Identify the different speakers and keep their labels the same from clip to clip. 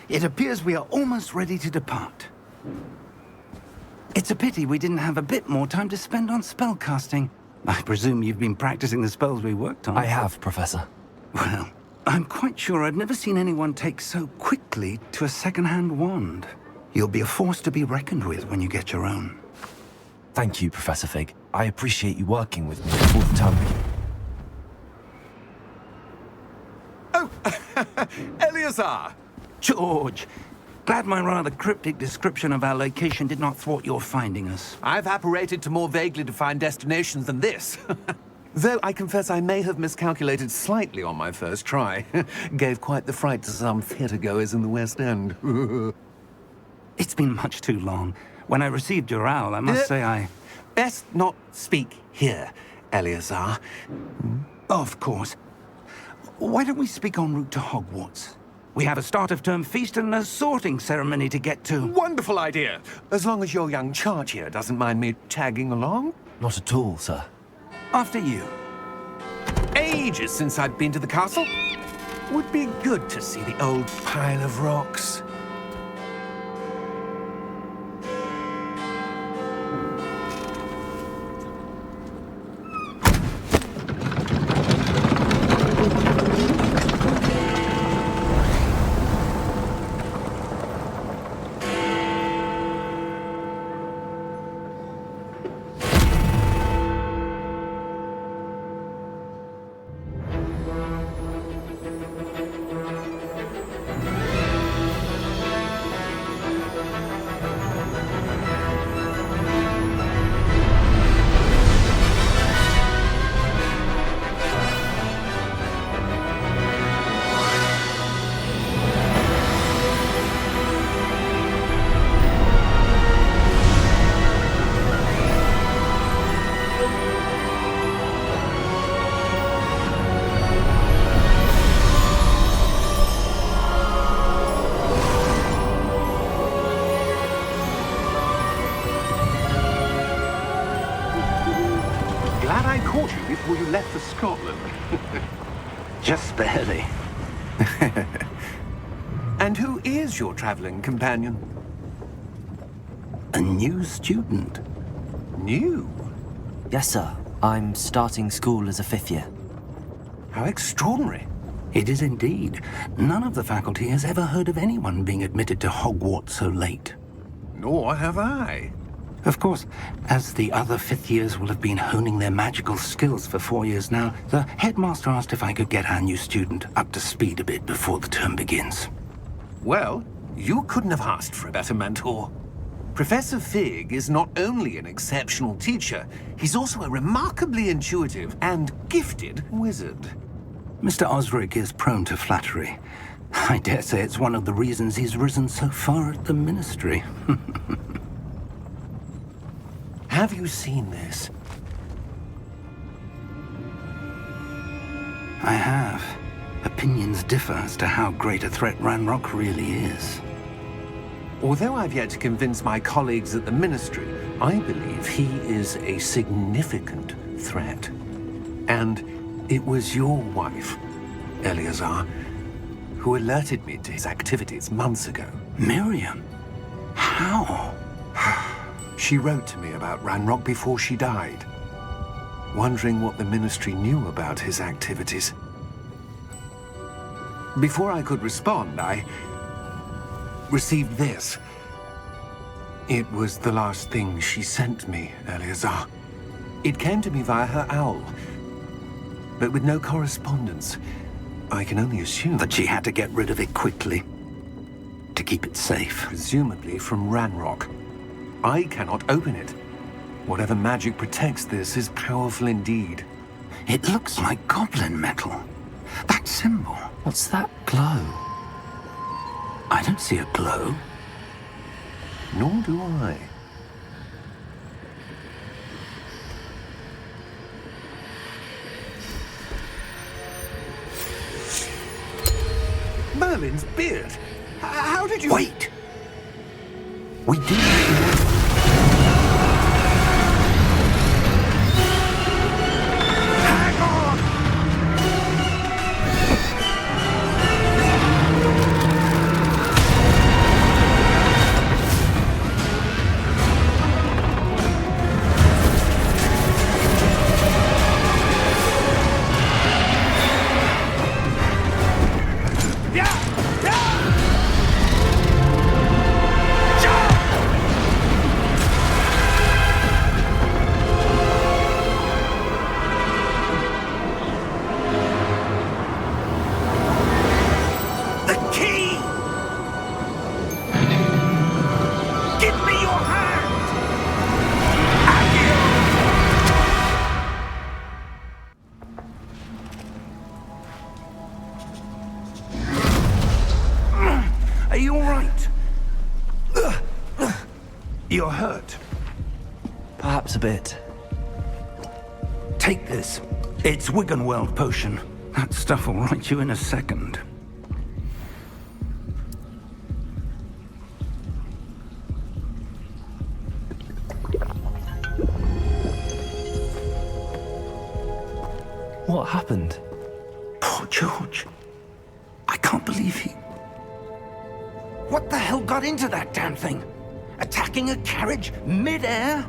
Speaker 1: It appears we are almost ready to depart. It's a pity we didn't have a bit more time to spend on spellcasting. I presume you've been practicing the spells we worked on.
Speaker 2: I have, Professor.
Speaker 1: Well, I'm quite sure I've never seen anyone take so quickly to a second-hand wand. You'll be a force to be reckoned with when you get your own.
Speaker 2: Thank you, Professor Fig. I appreciate you working with me all the time.
Speaker 3: Oh, Eleazar!
Speaker 1: George, glad my rather cryptic description of our location did not thwart your finding us.
Speaker 3: I've apparated to more vaguely defined destinations than this. Though I confess I may have miscalculated slightly on my first try. Gave quite the fright to some theatre-goers in the West End.
Speaker 1: It's been much too long. When I received your owl, I must say I...
Speaker 3: Best not speak here, Eleazar.
Speaker 1: Of course. Why don't we speak en route to Hogwarts? We have a start-of-term feast and a sorting ceremony to get to.
Speaker 3: Wonderful idea! As long as your young charge here doesn't mind me tagging along.
Speaker 2: Not at all, sir.
Speaker 1: After you.
Speaker 3: Ages since I've been to the castle. Would be good to see the old pile of rocks. Glad I caught you before you left for Scotland.
Speaker 1: Just barely.
Speaker 3: And who is your traveling companion?
Speaker 1: A new student.
Speaker 3: New?
Speaker 2: Yes, sir. I'm starting school as a 5th year.
Speaker 3: How extraordinary.
Speaker 1: It is indeed. None of the faculty has ever heard of anyone being admitted to Hogwarts so late.
Speaker 3: Nor have I.
Speaker 1: Of course, as the other 5th years will have been honing their magical skills for 4 years now, the headmaster asked if I could get our new student up to speed a bit before the term begins.
Speaker 3: Well, you couldn't have asked for a better mentor. Professor Fig is not only an exceptional teacher, he's also a remarkably intuitive and gifted wizard.
Speaker 1: Mr. Osric is prone to flattery. I dare say it's one of the reasons he's risen so far at the ministry.
Speaker 3: Have you seen this?
Speaker 1: I have. Opinions differ as to how great a threat Ranrock really is.
Speaker 3: Although I've yet to convince my colleagues at the Ministry, I believe he is a significant threat. And it was your wife, Eleazar, who alerted me to his activities months ago.
Speaker 1: Miriam? How?
Speaker 3: She wrote to me about Ranrock before she died, wondering what the Ministry knew about his activities. Before I could respond, I received this. It was the last thing she sent me, Eleazar. It came to me via her owl, but with no correspondence. I can only assume
Speaker 1: That she had to get rid of it quickly, to keep it safe.
Speaker 3: presumably from Ranrock. I cannot open it. Whatever magic protects this is powerful indeed.
Speaker 1: It looks like goblin metal. That symbol.
Speaker 2: What's that glow?
Speaker 1: I don't see a glow.
Speaker 3: Nor do I. Merlin's beard. How did you...
Speaker 1: Wait! We do...
Speaker 3: Hang on!
Speaker 1: You're hurt.
Speaker 2: Perhaps a bit.
Speaker 1: Take this. It's Wiggenweld potion. That stuff will right you in a second.
Speaker 2: What happened?
Speaker 1: Poor George. I can't believe he... What the hell got into that damn thing? Attacking a carriage mid-air?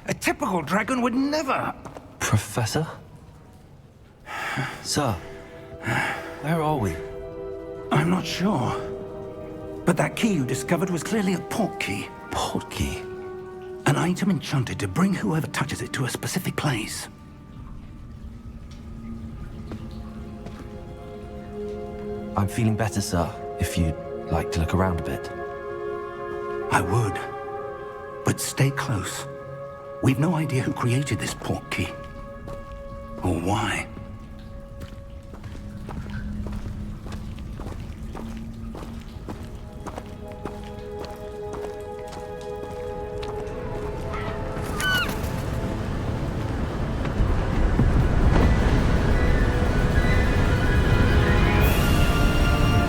Speaker 1: A typical dragon would never...
Speaker 2: Professor? Sir, where are we?
Speaker 1: I'm not sure. But that key you discovered was clearly a port key.
Speaker 2: Port key?
Speaker 1: An item enchanted to bring whoever touches it to a specific place.
Speaker 2: I'm feeling better, sir, if you'd like to look around a bit.
Speaker 1: I would. But stay close. We've no idea who created this port key. Or why.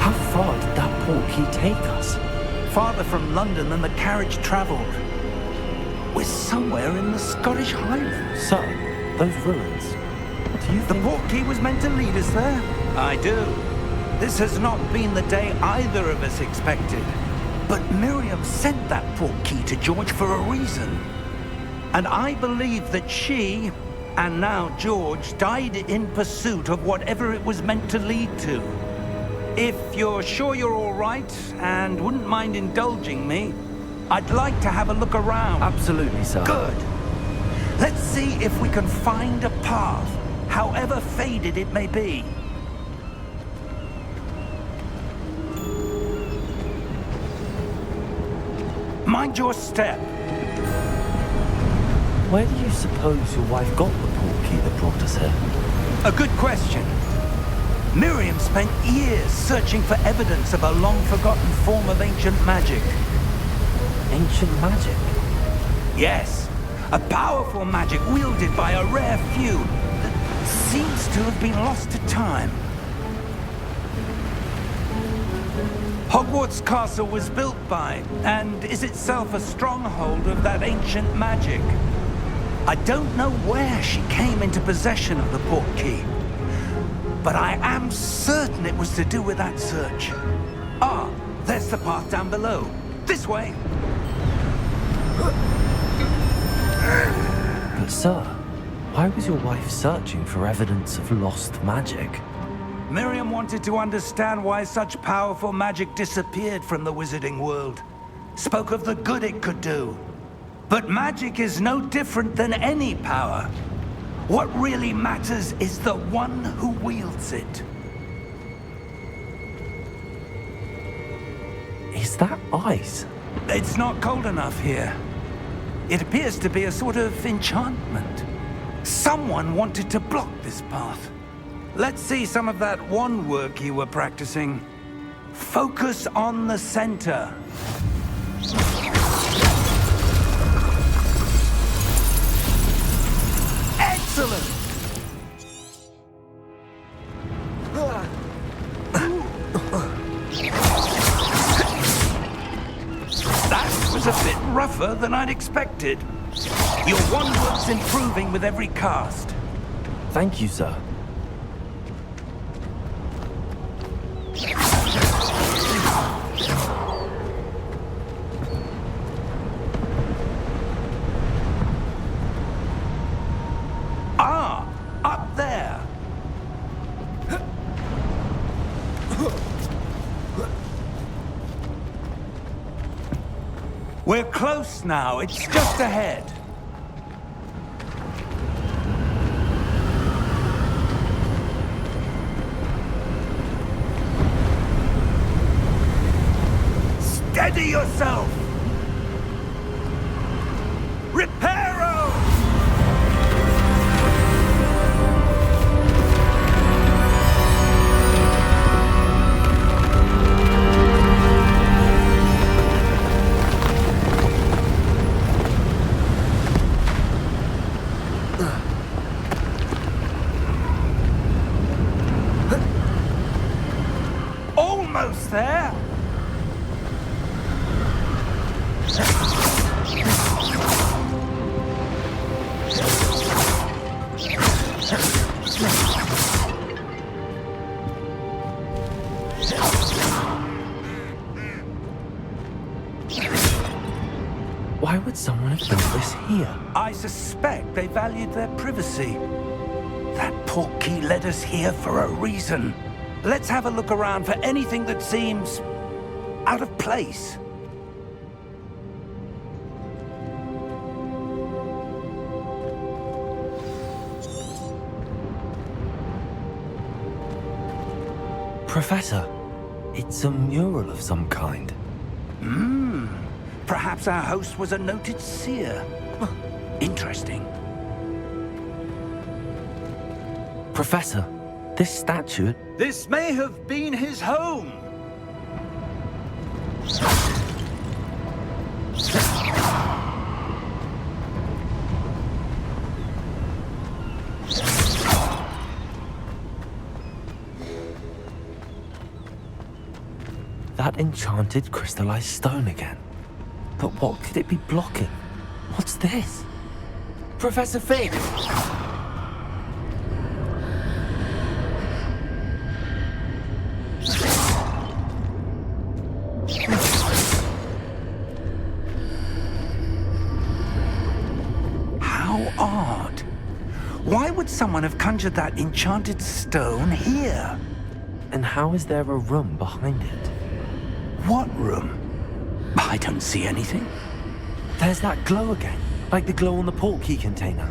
Speaker 2: How far did that port key take us?
Speaker 1: Farther from London than the carriage travelled. We're somewhere in the Scottish Highlands.
Speaker 2: Sir, those ruins. Do you
Speaker 1: The
Speaker 2: think...
Speaker 1: port key was meant to lead us there? I do. This has not been the day either of us expected. But Miriam sent that port key to George for a reason. And I believe that she, and now George, died in pursuit of whatever it was meant to lead to. If you're sure you're all right and wouldn't mind indulging me, I'd like to have a look around.
Speaker 2: Absolutely, sir.
Speaker 1: Good. Let's see if we can find a path, however faded it may be. Mind your step.
Speaker 2: Where do you suppose your wife got the port key that brought us here?
Speaker 1: A good question. Miriam spent years searching for evidence of a long-forgotten form of ancient magic.
Speaker 2: Ancient magic?
Speaker 1: Yes, a powerful magic wielded by a rare few that seems to have been lost to time. Hogwarts Castle was built by, and is itself a stronghold of that ancient magic. I don't know where she came into possession of the port key, but I am certain it was to do with that search. Ah, there's the path down below. This way.
Speaker 2: But sir, why was your wife searching for evidence of lost magic?
Speaker 1: Miriam wanted to understand why such powerful magic disappeared from the wizarding world. Spoke of the good it could do. But magic is no different than any power. What really matters is the one who wields it.
Speaker 2: Is that ice?
Speaker 1: It's not cold enough here. It appears to be a sort of enchantment. Someone wanted to block this path. Let's see some of that wand work you were practicing. Focus on the center. Excellent! That was a bit rougher than I'd expected. Your wand work's improving with every cast.
Speaker 2: Thank you, sir.
Speaker 1: Ah, up there. We're close now. It's just ahead. Steady yourself! Reparo! almost there.
Speaker 2: Why would someone have built this here?
Speaker 1: I suspect they valued their privacy. That portkey led us here for a reason. Let's have a look around for anything that seems out of place.
Speaker 2: Professor, it's a mural of some kind.
Speaker 1: Perhaps our host was a noted seer. Interesting.
Speaker 2: Professor, this statue...
Speaker 1: This may have been his home.
Speaker 2: That enchanted crystallized stone again. But what could it be blocking? What's this? Professor Fig!
Speaker 1: How odd. Why would someone have conjured that enchanted stone here?
Speaker 2: And how is there a room behind it?
Speaker 1: What room? I don't see anything.
Speaker 2: There's that glow again, like the glow on the portkey container.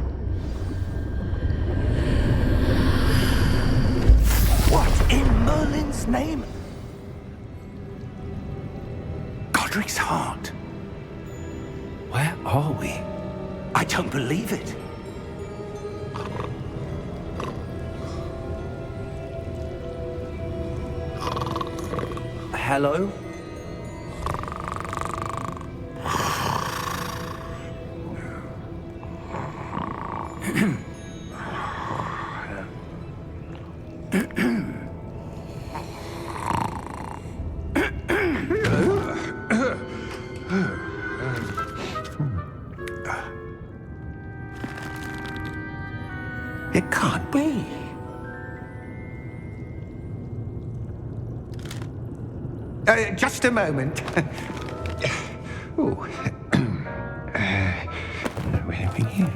Speaker 1: What in Merlin's name? Godric's heart.
Speaker 2: Where are we?
Speaker 1: I don't believe it.
Speaker 2: Hello?
Speaker 3: It can't be. Just a moment. Oh. Where are we here?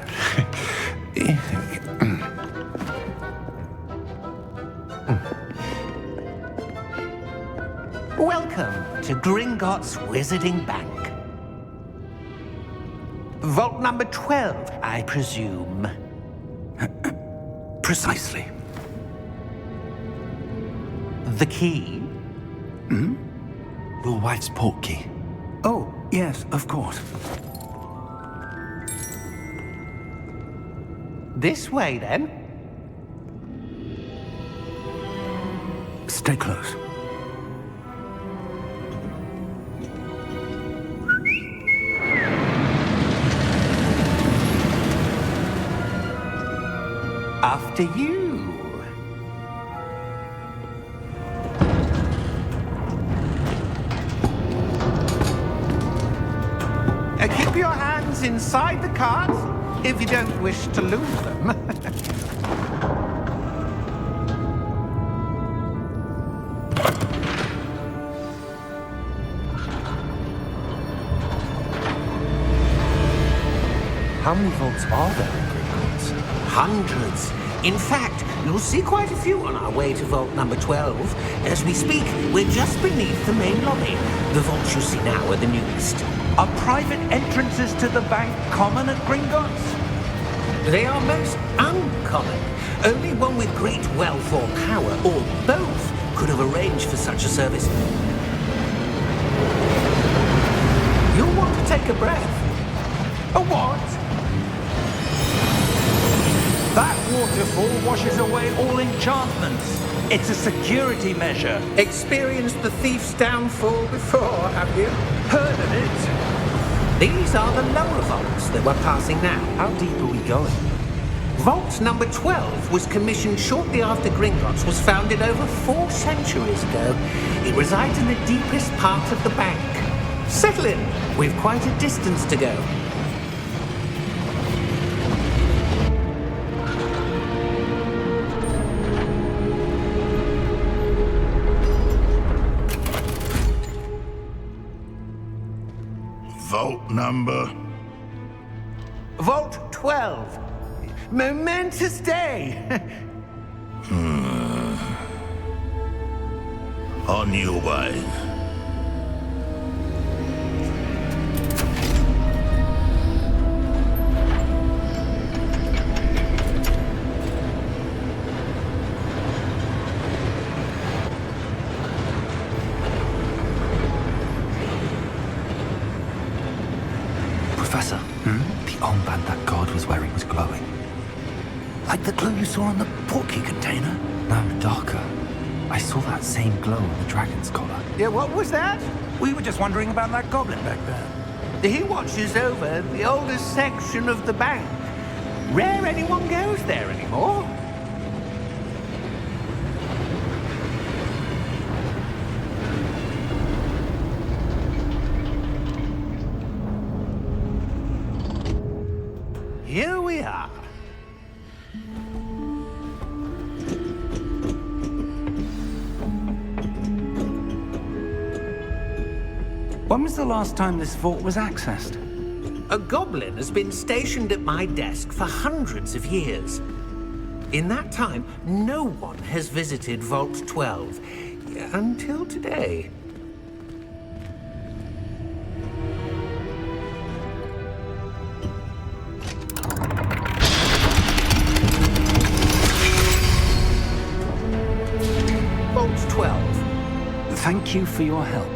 Speaker 3: Welcome to Gringotts Wizarding Bank. Vault number 12, I presume.
Speaker 1: Precisely.
Speaker 3: The key?
Speaker 2: Your wife's portkey.
Speaker 1: Oh, yes, of course.
Speaker 3: This way, then.
Speaker 1: Stay close.
Speaker 3: After you. Keep your hands inside the cart if you don't wish to lose them.
Speaker 2: How many vaults are there in Gringotts?
Speaker 3: Hundreds. In fact, you'll see quite a few on our way to vault number 12. As we speak, we're just beneath the main lobby. The vaults you see now are the newest.
Speaker 1: Are private entrances to the bank common at Gringotts?
Speaker 3: They are most uncommon. Only one with great wealth or power, or both, could have arranged for such a service. You'll want to take a breath.
Speaker 1: A what? That waterfall washes away all enchantments. It's a security measure.
Speaker 3: Experienced the thief's downfall before, have you?
Speaker 1: Heard of it?
Speaker 3: These are the lower vaults that we're passing now.
Speaker 2: How deep are we going?
Speaker 3: Vault number 12 was commissioned shortly after Gringotts was founded over 4 centuries ago. It resides in the deepest part of the bank. Settle in. We've quite a distance to go.
Speaker 1: Vault number?
Speaker 3: Vault 12. Momentous day.
Speaker 1: On your way.
Speaker 2: Professor, the armband that guard was wearing was glowing.
Speaker 1: Like the glow you saw on the portkey container?
Speaker 2: No, darker. I saw that same glow on the dragon's collar.
Speaker 3: Yeah, what was that?
Speaker 1: We were just wondering about that goblin back there.
Speaker 3: He watches over the oldest section of the bank. Rare anyone goes there anymore. Here we are.
Speaker 1: When was the last time this vault was accessed?
Speaker 3: A goblin has been stationed at my desk for hundreds of years. In that time, no one has visited Vault 12 until today. Vault 12.
Speaker 1: Thank you for your help.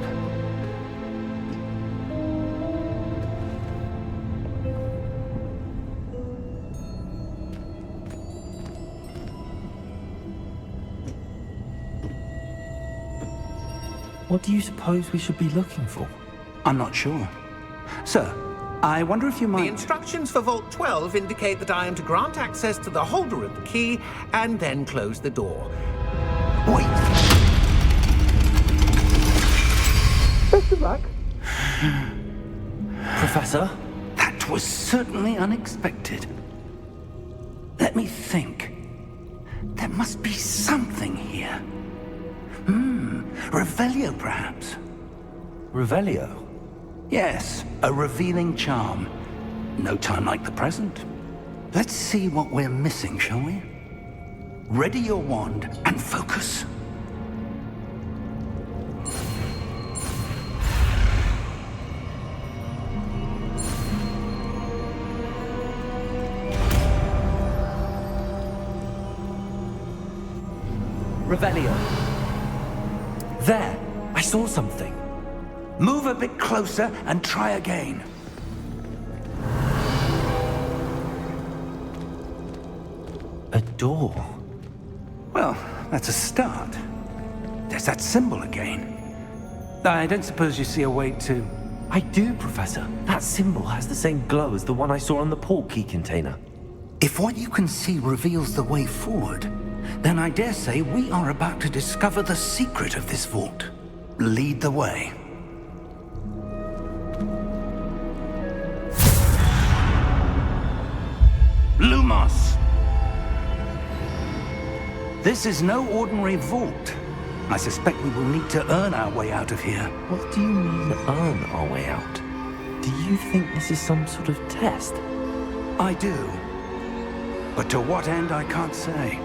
Speaker 2: What do you suppose we should be looking for?
Speaker 1: I'm not sure. Sir, I wonder if you might...
Speaker 3: The instructions for Vault 12 indicate that I am to grant access to the holder of the key and then close the door.
Speaker 1: Wait!
Speaker 3: Best of luck.
Speaker 2: Professor?
Speaker 1: That was certainly unexpected. Let me think. There must be something here. Revelio, perhaps?
Speaker 2: Revelio?
Speaker 1: Yes, a revealing charm. No time like the present. Let's see what we're missing, shall we? Ready your wand and focus.
Speaker 2: Revelio. There! I saw something.
Speaker 1: Move a bit closer and try again.
Speaker 2: A door.
Speaker 1: Well, that's a start. There's that symbol again. I don't suppose you see a way to...
Speaker 2: I do, Professor. That symbol has the same glow as the one I saw on the portkey container.
Speaker 1: If what you can see reveals the way forward, then I dare say we are about to discover the secret of this vault. Lead the way. Lumos! This is no ordinary vault. I suspect we will need to earn our way out of here.
Speaker 2: What do you mean, earn our way out? Do you think this is some sort of test?
Speaker 1: I do. But to what end, I can't say.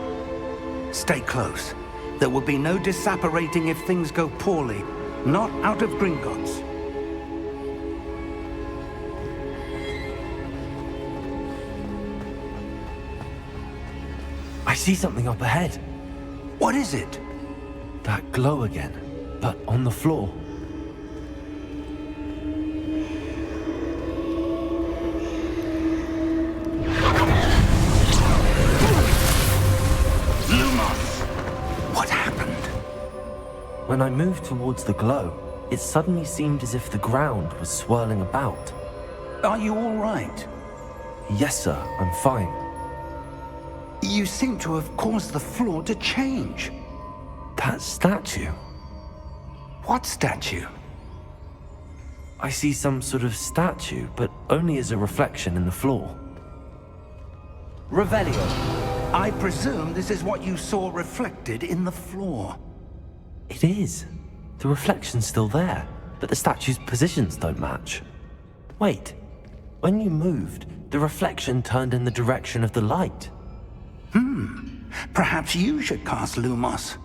Speaker 1: Stay close. There will be no disapparating if things go poorly. Not out of Gringotts.
Speaker 2: I see something up ahead.
Speaker 1: What is it?
Speaker 2: That glow again, but on the floor. When I moved towards the glow, it suddenly seemed as if the ground was swirling about.
Speaker 1: Are you all right?
Speaker 2: Yes, sir, I'm fine.
Speaker 1: You seem to have caused the floor to change.
Speaker 2: That statue.
Speaker 1: What statue?
Speaker 2: I see some sort of statue, but only as a reflection in the floor.
Speaker 1: Revelio, I presume this is what you saw reflected in the floor.
Speaker 2: It is. The reflection's still there, but the statue's positions don't match. Wait, when you moved, the reflection turned in the direction of the light.
Speaker 1: Perhaps you should cast Lumos.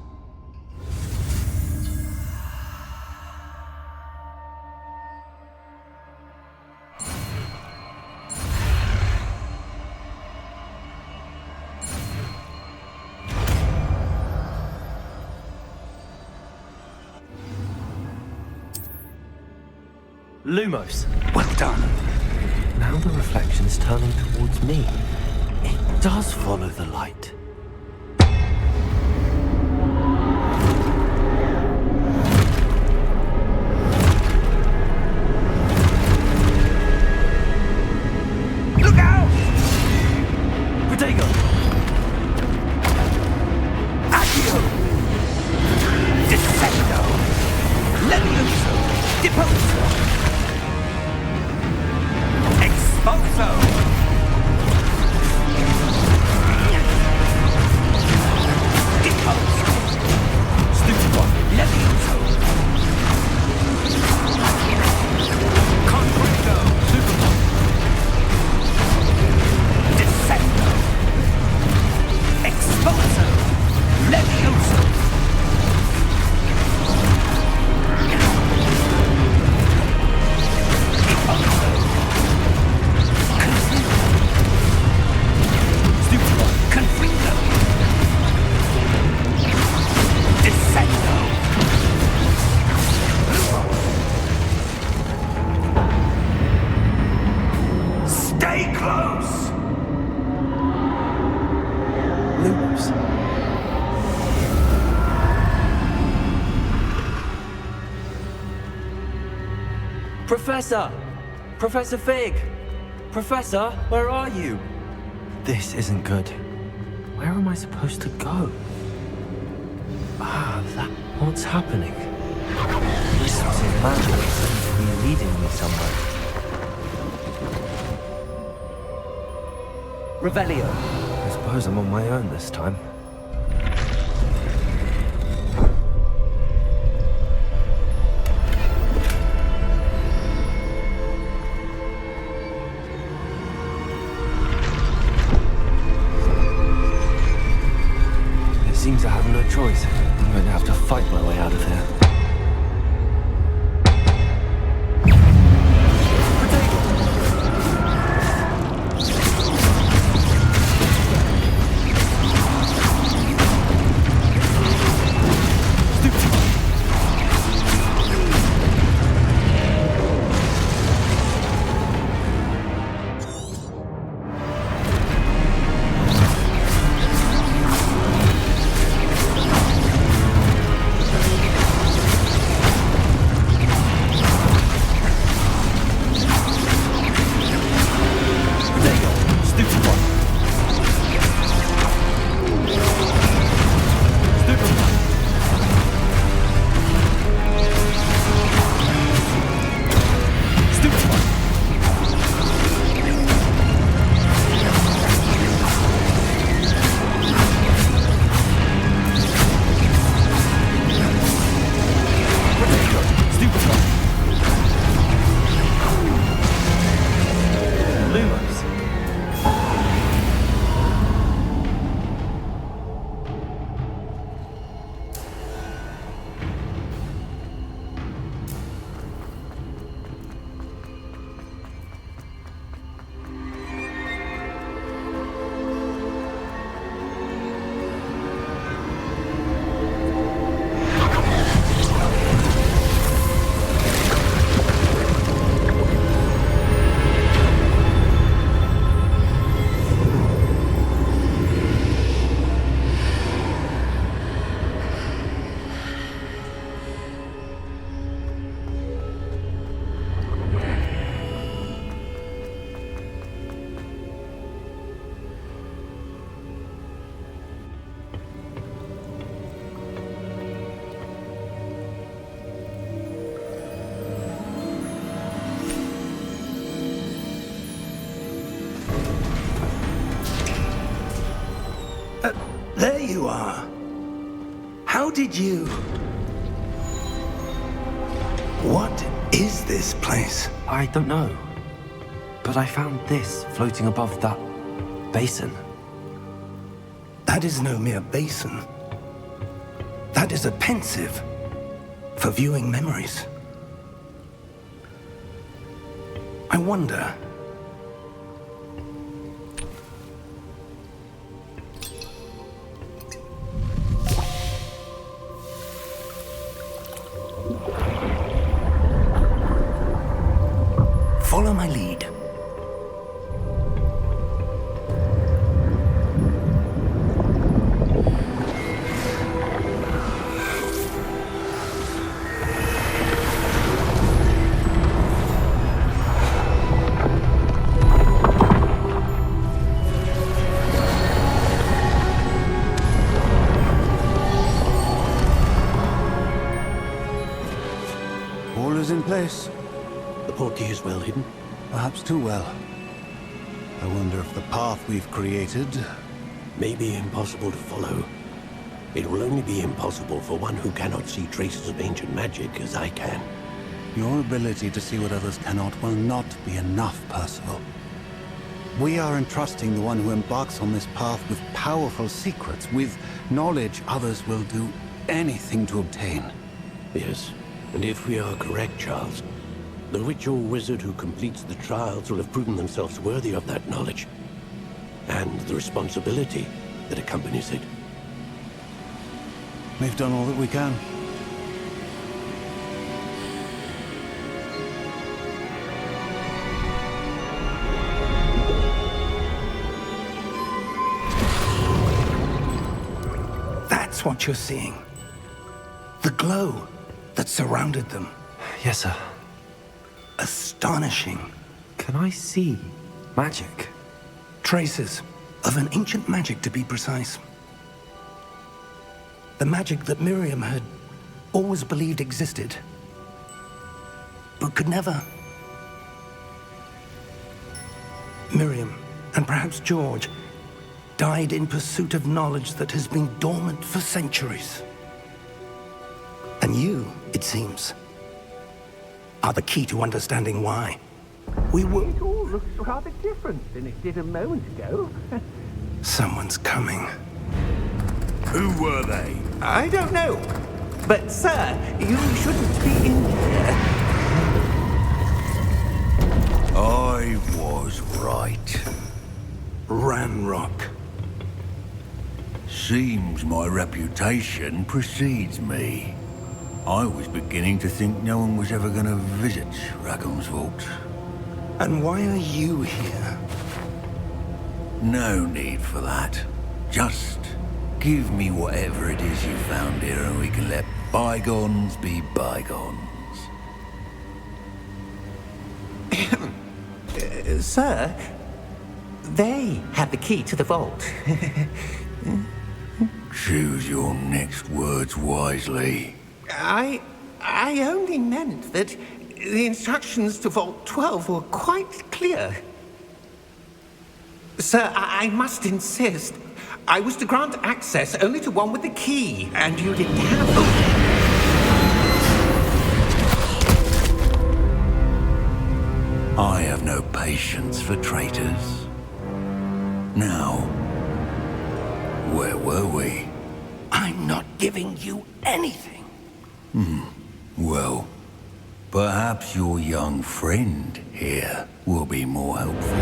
Speaker 2: Lumos!
Speaker 1: Well done.
Speaker 2: Now the reflection's turning towards me. It does follow the light.
Speaker 1: Look out!
Speaker 2: Protego!
Speaker 1: Accio! Descendo! Levioso! Deposo! Exposo!
Speaker 2: Professor! Professor Fig! Professor, where are you? This isn't good. Where am I supposed to go? What's happening? This was a man that seemed to be leading me somewhere.
Speaker 1: Revelio.
Speaker 2: I suppose I'm on my own this time. Seems I have no choice. I'm going to have to fight my way out of here.
Speaker 1: There you are. How did you... What is this place?
Speaker 2: I don't know. But I found this floating above that basin.
Speaker 1: That is no mere basin. That is a pensive for viewing memories. I wonder... Follow my lead.
Speaker 4: All is in place.
Speaker 5: The portkey is well hidden.
Speaker 4: Perhaps too well. I wonder if the path we've created...
Speaker 5: May be impossible to follow. It will only be impossible for one who cannot see traces of ancient magic as I can.
Speaker 4: Your ability to see what others cannot will not be enough, Percival. We are entrusting the one who embarks on this path with powerful secrets, with knowledge others will do anything to obtain.
Speaker 5: Yes, and if we are correct, Charles, the witch or wizard who completes the trials will have proven themselves worthy of that knowledge, and the responsibility that accompanies it.
Speaker 4: We've done all that we can.
Speaker 1: That's what you're seeing. The glow that surrounded them.
Speaker 2: Yes, sir.
Speaker 1: Astonishing.
Speaker 2: Can I see magic?
Speaker 1: Traces of an ancient magic, to be precise. The magic that Miriam had always believed existed, but could never. Miriam, and perhaps George, died in pursuit of knowledge that has been dormant for centuries. And you, it seems, are the key to understanding why. We were...
Speaker 6: It all looks rather different than it did a moment ago.
Speaker 1: Someone's coming.
Speaker 7: Who were they?
Speaker 6: I don't know. But, sir, you shouldn't be in here.
Speaker 7: I was right.
Speaker 1: Ranrock.
Speaker 7: Seems my reputation precedes me. I was beginning to think no one was ever going to visit Rackham's vault.
Speaker 1: And why are you here?
Speaker 7: No need for that. Just give me whatever it is you found here and we can let bygones be bygones.
Speaker 6: Sir, they had the key to the vault.
Speaker 7: Choose your next words wisely.
Speaker 6: I only meant that the instructions to Vault 12 were quite clear. Sir, I must insist. I was to grant access only to one with the key, and you didn't have them.
Speaker 7: I have no patience for traitors. Now, where were we?
Speaker 1: I'm not giving you anything.
Speaker 7: Well, perhaps your young friend here will be more helpful.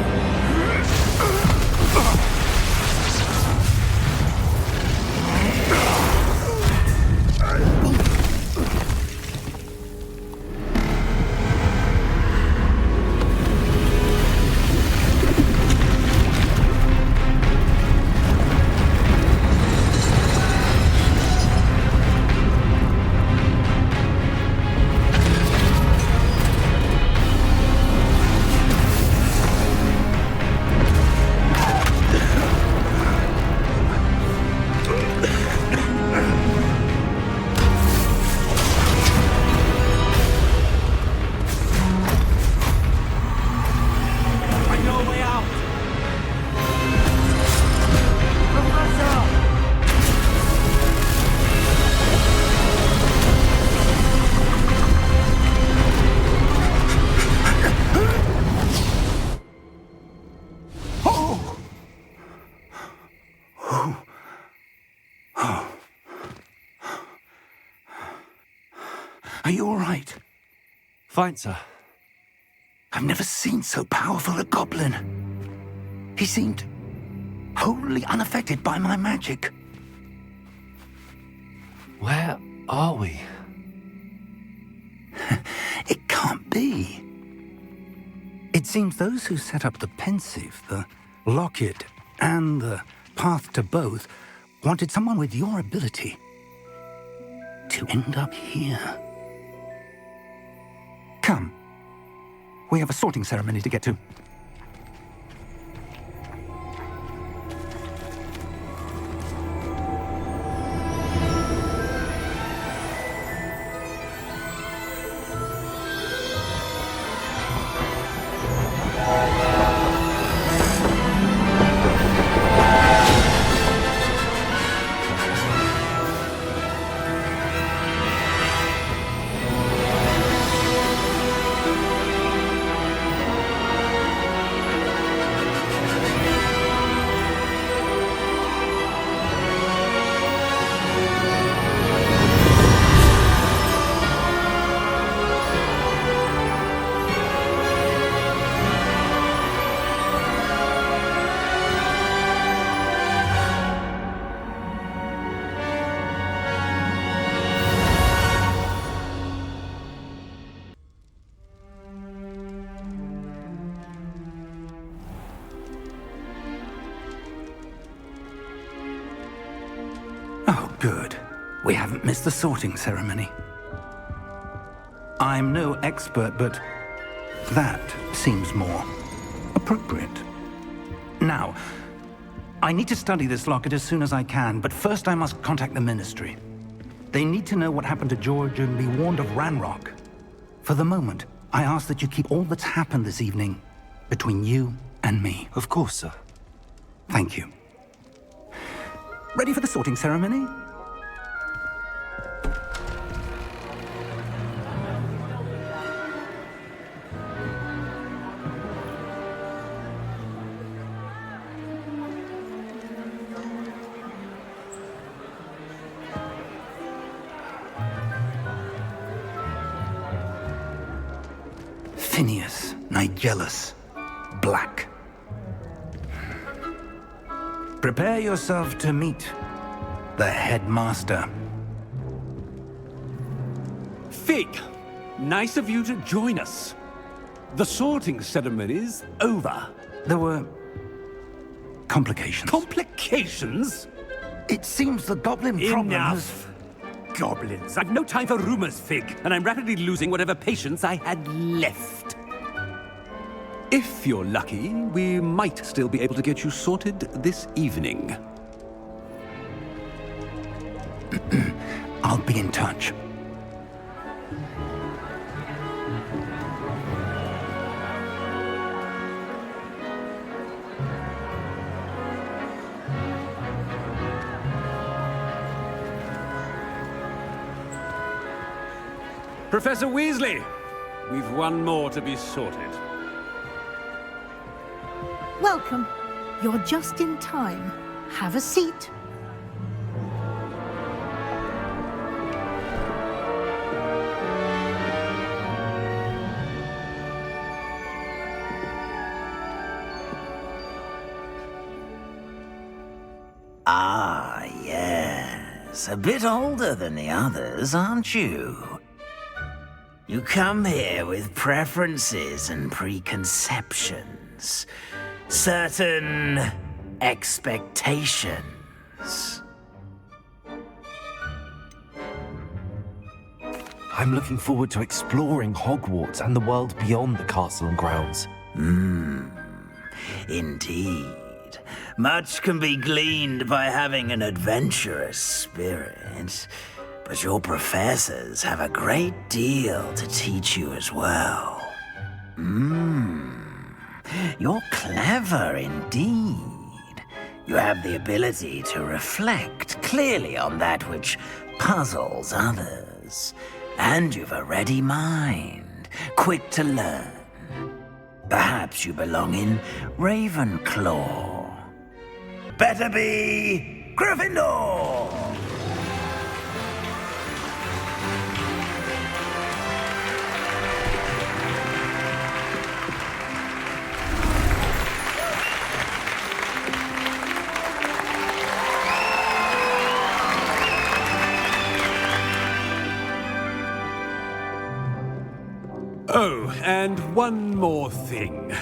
Speaker 1: Are you all right?
Speaker 2: Fine, sir.
Speaker 1: I've never seen so powerful a goblin. He seemed wholly unaffected by my magic.
Speaker 2: Where are we?
Speaker 1: It can't be. It seems those who set up the pensive, the locket, and the path to both wanted someone with your ability to end up here. Come. We have a sorting ceremony to get to. Oh, good. We haven't missed the sorting ceremony. I'm no expert, but that seems more appropriate. Now, I need to study this locket as soon as I can, but first I must contact the Ministry. They need to know what happened to George and be warned of Ranrock. For the moment, I ask that you keep all that's happened this evening between you and me.
Speaker 2: Of course, sir.
Speaker 1: Thank you. Ready for the sorting ceremony? Phineas, Nigellus, Black. Prepare yourself to meet the headmaster.
Speaker 8: Fig, nice of you to join us. The sorting ceremony's over.
Speaker 1: There were complications.
Speaker 8: Complications?
Speaker 1: It seems the goblin problem has...
Speaker 8: Enough! Goblins. I've no time for rumors, Fig, and I'm rapidly losing whatever patience I had left. If you're lucky, we might still be able to get you sorted this evening.
Speaker 1: I'll be in touch.
Speaker 8: Professor Weasley, we've one more to be sorted.
Speaker 9: Welcome. You're just in time. Have a seat.
Speaker 10: Ah, yes. A bit older than the others, aren't you? You come here with preferences and preconceptions. Certain expectations.
Speaker 2: I'm looking forward to exploring Hogwarts and the world beyond the castle and grounds.
Speaker 10: Indeed. Much can be gleaned by having an adventurous spirit, but your professors have a great deal to teach you as well. You're clever indeed. You have the ability to reflect clearly on that which puzzles others. And you've a ready mind, quick to learn. Perhaps you belong in Ravenclaw. Better be Gryffindor!
Speaker 8: Oh, and one more thing.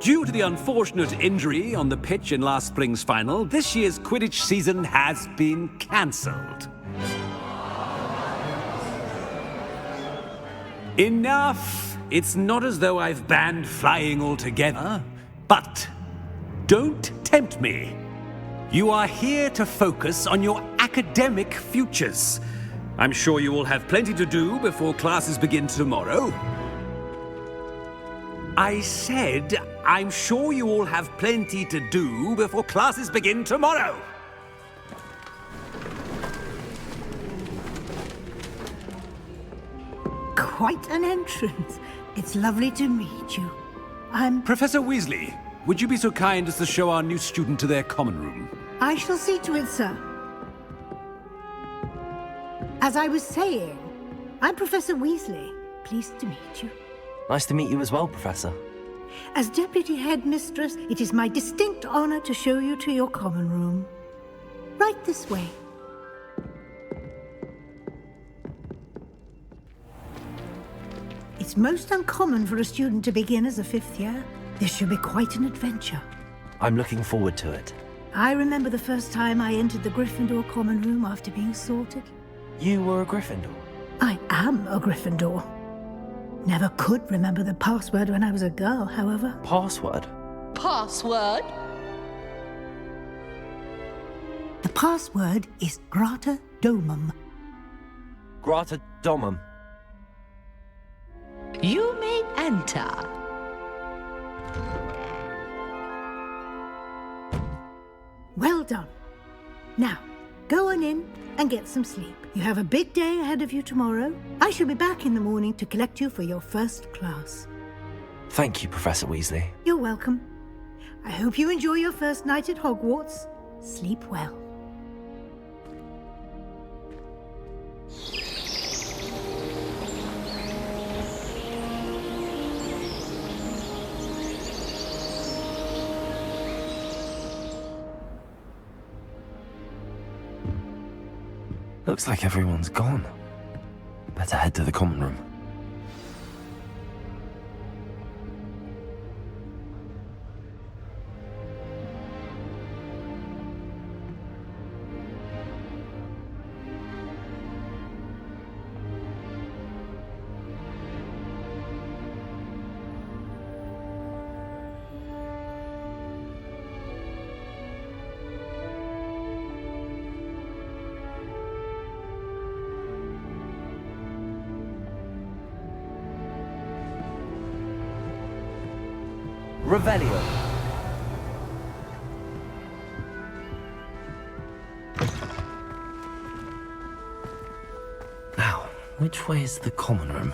Speaker 8: Due to the unfortunate injury on the pitch in last spring's final, this year's Quidditch season has been cancelled. Enough! It's not as though I've banned flying altogether, but don't tempt me. You are here to focus on your academic futures. I'm sure you will have plenty to do before classes begin tomorrow. I said, I'm sure you all have plenty to do before classes begin tomorrow.
Speaker 9: Quite an entrance. It's lovely to meet you.
Speaker 8: Professor Weasley, would you be so kind as to show our new student to their common room?
Speaker 9: I shall see to it, sir. As I was saying, I'm Professor Weasley. Pleased to meet you.
Speaker 2: Nice to meet you as well, Professor.
Speaker 9: As Deputy Headmistress, it is my distinct honor to show you to your common room. Right this way. It's most uncommon for a student to begin as a fifth year. This should be quite an adventure.
Speaker 2: I'm looking forward to it.
Speaker 9: I remember the first time I entered the Gryffindor common room after being sorted.
Speaker 2: You were a Gryffindor?
Speaker 9: I am a Gryffindor. Never could remember the password when I was a girl, however.
Speaker 2: Password?
Speaker 11: Password?
Speaker 9: The password is Grata Domum.
Speaker 2: Grata Domum.
Speaker 11: You may enter.
Speaker 9: Well done. Now, go on in and get some sleep. You have a big day ahead of you tomorrow. I shall be back in the morning to collect you for your first class.
Speaker 2: Thank you, Professor Weasley.
Speaker 9: You're welcome. I hope you enjoy your first night at Hogwarts. Sleep well.
Speaker 2: Looks like everyone's gone. Better head to the common room. Revelio. Now, which way is the common room?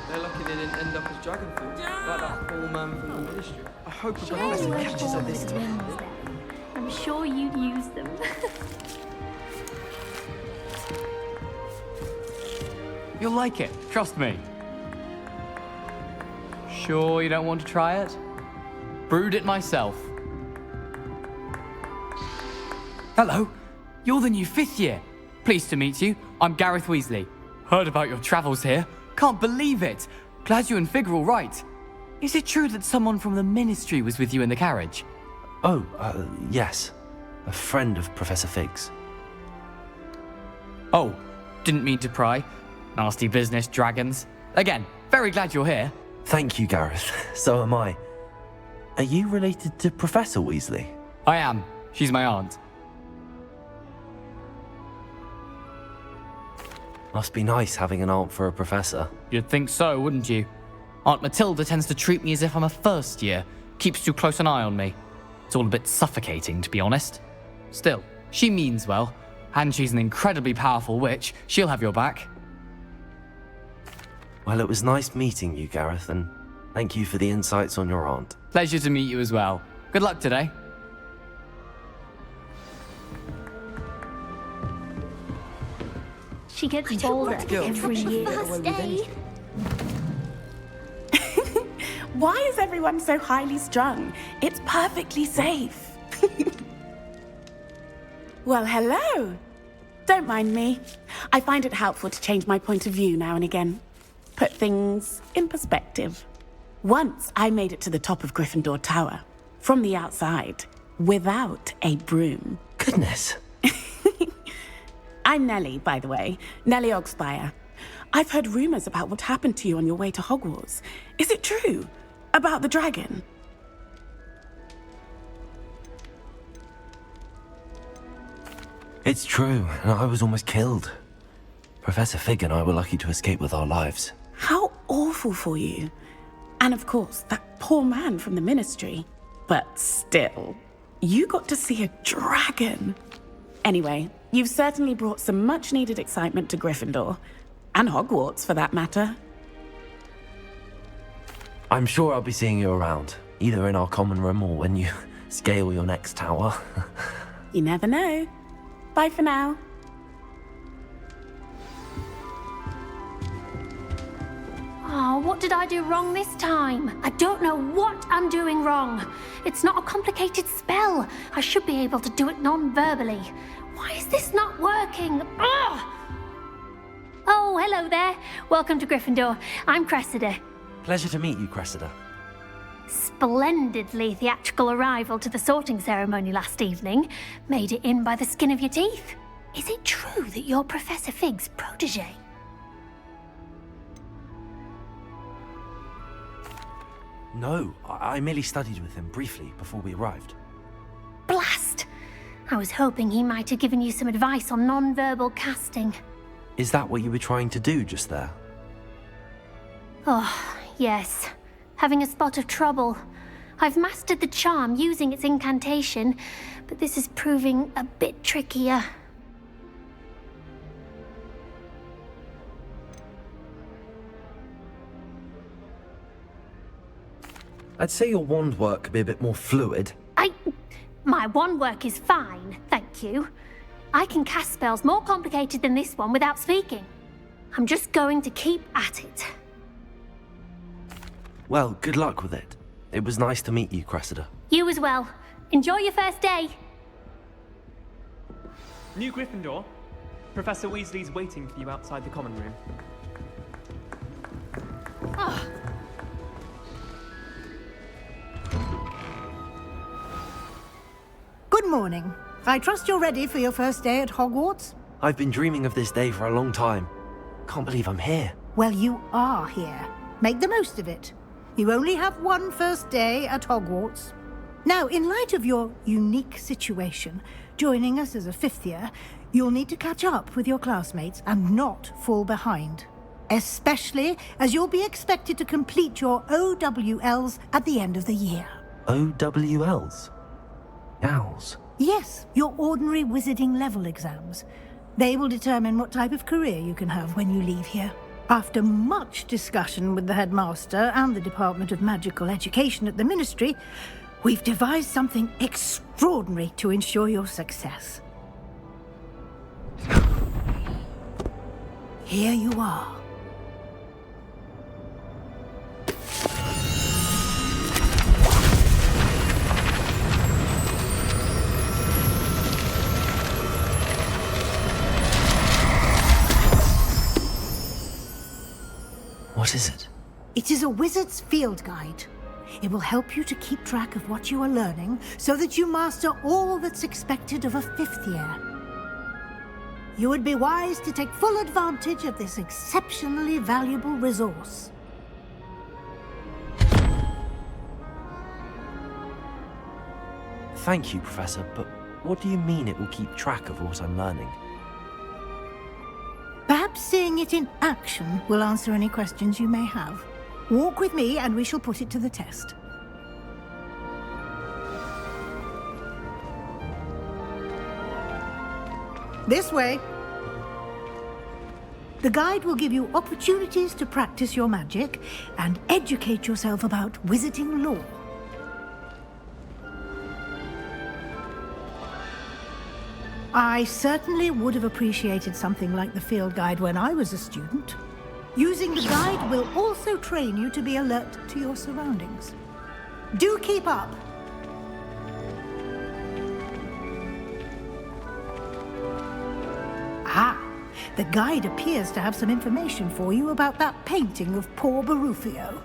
Speaker 12: They're lucky they didn't end up as Dragonfoods, like that poor man from the Ministry. I hope the professor catches up this time.
Speaker 13: I'm sure you'd use them.
Speaker 14: You'll like it, trust me. Sure you don't want to try it? Brewed it myself. Hello, you're the new 5th year. Pleased to meet you. I'm Gareth Weasley. Heard about your travels here. Can't believe it. Glad you and Fig are all right. Is it true that someone from the Ministry was with you in the carriage?
Speaker 2: Oh, yes. A friend of Professor Fig's.
Speaker 14: Oh, didn't mean to pry. Nasty business, dragons. Again, very glad you're here.
Speaker 2: Thank you, Gareth. So am I. Are you related to Professor Weasley?
Speaker 14: I am. She's my aunt.
Speaker 2: Must be nice having an aunt for a professor.
Speaker 14: You'd think so, wouldn't you? Aunt Matilda tends to treat me as if I'm a first year. Keeps too close an eye on me. It's all a bit suffocating, to be honest. Still, she means well. And she's an incredibly powerful witch. She'll have your back.
Speaker 2: Well, it was nice meeting you, Gareth, and thank you for the insights on your aunt.
Speaker 14: Pleasure to meet you as well. Good luck today.
Speaker 13: She gets bolder every year.
Speaker 15: First day. Why is everyone so highly strung? It's perfectly safe. Well, hello. Don't mind me. I find it helpful to change my point of view now and again. Put things in perspective. Once I made it to the top of Gryffindor Tower, from the outside, without a broom.
Speaker 2: Goodness.
Speaker 15: I'm Nellie, by the way. Nellie Ogspire. I've heard rumors about what happened to you on your way to Hogwarts. Is it true? About the dragon?
Speaker 2: It's true, and I was almost killed. Professor Fig and I were lucky to escape with our lives.
Speaker 15: How awful for you. And of course, that poor man from the Ministry. But still, you got to see a dragon. Anyway, you've certainly brought some much-needed excitement to Gryffindor. And Hogwarts, for that matter.
Speaker 2: I'm sure I'll be seeing you around, either in our common room or when you scale your next tower.
Speaker 15: You never know. Bye for now.
Speaker 13: Oh, what did I do wrong this time? I don't know what I'm doing wrong. It's not a complicated spell. I should be able to do it non-verbally. Why is this not working? Ugh! Oh, hello there. Welcome to Gryffindor. I'm Cressida.
Speaker 2: Pleasure to meet you, Cressida.
Speaker 13: Splendidly theatrical arrival to the sorting ceremony last evening. Made it in by the skin of your teeth. Is it true that you're Professor Fig's protege?
Speaker 2: No, I merely studied with him briefly before we arrived.
Speaker 13: Blast! I was hoping he might have given you some advice on non-verbal casting.
Speaker 2: Is that what you were trying to do just there?
Speaker 13: Oh, yes. Having a spot of trouble. I've mastered the charm using its incantation, but this is proving a bit trickier.
Speaker 2: I'd say your wand work could be a bit more fluid.
Speaker 13: My wand work is fine, thank you. I can cast spells more complicated than this one without speaking. I'm just going to keep at it.
Speaker 2: Well, good luck with it. It was nice to meet you, Cressida.
Speaker 13: You as well. Enjoy your first day.
Speaker 16: New Gryffindor. Professor Weasley's waiting for you outside the common room.
Speaker 13: Oh.
Speaker 9: Good morning. I trust you're ready for your first day at Hogwarts?
Speaker 2: I've been dreaming of this day for a long time. Can't believe I'm here.
Speaker 9: Well, you are here. Make the most of it. You only have one first day at Hogwarts. Now, in light of your unique situation, joining us as a fifth year, you'll need to catch up with your classmates and not fall behind. Especially as you'll be expected to complete your OWLs at the end of the year.
Speaker 2: OWLs? Owls?
Speaker 9: Yes, your ordinary wizarding level exams. They will determine what type of career you can have when you leave here. After much discussion with the headmaster and the Department of Magical Education at the Ministry, we've devised something extraordinary to ensure your success. Here you are.
Speaker 2: What is it?
Speaker 9: It is a wizard's field guide. It will help you to keep track of what you are learning so that you master all that's expected of a fifth year. You would be wise to take full advantage of this exceptionally valuable resource.
Speaker 2: Thank you, Professor, but what do you mean it will keep track of what I'm learning?
Speaker 9: Perhaps seeing it in action will answer any questions you may have. Walk with me and we shall put it to the test. This way. The guide will give you opportunities to practice your magic and educate yourself about wizarding lore. I certainly would have appreciated something like the field guide when I was a student. Using the guide will also train you to be alert to your surroundings. Do keep up! Ah, the guide appears to have some information for you about that painting of poor Barufio.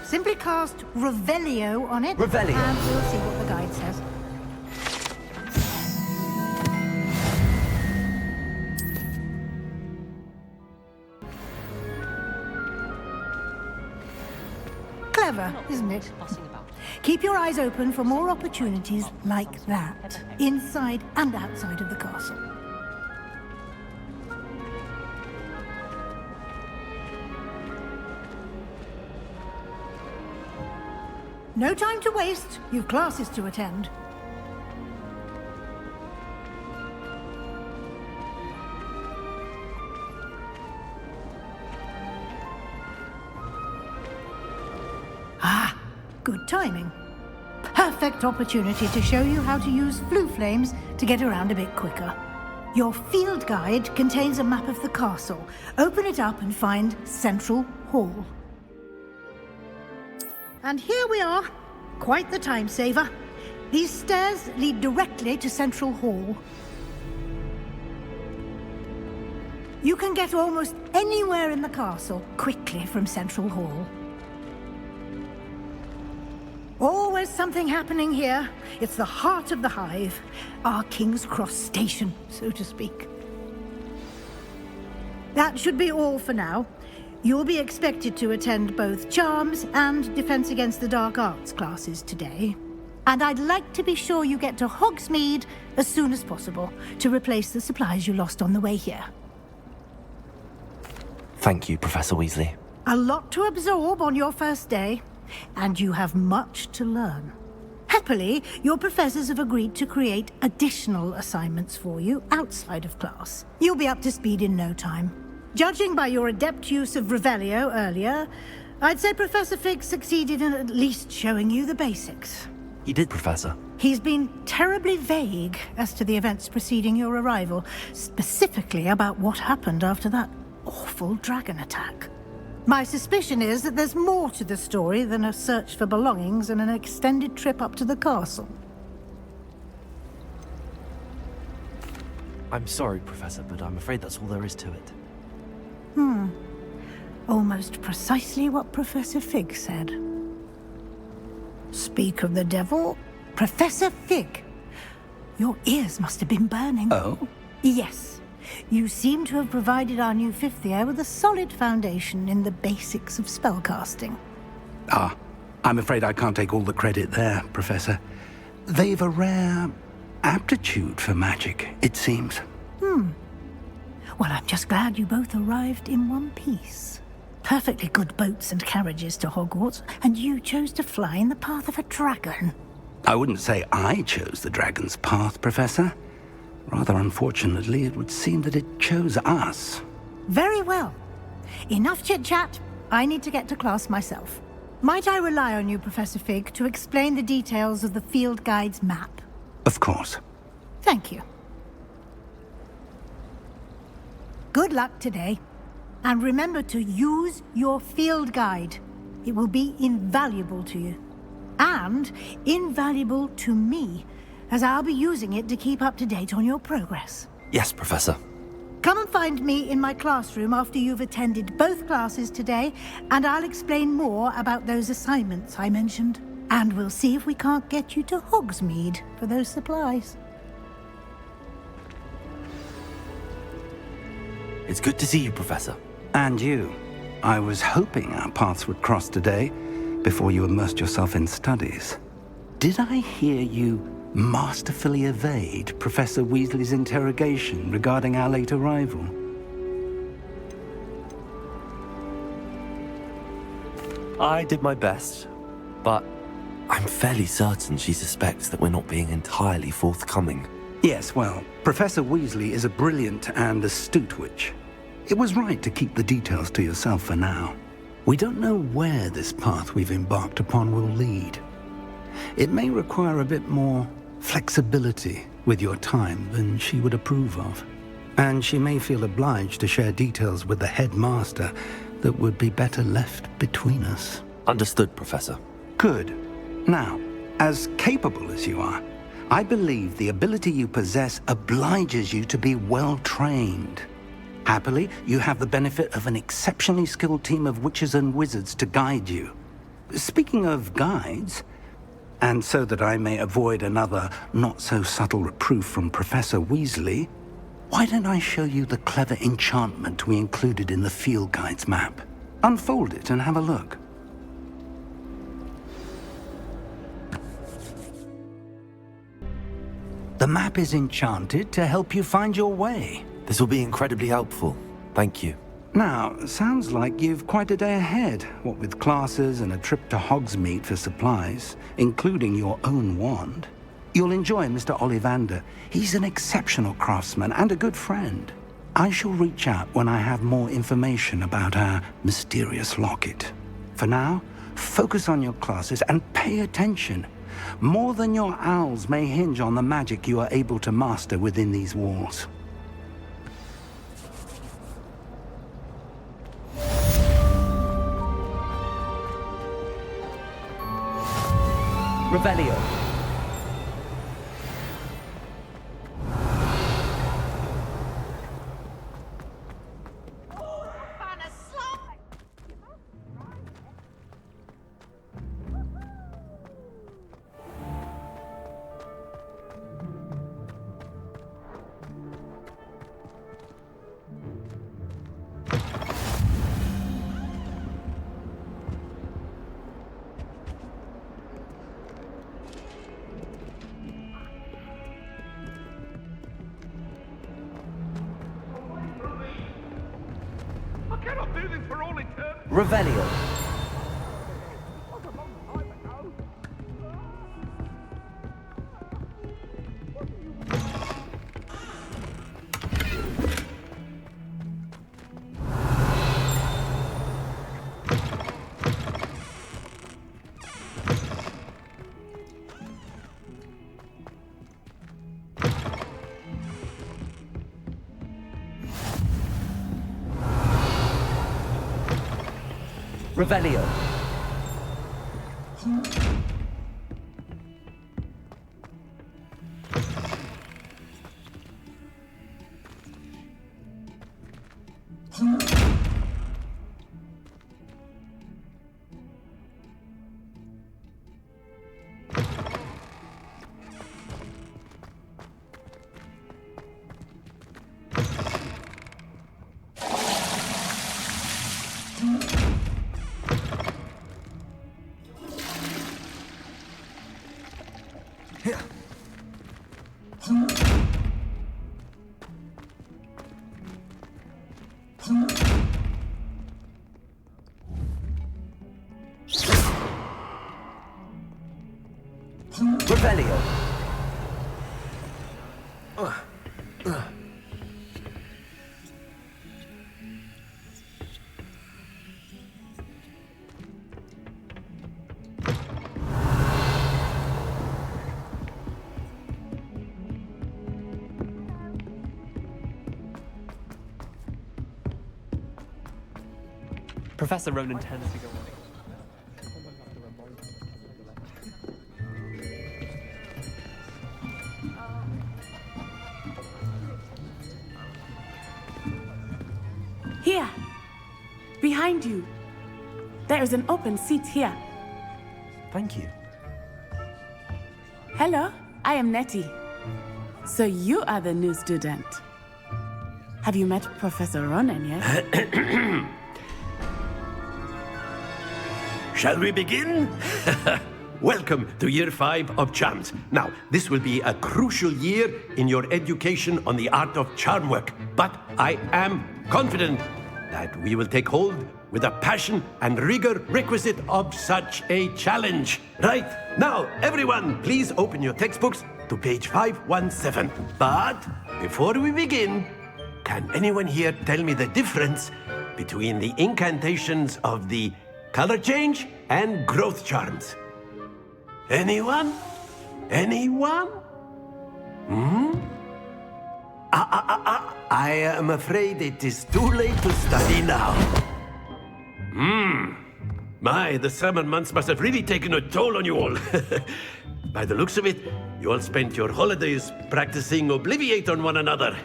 Speaker 9: Simply cast Revelio on it,
Speaker 2: Revelio.
Speaker 9: And we'll see what the guide says. Clever, isn't it? Keep your eyes open for more opportunities like that, inside and outside of the castle. No time to waste. You've classes to attend. Ah, good timing. Perfect opportunity to show you how to use flue flames to get around a bit quicker. Your field guide contains a map of the castle. Open it up and find Central Hall. And here we are. Quite the time saver. These stairs lead directly to Central Hall. You can get almost anywhere in the castle quickly from Central Hall. Always something happening here. It's the heart of the hive. Our King's Cross station, so to speak. That should be all for now. You'll be expected to attend both Charms and Defense Against the Dark Arts classes today. And I'd like to be sure you get to Hogsmeade as soon as possible to replace the supplies you lost on the way here.
Speaker 2: Thank you, Professor Weasley.
Speaker 9: A lot to absorb on your first day, and you have much to learn. Happily, your professors have agreed to create additional assignments for you outside of class. You'll be up to speed in no time. Judging by your adept use of Revelio earlier, I'd say Professor Fig succeeded in at least showing you the basics.
Speaker 2: He did, Professor.
Speaker 9: He's been terribly vague as to the events preceding your arrival, specifically about what happened after that awful dragon attack. My suspicion is that there's more to the story than a search for belongings and an extended trip up to the castle.
Speaker 2: I'm sorry, Professor, but I'm afraid that's all there is to it.
Speaker 9: Almost precisely what Professor Fig said. Speak of the devil, Professor Fig. Your ears must have been burning.
Speaker 1: Oh?
Speaker 9: Yes. You seem to have provided our new fifth year with a solid foundation in the basics of spellcasting.
Speaker 1: Ah, I'm afraid I can't take all the credit there, Professor. They've a rare aptitude for magic, it seems.
Speaker 9: Well, I'm just glad you both arrived in one piece. Perfectly good boats and carriages to Hogwarts, and you chose to fly in the path of a dragon.
Speaker 1: I wouldn't say I chose the dragon's path, Professor. Rather unfortunately, it would seem that it chose us.
Speaker 9: Very well. Enough chit-chat. I need to get to class myself. Might I rely on you, Professor Fig, to explain the details of the field guide's map?
Speaker 1: Of course.
Speaker 9: Thank you. Good luck today. And remember to use your field guide. It will be invaluable to you. And invaluable to me, as I'll be using it to keep up to date on your progress.
Speaker 2: Yes, Professor.
Speaker 9: Come and find me in my classroom after you've attended both classes today, and I'll explain more about those assignments I mentioned. And we'll see if we can't get you to Hogsmeade for those supplies.
Speaker 2: It's good to see you, Professor.
Speaker 1: And you. I was hoping our paths would cross today, before you immersed yourself in studies. Did I hear you masterfully evade Professor Weasley's interrogation regarding our late arrival?
Speaker 2: I did my best, but I'm fairly certain she suspects that we're not being entirely forthcoming.
Speaker 1: Yes, well, Professor Weasley is a brilliant and astute witch. It was right to keep the details to yourself for now. We don't know where this path we've embarked upon will lead. It may require a bit more flexibility with your time than she would approve of. And she may feel obliged to share details with the headmaster that would be better left between us.
Speaker 2: Understood, Professor.
Speaker 1: Good. Now, as capable as you are, I believe the ability you possess obliges you to be well-trained. Happily, you have the benefit of an exceptionally skilled team of witches and wizards to guide you. Speaking of guides, and so that I may avoid another not-so-subtle reproof from Professor Weasley, why don't I show you the clever enchantment we included in the field guide's map? Unfold it and have a look. The map is enchanted to help you find your way.
Speaker 2: This will be incredibly helpful. Thank you.
Speaker 1: Now, sounds like you've quite a day ahead, what with classes and a trip to Hogsmeade for supplies, including your own wand. You'll enjoy Mr. Ollivander. He's an exceptional craftsman and a good friend. I shall reach out when I have more information about our mysterious locket. For now, focus on your classes and pay attention. More than your owls may hinge on the magic you are able to master within these walls.
Speaker 17: Revelio. Revelio. Revelio. Revelio.
Speaker 16: Professor Ronan tends to go away.
Speaker 15: Here, behind you. There is an open seat here.
Speaker 2: Thank you.
Speaker 15: Hello, I am Nettie. So you are the new student. Have you met Professor Ronan yet?
Speaker 5: Shall we begin? Welcome to Year 5 of Charms. Now, this will be a crucial year in your education on the art of charm work. But I am confident that we will take hold with the passion and rigor requisite of such a challenge. Right, now, everyone, please open your textbooks to page 517. But before we begin, can anyone here tell me the difference between the incantations of the color change and growth charms? Anyone? Anyone? I am afraid it is too late to study now. My, the summer months must have really taken a toll on you all. By the looks of it, you all spent your holidays practicing Obliviate on one another.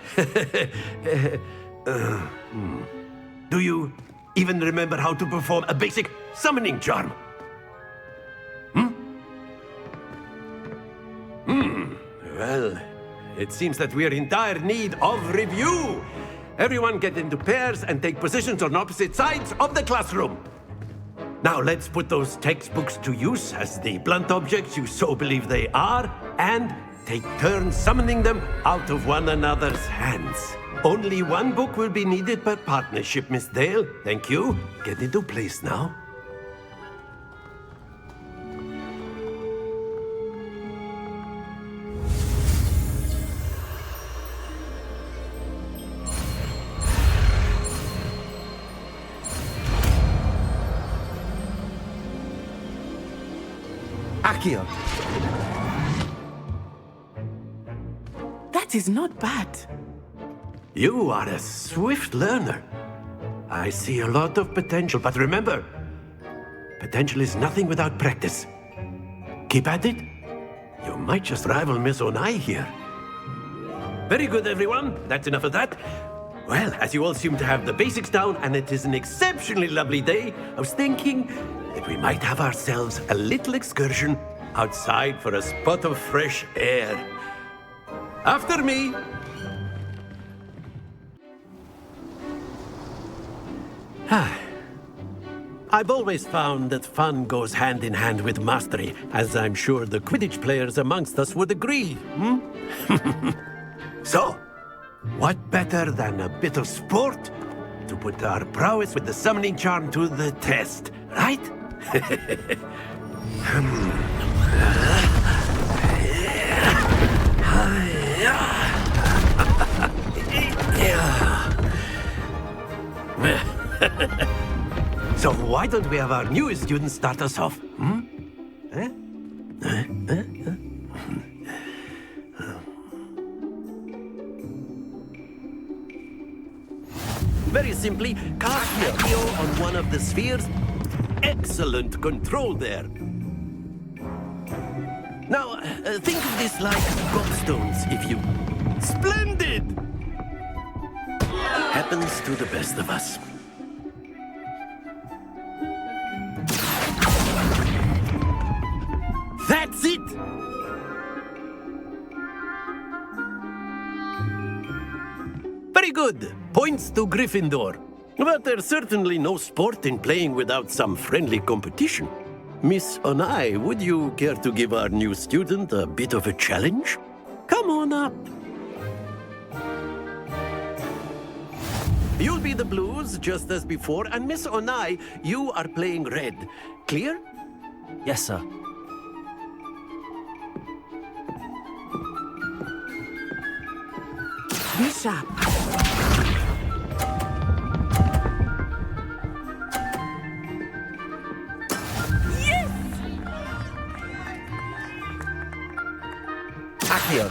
Speaker 5: Do you even remember how to perform a basic summoning charm? Well, it seems that we are in dire need of review. Everyone get into pairs and take positions on opposite sides of the classroom. Now let's put those textbooks to use as the blunt objects you so believe they are, and take turns summoning them out of one another's hands. Only one book will be needed per partnership, Miss Dale. Thank you. Get into place now.
Speaker 4: Accio.
Speaker 15: That is not bad.
Speaker 5: You are a swift learner. I see a lot of potential, but remember, potential is nothing without practice. Keep at it. You might just rival Miss Onai here. Very good, everyone. That's enough of that. Well, as you all seem to have the basics down, and it is an exceptionally lovely day, I was thinking that we might have ourselves a little excursion outside for a spot of fresh air. After me. I've always found that fun goes hand in hand with mastery, as I'm sure the Quidditch players amongst us would agree. So, what better than a bit of sport to put our prowess with the summoning charm to the test, right? So why don't we have our newest student start us off? Very simply, cast Accio on one of the spheres. Excellent control there. Now, think of this like gobstones, if you... Splendid! Happens to the best of us. That's it! Very good. Points to Gryffindor. But there's certainly no sport in playing without some friendly competition. Miss Onai, would you care to give our new student a bit of a challenge? Come on up. You'll be the blues, just as before, and Miss Onai, you are playing red. Clear?
Speaker 2: Yes, sir.
Speaker 15: Be sharp. Yes!
Speaker 17: Accio.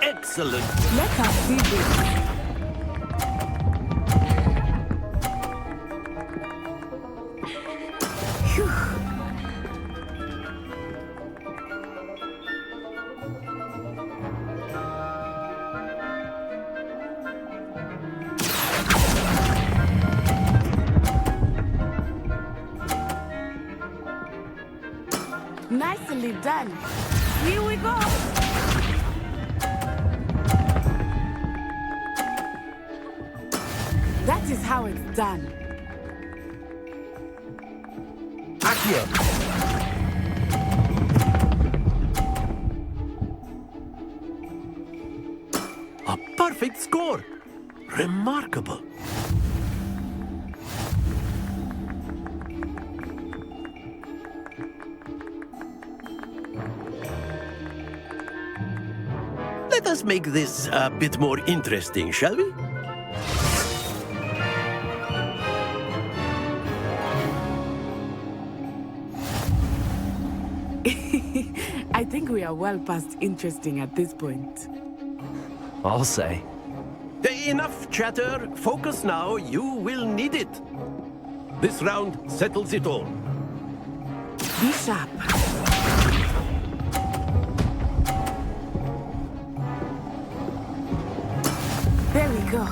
Speaker 5: Excellent.
Speaker 15: Let us see this. Nicely done. Here we go. That is how it's done.
Speaker 17: Accio.
Speaker 5: A perfect score. Remarkable. Let us make this a bit more interesting, shall we?
Speaker 15: I think we are well past interesting at this point.
Speaker 2: I'll say.
Speaker 5: Enough chatter. Focus now. You will need it. This round settles it all.
Speaker 15: Be sharp. There we go.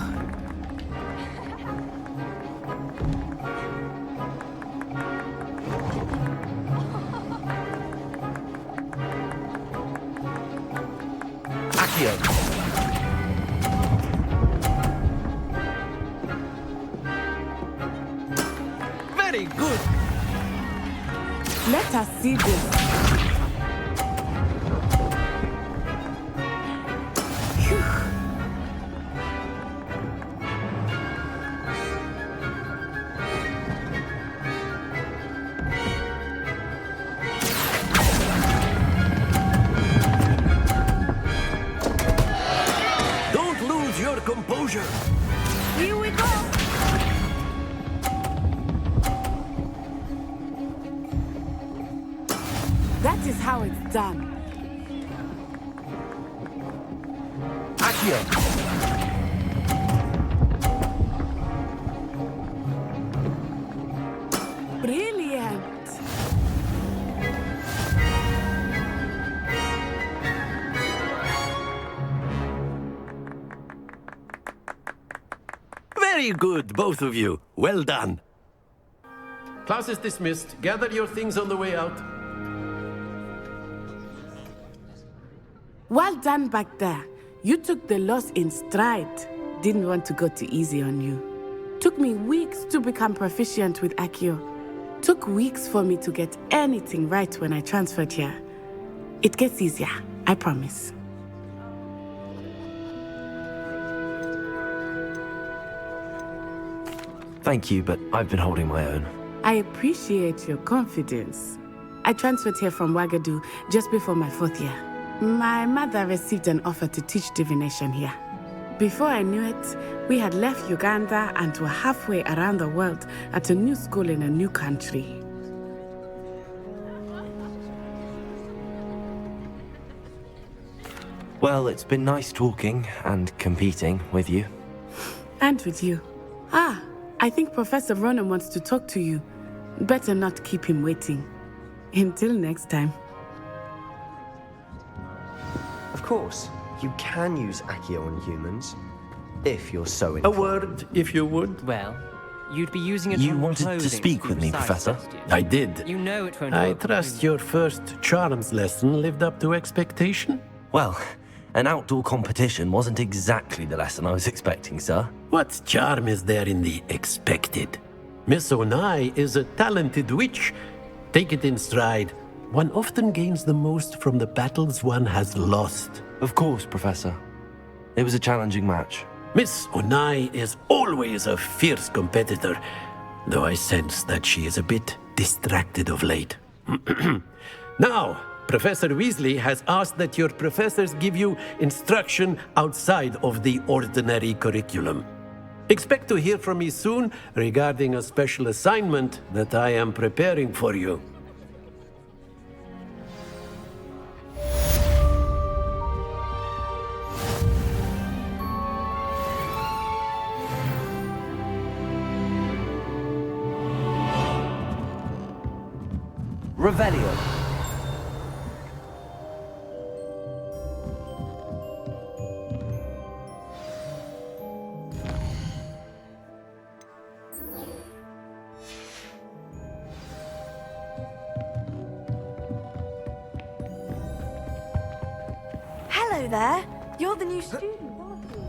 Speaker 2: Accio.
Speaker 5: Very good.
Speaker 15: Let us see this. Phew.
Speaker 5: Don't lose your composure.
Speaker 15: Here we go. That is how it's done.
Speaker 2: Accio.
Speaker 15: Brilliant.
Speaker 5: Very good, both of you. Well done.
Speaker 18: Class is dismissed. Gather your things on the way out.
Speaker 15: Well done back there. You took the loss in stride. Didn't want to go too easy on you. Took me weeks to become proficient with Accio. Took weeks for me to get anything right when I transferred here. It gets easier, I promise.
Speaker 2: Thank you, but I've been holding my own.
Speaker 15: I appreciate your confidence. I transferred here from Ouagadougou just before my 4th year. My mother received an offer to teach divination here. Before I knew it, we had left Uganda and were halfway around the world at a new school in a new country.
Speaker 2: Well, it's been nice talking and competing with you.
Speaker 15: And with you. Ah, I think Professor Ronan wants to talk to you. Better not keep him waiting. Until next time.
Speaker 19: Of course, you can use Accio on humans, if you're so
Speaker 5: A
Speaker 19: inclined.
Speaker 5: word, if you would.
Speaker 20: Well, you'd be using it
Speaker 2: You
Speaker 20: on
Speaker 2: wanted to
Speaker 20: clothing
Speaker 2: speak with me,
Speaker 20: besides,
Speaker 2: Professor?
Speaker 20: didn't you?
Speaker 5: I did.
Speaker 20: You know it won't
Speaker 5: I
Speaker 20: work.
Speaker 5: trust your first charms lesson lived up to expectation.
Speaker 2: Well, an outdoor competition wasn't exactly the lesson I was expecting, sir.
Speaker 5: What charm is there in the expected? Miss Onai is a talented witch. Take it in stride. One often gains the most from the battles one has lost.
Speaker 2: Of course, Professor. It was a challenging match.
Speaker 5: Miss Onai is always a fierce competitor, though I sense that she is a bit distracted of late. Now, Professor Weasley has asked that your professors give you instruction outside of the ordinary curriculum. Expect to hear from me soon regarding a special assignment that I am preparing for you.
Speaker 2: Revelio.
Speaker 21: Hello there. You're the new student, aren't you?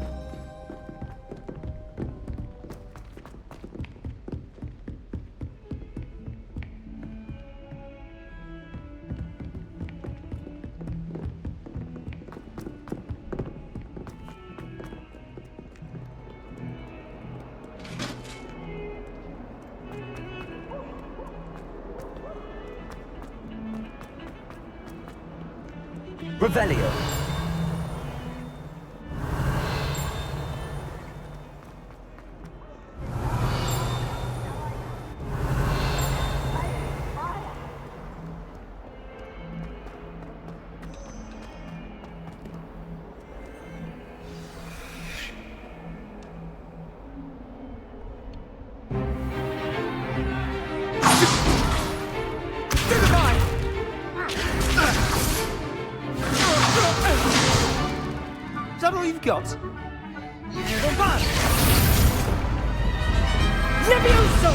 Speaker 2: Revelio.
Speaker 20: got?
Speaker 3: Levioso!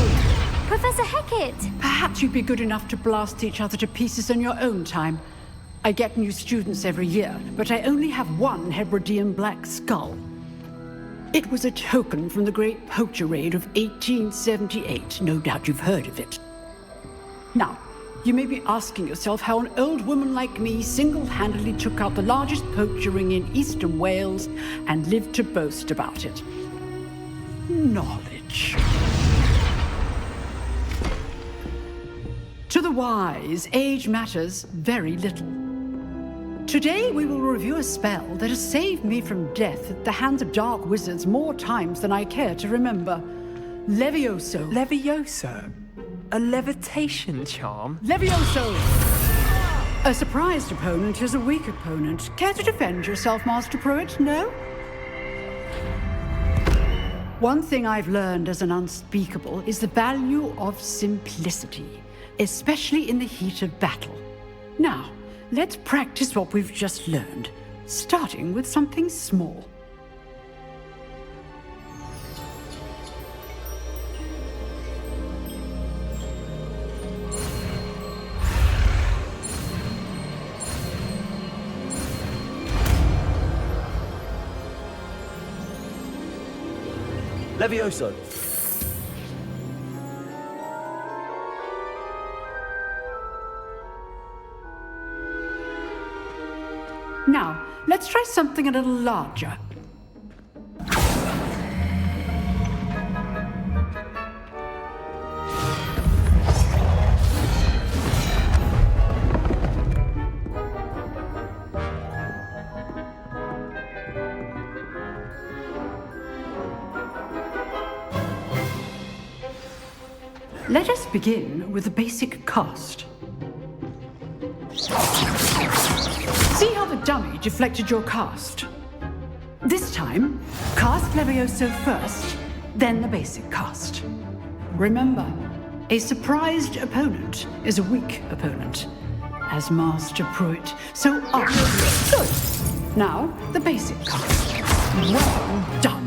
Speaker 13: Professor Hecat!
Speaker 3: Perhaps you'd be good enough to blast each other to pieces in your own time. I get new students every year, but I only have one Hebridean black skull. It was a token from the Great Poacher Raid of 1878. No doubt you've heard of it. Now, you may be asking yourself how an old woman like me single-handedly took out the largest poacher ring in eastern Wales and lived to boast about it. Knowledge. To the wise, age matters very little. Today we will review a spell that has saved me from death at the hands of dark wizards more times than I care to remember. Levioso.
Speaker 20: Levioso? A levitation charm?
Speaker 3: Levioso! A surprised opponent is a weak opponent. Care to defend yourself, Master Pruitt? No? One thing I've learned as an unspeakable is the value of simplicity, especially in the heat of battle. Now, let's practice what we've just learned, starting with something small.
Speaker 20: Levioso.
Speaker 3: Now, let's try something a little larger. Let us begin with the basic cast. See how the dummy deflected your cast? This time, cast Levioso first, then the basic cast. Remember, a surprised opponent is a weak opponent, as Master Pruitt so understood. Now, the basic cast. Well done.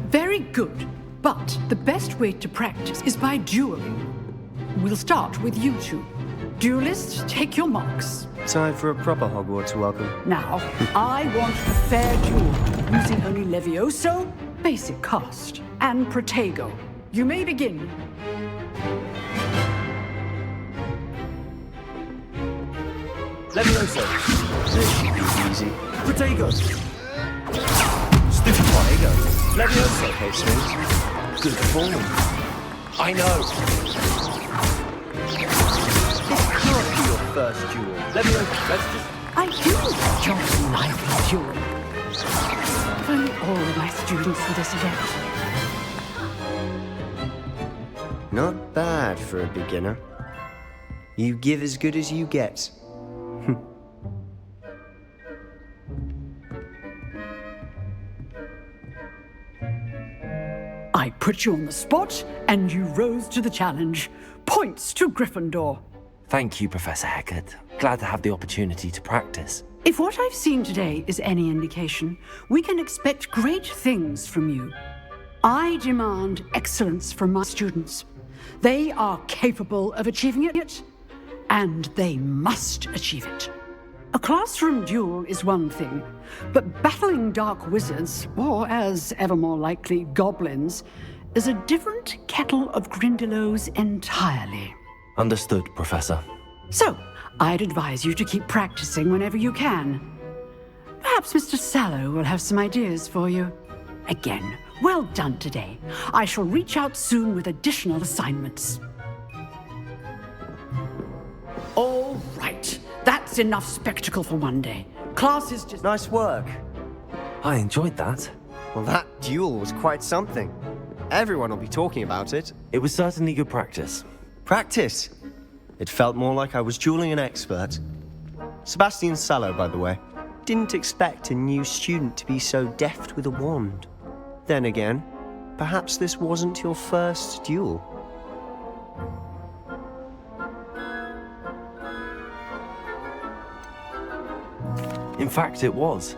Speaker 3: Very good, but the best way to practice is by dueling. We'll start with you two. Duelists, take your marks.
Speaker 19: Time for a proper Hogwarts welcome.
Speaker 3: Now, I want a fair duel, using only Levioso, basic cast, and Protego. You may begin.
Speaker 20: Levioso.
Speaker 19: This should be easy.
Speaker 20: Protego. Stiffy Protego. Levioso.
Speaker 19: Okay, Smith. Good form.
Speaker 20: I know.
Speaker 19: This can't be your first duel.
Speaker 20: Levioso, let's just...
Speaker 3: I do enjoy a lively duel. If only all my students for this event.
Speaker 19: Not bad for a beginner. You give as good as you get.
Speaker 3: I put you on the spot, and you rose to the challenge. Points to Gryffindor.
Speaker 2: Thank you, Professor Hecat. Glad to have the opportunity to practice.
Speaker 3: If what I've seen today is any indication, we can expect great things from you. I demand excellence from my students. They are capable of achieving it, and they must achieve it. A classroom duel is one thing, but battling dark wizards, or as ever more likely, goblins, is a different kettle of Grindylows entirely.
Speaker 2: Understood, Professor.
Speaker 3: So, I'd advise you to keep practicing whenever you can. Perhaps Mr. Sallow will have some ideas for you. Again, well done today. I shall reach out soon with additional assignments. All right. That's enough spectacle for one day. Class is just...
Speaker 19: Nice work.
Speaker 2: I enjoyed that.
Speaker 19: Well, that duel was quite something. Everyone will be talking about it.
Speaker 2: It was certainly good practice.
Speaker 19: Practice? It felt more like I was dueling an expert. Sebastian Sallow, by the way. Didn't expect a new student to be so deft with a wand. Then again, perhaps this wasn't your first duel.
Speaker 2: In fact, it was.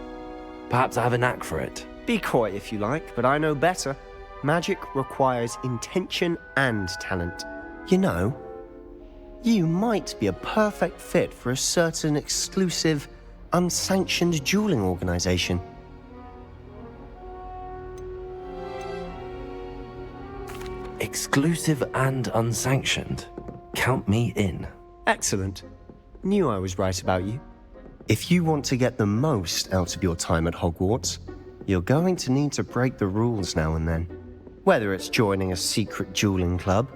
Speaker 2: Perhaps I have a knack for it.
Speaker 19: Be coy if you like, but I know better. Magic requires intention and talent. You know, you might be a perfect fit for a certain exclusive, unsanctioned dueling organization.
Speaker 2: Exclusive and unsanctioned. Count me in.
Speaker 19: Excellent. Knew I was right about you. If you want to get the most out of your time at Hogwarts, you're going to need to break the rules now and then. Whether it's joining a secret dueling club,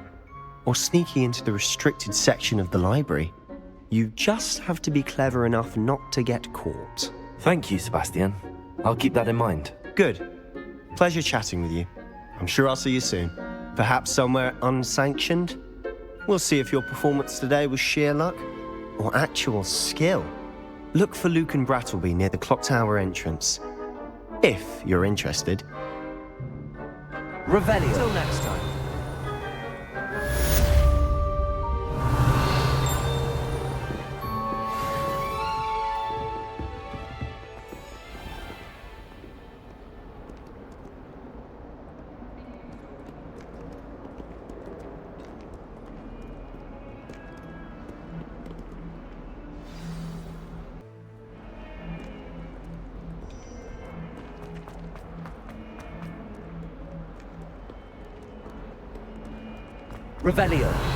Speaker 19: or sneaking into the restricted section of the library, you just have to be clever enough not to get caught.
Speaker 2: Thank you, Sebastian. I'll keep that in mind.
Speaker 19: Good. Pleasure chatting with you. I'm sure I'll see you soon. Perhaps somewhere unsanctioned? We'll see if your performance today was sheer luck or actual skill. Look for Luke and Brattleby near the clock tower entrance. If you're interested.
Speaker 2: Revelio.
Speaker 19: Till next time.
Speaker 2: Revelio.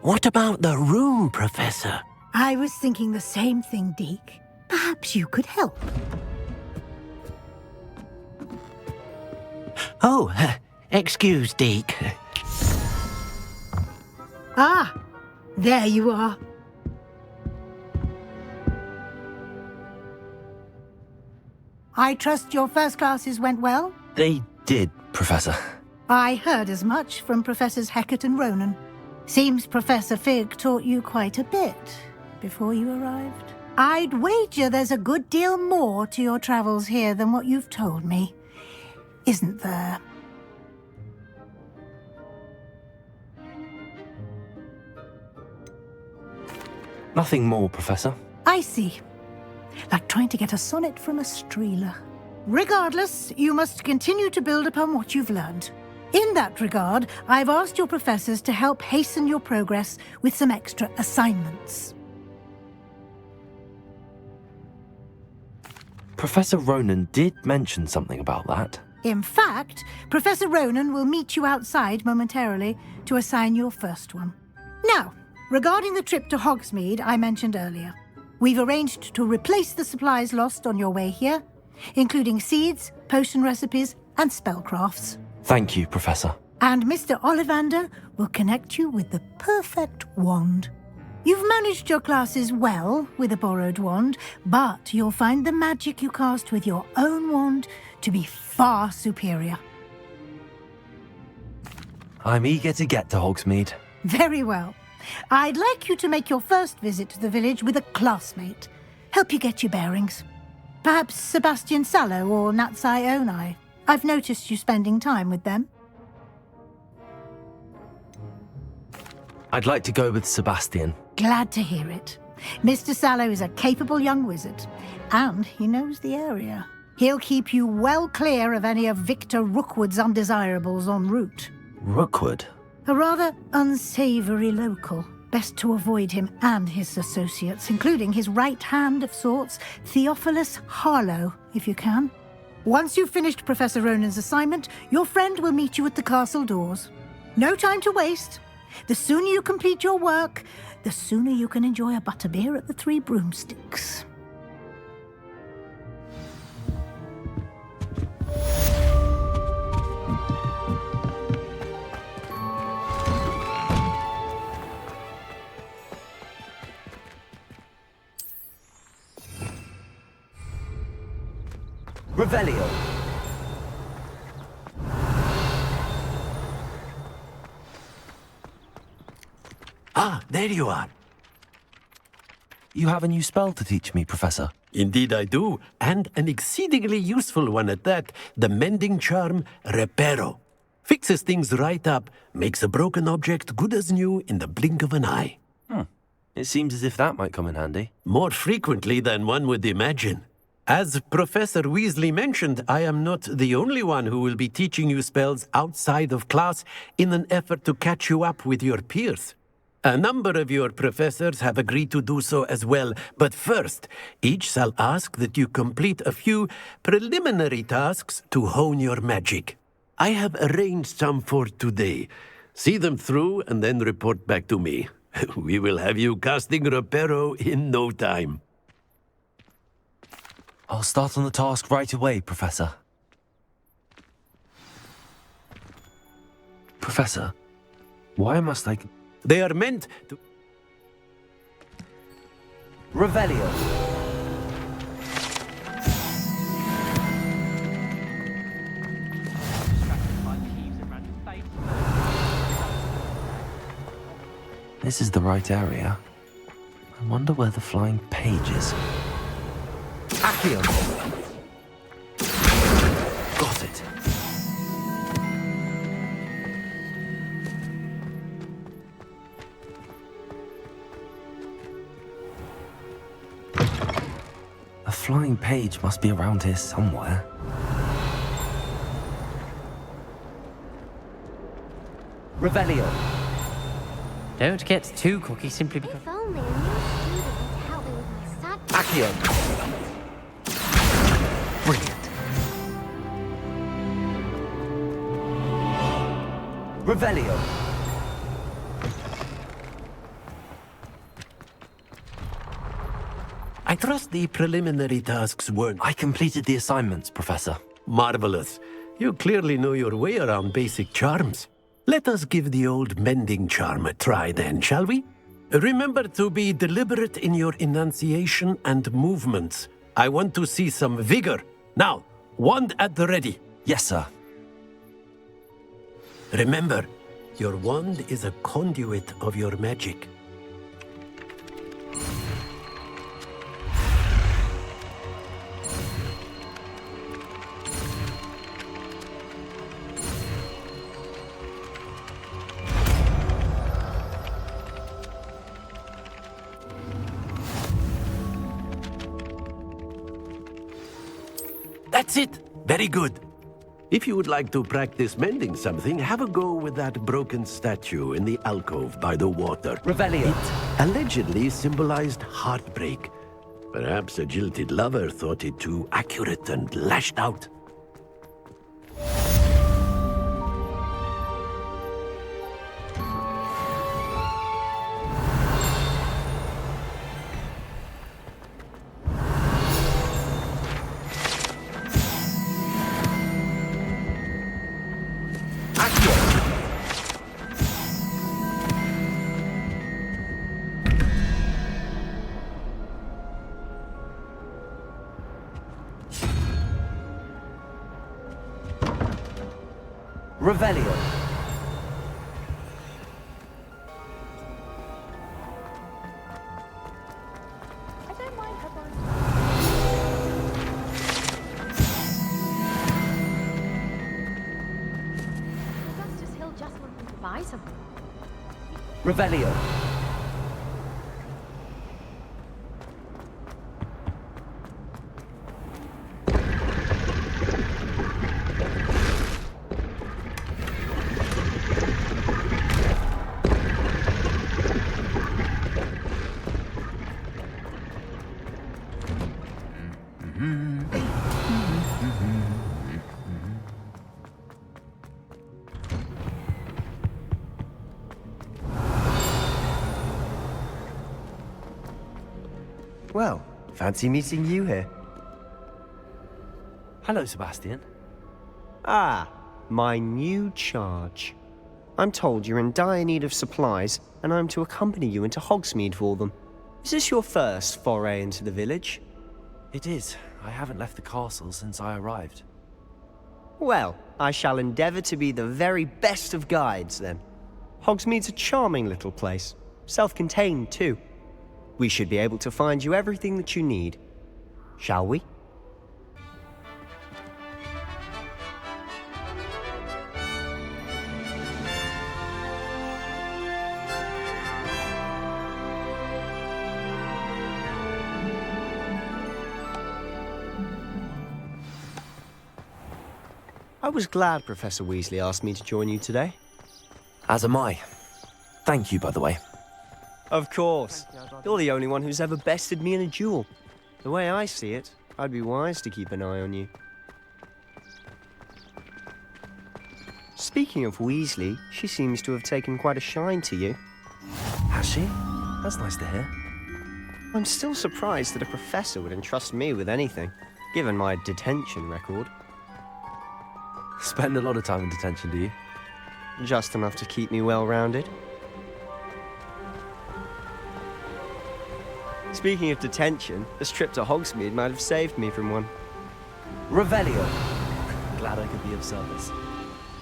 Speaker 5: What about the room, Professor?
Speaker 9: I was thinking the same thing, Deke. Perhaps you could help.
Speaker 5: Oh, excuse, Deke.
Speaker 9: Ah, there you are. I trust your first classes went well?
Speaker 2: They did, Professor.
Speaker 9: I heard as much from Professors Hecat and Ronan. Seems Professor Fig taught you quite a bit before you arrived. I'd wager there's a good deal more to your travels here than what you've told me, isn't there?
Speaker 2: Nothing more, Professor.
Speaker 9: I see. Like trying to get a sonnet from a streeler. Regardless, you must continue to build upon what you've learned. In that regard, I've asked your professors to help hasten your progress with some extra assignments.
Speaker 2: Professor Ronan did mention something about that.
Speaker 9: In fact, Professor Ronan will meet you outside momentarily to assign your first one. Now, regarding the trip to Hogsmeade I mentioned earlier, we've arranged to replace the supplies lost on your way here, including seeds, potion recipes, and spellcrafts.
Speaker 2: Thank you, Professor.
Speaker 9: And Mr. Ollivander will connect you with the perfect wand. You've managed your classes well with a borrowed wand, but you'll find the magic you cast with your own wand to be far superior.
Speaker 2: I'm eager to get to Hogsmeade.
Speaker 9: Very well. I'd like you to make your first visit to the village with a classmate. Help you get your bearings. Perhaps Sebastian Sallow or Natsai Onai. I've noticed you spending time with them.
Speaker 2: I'd like to go with Sebastian.
Speaker 9: Glad to hear it. Mr. Sallow is a capable young wizard, and he knows the area. He'll keep you well clear of any of Victor Rookwood's undesirables en route.
Speaker 2: Rookwood?
Speaker 9: A rather unsavory local, Best to avoid him and his associates, including his right hand of sorts, Theophilus Harlow, if you can. Once you've finished Professor Ronan's assignment, your friend will meet you at the castle doors. No time to waste. The sooner you complete your work, the sooner you can enjoy a butterbeer at the Three Broomsticks.
Speaker 2: Revelio.
Speaker 5: Ah, there you are.
Speaker 2: You have a new spell to teach me, Professor.
Speaker 5: Indeed I do, and an exceedingly useful one at that. The mending charm, Reparo. Fixes things right up, makes a broken object good as new in the blink of an eye.
Speaker 2: It seems as if that might come in handy.
Speaker 5: More frequently than one would imagine. As Professor Weasley mentioned, I am not the only one who will be teaching you spells outside of class in an effort to catch you up with your peers. A number of your professors have agreed to do so as well, but first, each shall ask that you complete a few preliminary tasks to hone your magic. I have arranged some for today. See them through and then report back to me. We will have you casting Reparo in no time.
Speaker 2: I'll start on the task right away, Professor. Professor, why must I...
Speaker 5: They are meant to...
Speaker 2: Revelio. This is the right area. I wonder where the flying page is. Accio! Got it. A flying page must be around here somewhere. Revelio.
Speaker 14: Don't get too cocky simply because...
Speaker 6: If only a new student would help me with my studies.
Speaker 2: Accio. Brilliant. Revelio.
Speaker 5: I trust the preliminary tasks weren't...
Speaker 2: I completed the assignments, Professor.
Speaker 5: Marvelous. You clearly know your way around basic charms. Let us give the old mending charm a try then, shall we? Remember to be deliberate in your enunciation and movements. I want to see some vigor. Now, wand at the ready.
Speaker 2: Yes, sir.
Speaker 5: Remember, your wand is a conduit of your magic. That's it! Very good. If you would like to practice mending something, have a go with that broken statue in the alcove by the water.
Speaker 2: Revelio.
Speaker 5: It allegedly symbolized heartbreak. Perhaps a jilted lover thought it too accurate and lashed out.
Speaker 2: Revelio.
Speaker 6: I don't mind her going. Augustus Hill just wanted me to buy something.
Speaker 2: Revelio.
Speaker 19: Well, fancy meeting you here.
Speaker 2: Hello, Sebastian.
Speaker 19: Ah, my new charge. I'm told you're in dire need of supplies, and I'm to accompany you into Hogsmeade for them. Is this your first foray into the village?
Speaker 2: It is. I haven't left the castle since I arrived.
Speaker 19: Well, I shall endeavour to be the very best of guides, then. Hogsmeade's a charming little place. Self-contained, too. We should be able to find you everything that you need. Shall we? I was glad Professor Weasley asked me to join you today.
Speaker 2: As am I. Thank you, by the way.
Speaker 19: Of course. You're the only one who's ever bested me in a duel. The way I see it, I'd be wise to keep an eye on you. Speaking of Weasley, she seems to have taken quite a shine to you.
Speaker 2: Has she? That's nice to hear.
Speaker 19: I'm still surprised that a professor would entrust me with anything, given my detention record.
Speaker 2: Spend a lot of time in detention, do you?
Speaker 19: Just enough to keep me well-rounded. Speaking of detention, this trip to Hogsmeade might have saved me from one.
Speaker 2: Revelio. Glad I could be of service.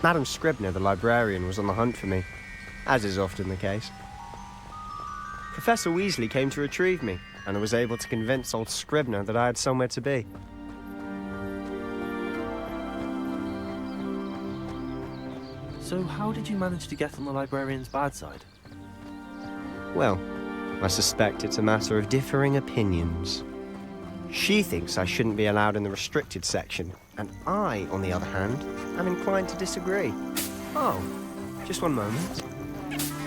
Speaker 19: Madam Scribner, the librarian, was on the hunt for me, as is often the case. Professor Weasley came to retrieve me, and I was able to convince old Scribner that I had somewhere to be.
Speaker 2: So how did you manage to get on the librarian's bad side?
Speaker 19: Well, I suspect it's a matter of differing opinions. She thinks I shouldn't be allowed in the restricted section, and I, on the other hand, am inclined to disagree. Oh, just one moment.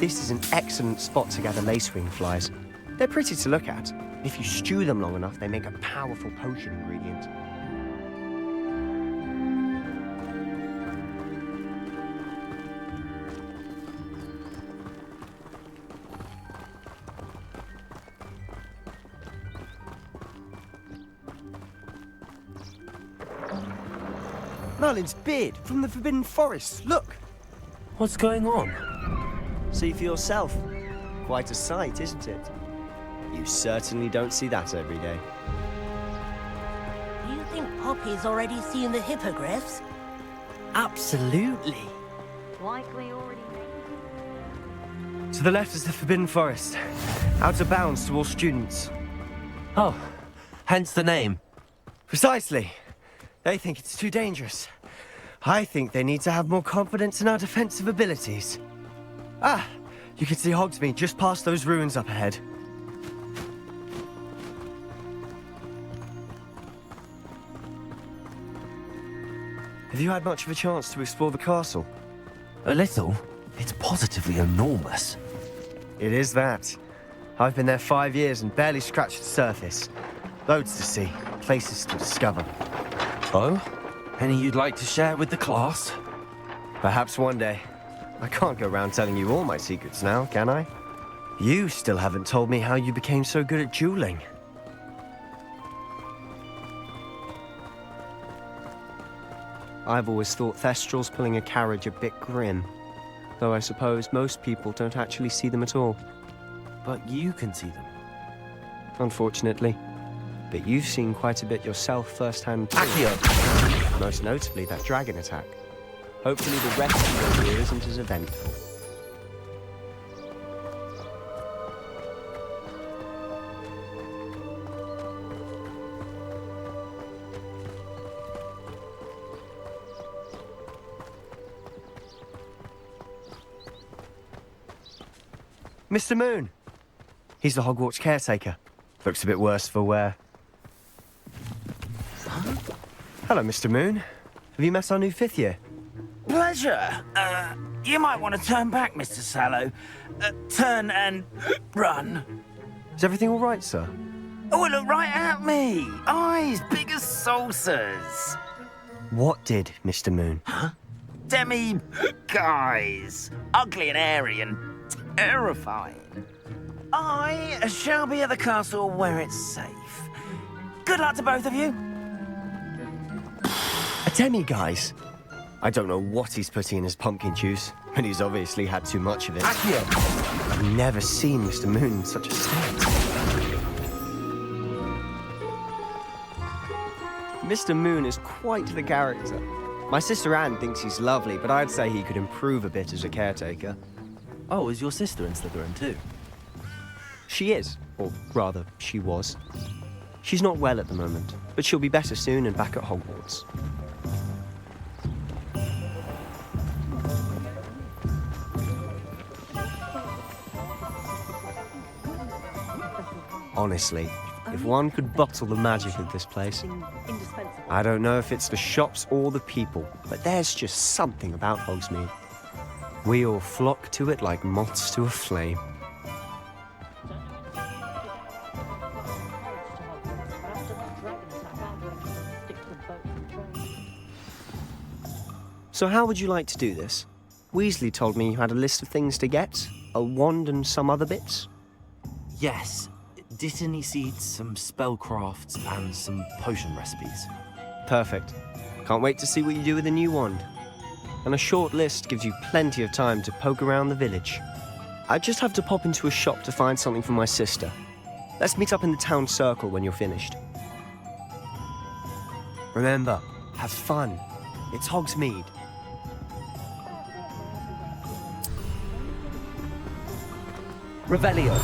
Speaker 19: This is an excellent spot to gather lacewing flies. They're pretty to look at. If you stew them long enough, they make a powerful potion ingredient. Merlin's beard from the Forbidden Forest. Look!
Speaker 2: What's going on?
Speaker 19: See for yourself. Quite a sight, isn't it? You certainly don't see that every day.
Speaker 7: Do you think Poppy's already seen the hippogriffs?
Speaker 10: Absolutely.
Speaker 6: Likely already made.
Speaker 19: To the left is the Forbidden Forest. Out of bounds to all students.
Speaker 2: Oh, hence the name.
Speaker 19: Precisely. They think it's too dangerous. I think they need to have more confidence in our defensive abilities. Ah, you can see Hogsmeade just past those ruins up ahead. Have you had much of a chance to explore the castle?
Speaker 2: A little. It's positively enormous.
Speaker 19: It is that. I've been there 5 years and barely scratched the surface. Loads to see, places to discover.
Speaker 2: Oh? Any you'd like to share with the class?
Speaker 19: Perhaps one day. I can't go around telling you all my secrets now, can I? You still haven't told me how you became so good at dueling. I've always thought Thestrals pulling a carriage a bit grim, though I suppose most people don't actually see them at all.
Speaker 2: But you can see them.
Speaker 19: Unfortunately. But you've seen quite a bit yourself firsthand too.
Speaker 2: Accio!
Speaker 19: Most notably that dragon attack. Hopefully the rest of your year isn't as eventful. Mr. Moon! He's the Hogwarts caretaker. Looks a bit worse for wear. Hello, Mr. Moon. Have you met our new 5th year?
Speaker 10: Pleasure. You might want to turn back, Mr. Sallow. Turn and run.
Speaker 19: Is everything all right, sir?
Speaker 10: Oh, look right at me. Eyes big as saucers.
Speaker 19: What did, Mr. Moon?
Speaker 10: Huh? Demi guys. Ugly and airy and terrifying. I shall be at the castle where it's safe. Good luck to both of you.
Speaker 19: A demi-guise? I don't know what he's putting in his pumpkin juice, but he's obviously had too much of it. I've never seen Mr. Moon in such a state. Mr. Moon is quite the character. My sister Anne thinks he's lovely, but I'd say he could improve a bit as a caretaker.
Speaker 2: Oh, is your sister in Slytherin too?
Speaker 19: She is, or rather, she was. She's not well at the moment, but she'll be better soon and back at Hogwarts. Honestly, if one could bottle the magic of this place. I don't know if it's the shops or the people, but there's just something about Hogsmeade. We all flock to it like moths to a flame. So how would you like to do this? Weasley told me you had a list of things to get, a wand and some other bits.
Speaker 2: Yes. Dittany seeds, some spellcrafts, and some potion recipes.
Speaker 19: Perfect. Can't wait to see what you do with the new wand. And a short list gives you plenty of time to poke around the village. I just have to pop into a shop to find something for my sister. Let's meet up in the town circle when you're finished. Remember, have fun. It's Hogsmeade.
Speaker 17: Revelio.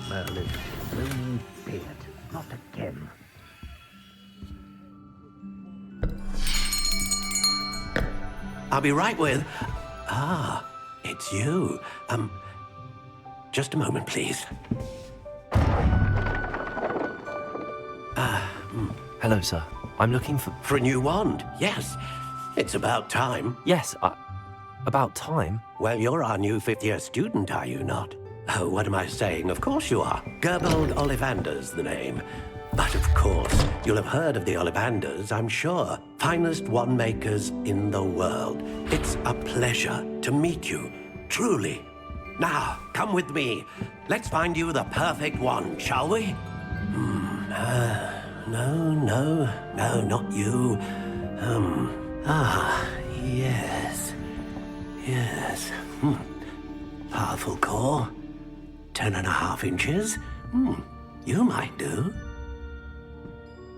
Speaker 1: Merlin, no beard, not again.
Speaker 5: I'll be right with... Ah, it's you. Just a moment, please.
Speaker 2: Hello, sir. I'm looking for...
Speaker 5: For a new wand, yes. It's about time.
Speaker 2: Yes, about time?
Speaker 5: Well, you're our new fifth-year student, are you not? Oh, what am I saying? Of course you are. Gerbold Ollivander's the name. But of course, you'll have heard of the Ollivanders, I'm sure. Finest wand makers in the world. It's a pleasure to meet you, truly. Now, come with me. Let's find you the perfect wand, shall we? No, not you. Yes. Powerful core. 10.5 inches. You might do.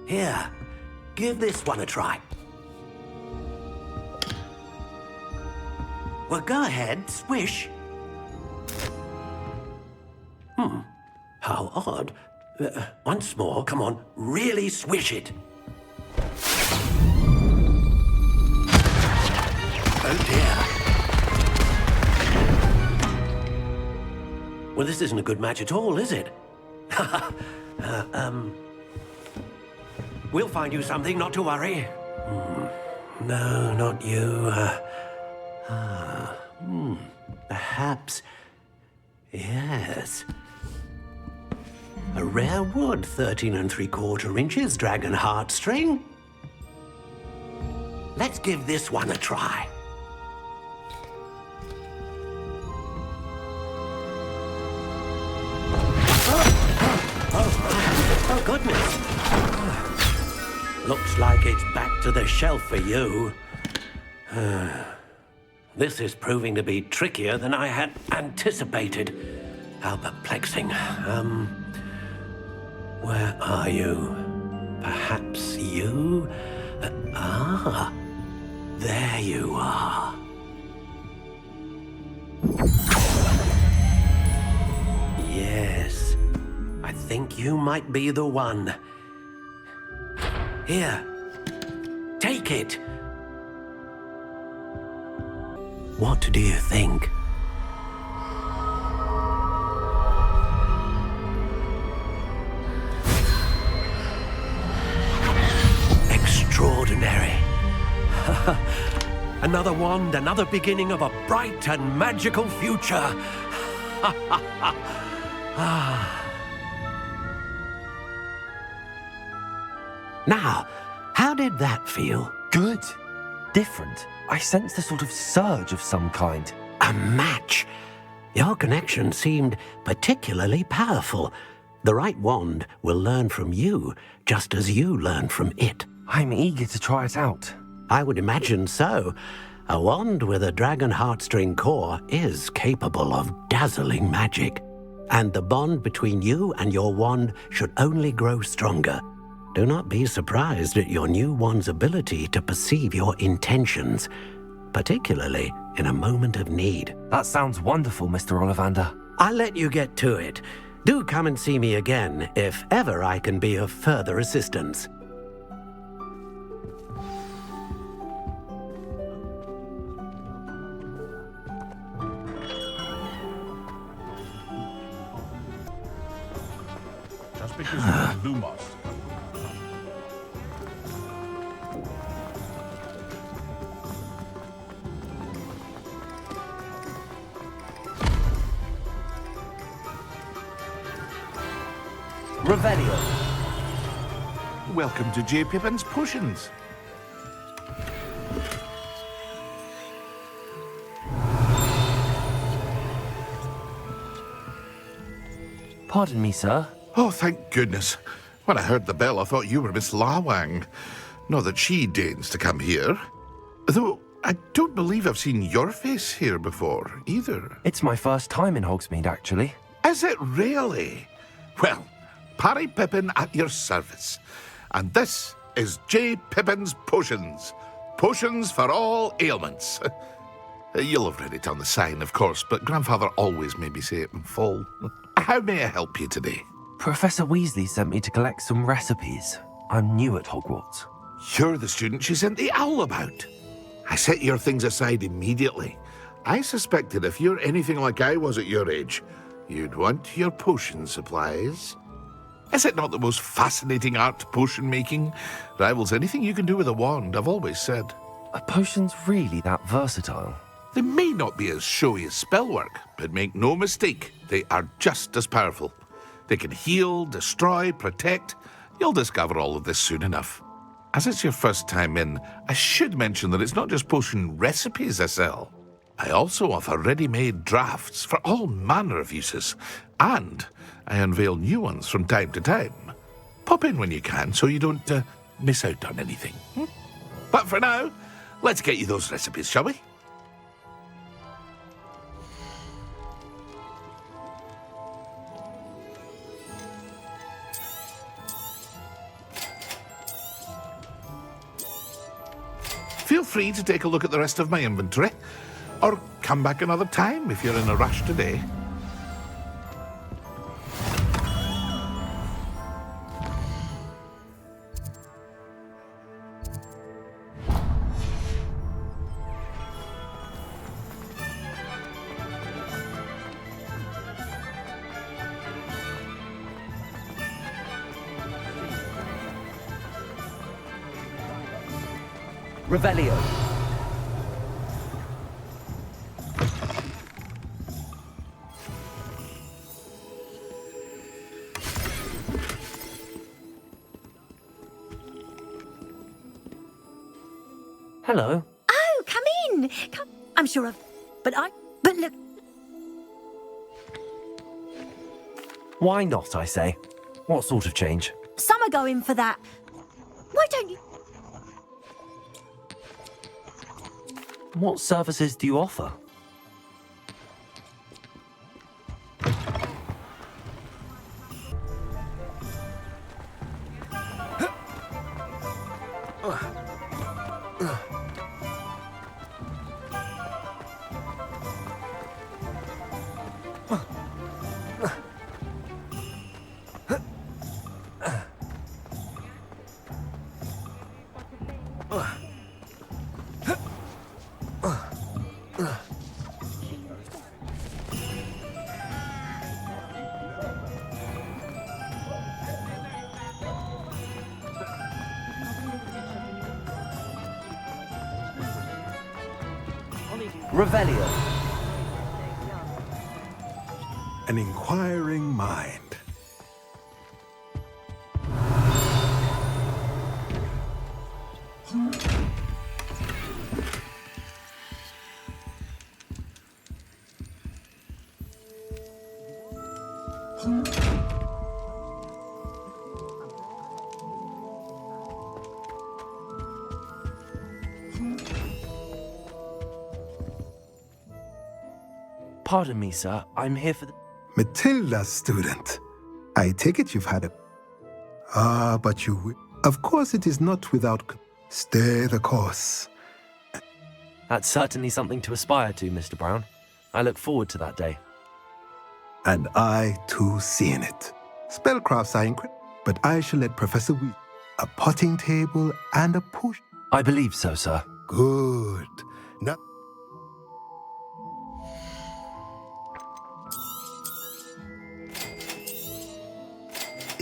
Speaker 5: Here, give this one a try. Well, go ahead, swish. How odd. Once more, come on, really swish it. Oh dear. Well, this isn't a good match at all, is it? We'll find you something, not to worry. No, not you. Perhaps... Yes. A rare wood, 13 3/4 inches, dragon heartstring. Let's give this one a try. Oh, goodness. Looks like it's back to the shelf for you. This is proving to be trickier than I had anticipated. How perplexing. Where are you? Perhaps you? There you are. Yes, I think you might be the one. Here, take it. What do you think? Extraordinary. Another wand, another beginning of a bright and magical future. Now, how did that feel?
Speaker 2: Good. Different. I sensed a sort of surge of some kind.
Speaker 5: A match? Your connection seemed particularly powerful. The right wand will learn from you, just as you learn from it.
Speaker 2: I'm eager to try it out.
Speaker 5: I would imagine so. A wand with a dragon heartstring core is capable of dazzling magic. And the bond between you and your wand should only grow stronger. Do not be surprised at your new wand's ability to perceive your intentions, particularly in a moment of need.
Speaker 2: That sounds wonderful, Mr. Ollivander.
Speaker 5: I'll let you get to it. Do come and see me again if ever I can be of further assistance.
Speaker 8: Just because you're in Lumos.
Speaker 2: Revelio.
Speaker 8: Welcome to J. Pippin's Potions.
Speaker 2: Pardon me, sir.
Speaker 8: Oh, thank goodness. When I heard the bell, I thought you were Miss Lawang. Not that she deigns to come here. Though, I don't believe I've seen your face here before, either.
Speaker 2: It's my first time in Hogsmeade, actually.
Speaker 8: Is it really? Well, Parry Pippin at your service. And this is J. Pippin's Potions. Potions for all ailments. You'll have read it on the sign, of course, but Grandfather always made me say it in full. How may I help you today?
Speaker 2: Professor Weasley sent me to collect some recipes. I'm new at Hogwarts.
Speaker 8: You're the student she sent the owl about. I set your things aside immediately. I suspected if you're anything like I was at your age, you'd want your potion supplies. Is it not the most fascinating art, potion making? Rivals anything you can do with a wand, I've always said.
Speaker 2: Are potions really that versatile?
Speaker 8: They may not be as showy as spellwork, but make no mistake, they are just as powerful. They can heal, destroy, protect. You'll discover all of this soon enough. As it's your first time in, I should mention that it's not just potion recipes I sell. I also offer ready-made drafts for all manner of uses, and I unveil new ones from time to time. Pop in when you can so you don't miss out on anything. But for now, let's get you those recipes, shall we? Feel free to take a look at the rest of my inventory, or come back another time if you're in a rush today.
Speaker 2: Revelio. Hello.
Speaker 7: Oh, come in. Come. I'm sure of... But look...
Speaker 2: Why not, I say? What sort of change?
Speaker 7: Some are going for that. Why don't you...
Speaker 2: What services do you offer? Revelio.
Speaker 22: An inquiring mind.
Speaker 2: Pardon me, sir. I'm here for the...
Speaker 22: Matilda, student. I take it you've had a... but you... Of course it is not without... Stay the course.
Speaker 2: That's certainly something to aspire to, Mr. Brown. I look forward to that day.
Speaker 22: And I, too, see in it. Spellcrafts are incredible, but I shall let Professor Weasley... A potting table and a push...
Speaker 2: I believe so, sir.
Speaker 22: Good. Now...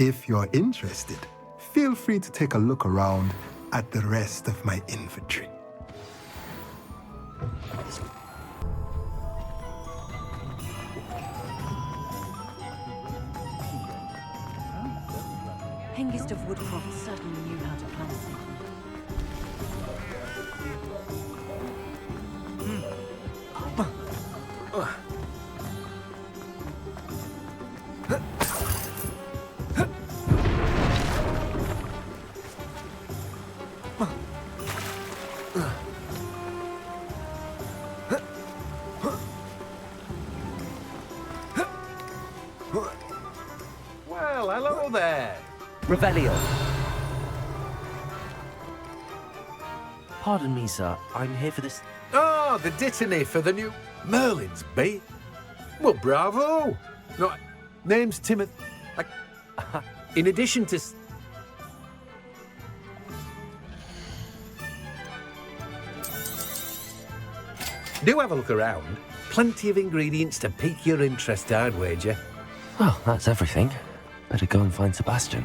Speaker 22: If you're interested, feel free to take a look around at the rest of my inventory.
Speaker 11: Hengist of Woodcroft certainly knew how to plan things.
Speaker 20: Well, hello there.
Speaker 2: Revelio. Pardon me, sir. I'm here for this...
Speaker 20: Oh, the dittany for the new Merlin's bait. Well, bravo. No, name's Timothy. In addition to... Do have a look around. Plenty of ingredients to pique your interest, I'd wager.
Speaker 2: Well, that's everything. Better go and find Sebastian.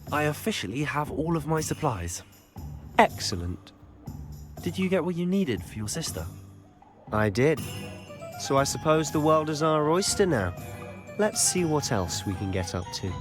Speaker 2: I officially have all of my supplies.
Speaker 19: Excellent.
Speaker 2: Did you get what you needed for your sister?
Speaker 19: I did. So I suppose the world is our oyster now. Let's see what else we can get up to.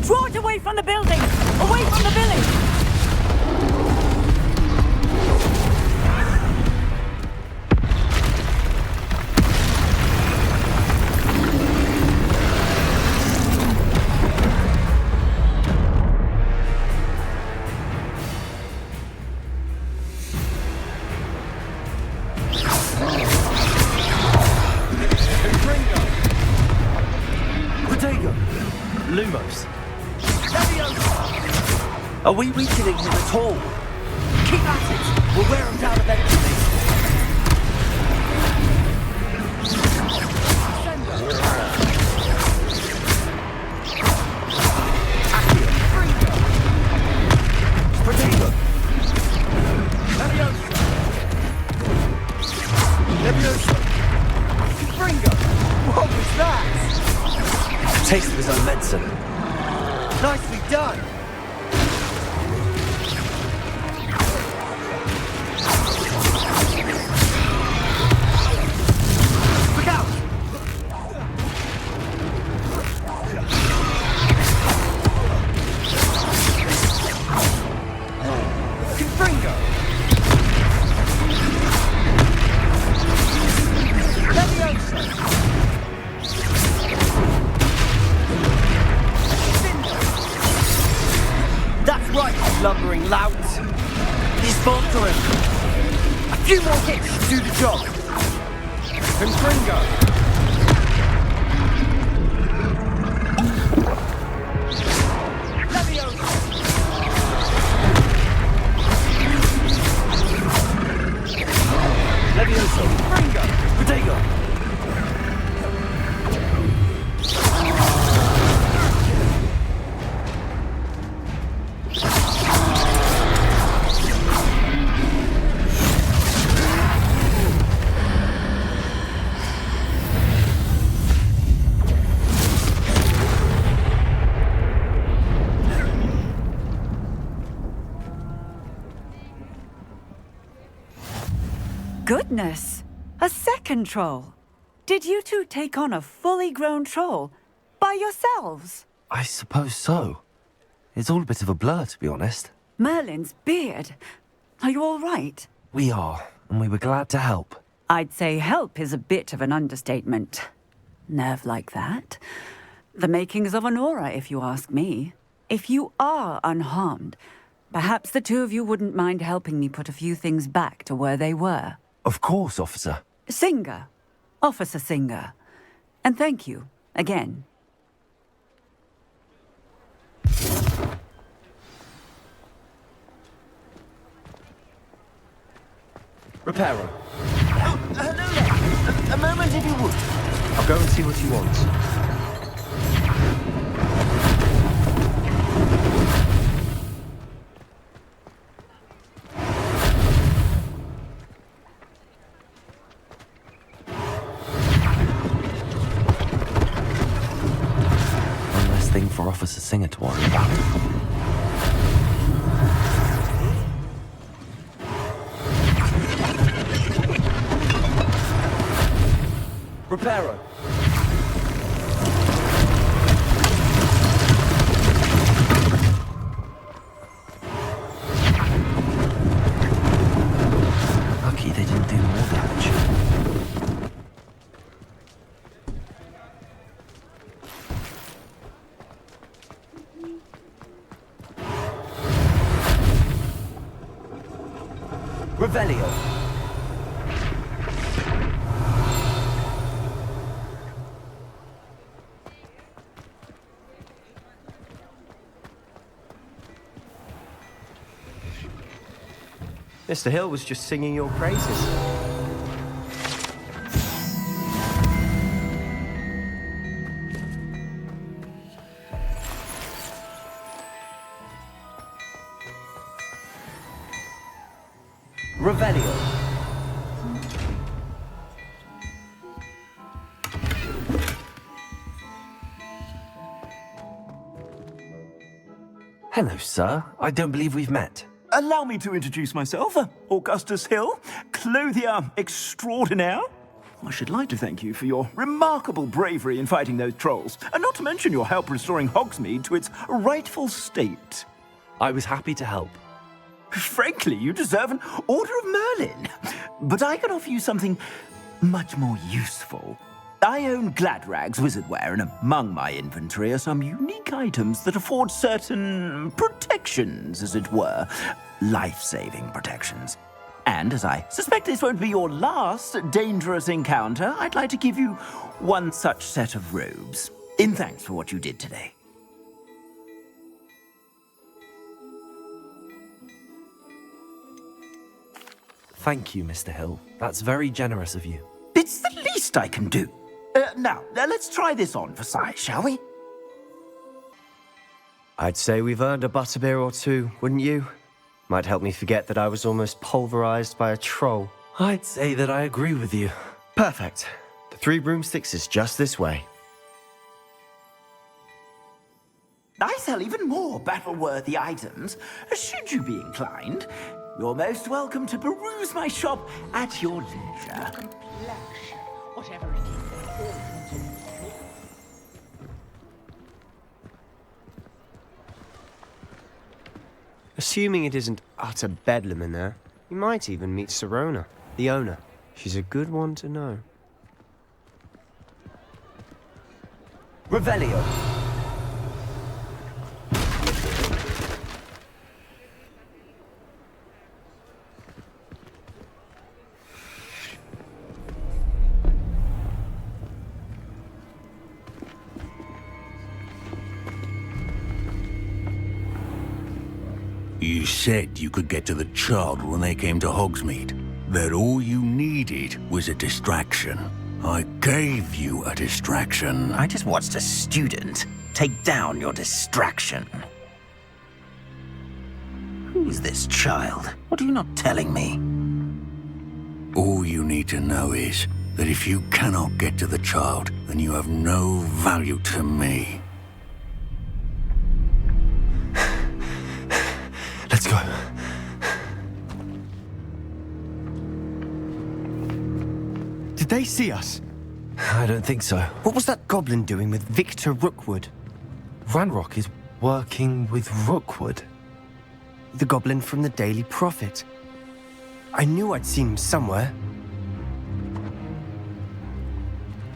Speaker 11: Draw it away from the building! Away from the village!
Speaker 2: Protego! Lumos! Are we weakening him at all?
Speaker 11: Keep at it! We'll wear him down eventually.
Speaker 2: Protego!
Speaker 20: Leviosa! Fringo! What was that?
Speaker 2: Taste of his own medicine.
Speaker 20: Nicely done! Look out! Confringo! Leviosa!
Speaker 11: That's right, you lumbering lout! He's faltering! A few more hits should do the job!
Speaker 20: Confringo!
Speaker 2: Levioso! Ringo! Protego!
Speaker 12: Goodness! A second troll! Did you two take on a fully grown troll? By yourselves?
Speaker 2: I suppose so. It's all a bit of a blur, to be honest.
Speaker 12: Merlin's beard. Are you all right?
Speaker 2: We are, and we were glad to help.
Speaker 12: I'd say help is a bit of an understatement. Nerve like that. The makings of an aura, if you ask me. If you are unharmed, perhaps the two of you wouldn't mind helping me put a few things back to where they were.
Speaker 2: Of course, officer.
Speaker 12: Singer. Officer Singer. And thank you, again.
Speaker 2: Reparo. Hello there. A moment if you would.
Speaker 19: I'll go and see what he wants.
Speaker 2: One less thing for Officer Singer to worry about. Reparo. Lucky they didn't do more damage. Revelio.
Speaker 19: Mr. Hill was just singing your praises.
Speaker 2: Revelio. Hello, sir. I don't believe we've met.
Speaker 16: Allow me to introduce myself, Augustus Hill, clothier extraordinaire. I should like to thank you for your remarkable bravery in fighting those trolls, and not to mention your help restoring Hogsmeade to its rightful state.
Speaker 2: I was happy to help.
Speaker 16: Frankly, you deserve an Order of Merlin. But I can offer you something much more useful. I own Gladrag's wizardware, and among my inventory are some unique items that afford certain protections, as it were. Life-saving protections. And as I suspect this won't be your last dangerous encounter, I'd like to give you one such set of robes, in thanks for what you did today.
Speaker 2: Thank you, Mr. Hill. That's very generous of you.
Speaker 16: It's the least I can do. Now, let's try this on for size, shall we?
Speaker 19: I'd say we've earned a butterbeer or two, wouldn't you? Might help me forget that I was almost pulverized by a troll.
Speaker 2: I'd say that I agree with you.
Speaker 19: Perfect. The 3 broomsticks is just this way.
Speaker 16: I sell even more battle-worthy items. Should you be inclined, you're most welcome to peruse my shop at your leisure.
Speaker 6: Whatever it is.
Speaker 19: Assuming it isn't utter bedlam in there, you might even meet Sirona, the owner. She's a good one to know.
Speaker 2: Revelio.
Speaker 23: You said you could get to the child when they came to Hogsmeade. That all you
Speaker 4: needed was a distraction. I gave you a distraction.
Speaker 10: I just watched a student take down your distraction. Who's this child? What are you not telling me?
Speaker 4: All you need to know is that if you cannot get to the child, then you have no value to me.
Speaker 2: Let's go.
Speaker 19: Did they see us?
Speaker 2: I don't think so.
Speaker 19: What was that goblin doing with Victor Rookwood?
Speaker 2: Ranrock is working with Rookwood.
Speaker 19: The goblin from the Daily Prophet. I knew I'd seen him somewhere.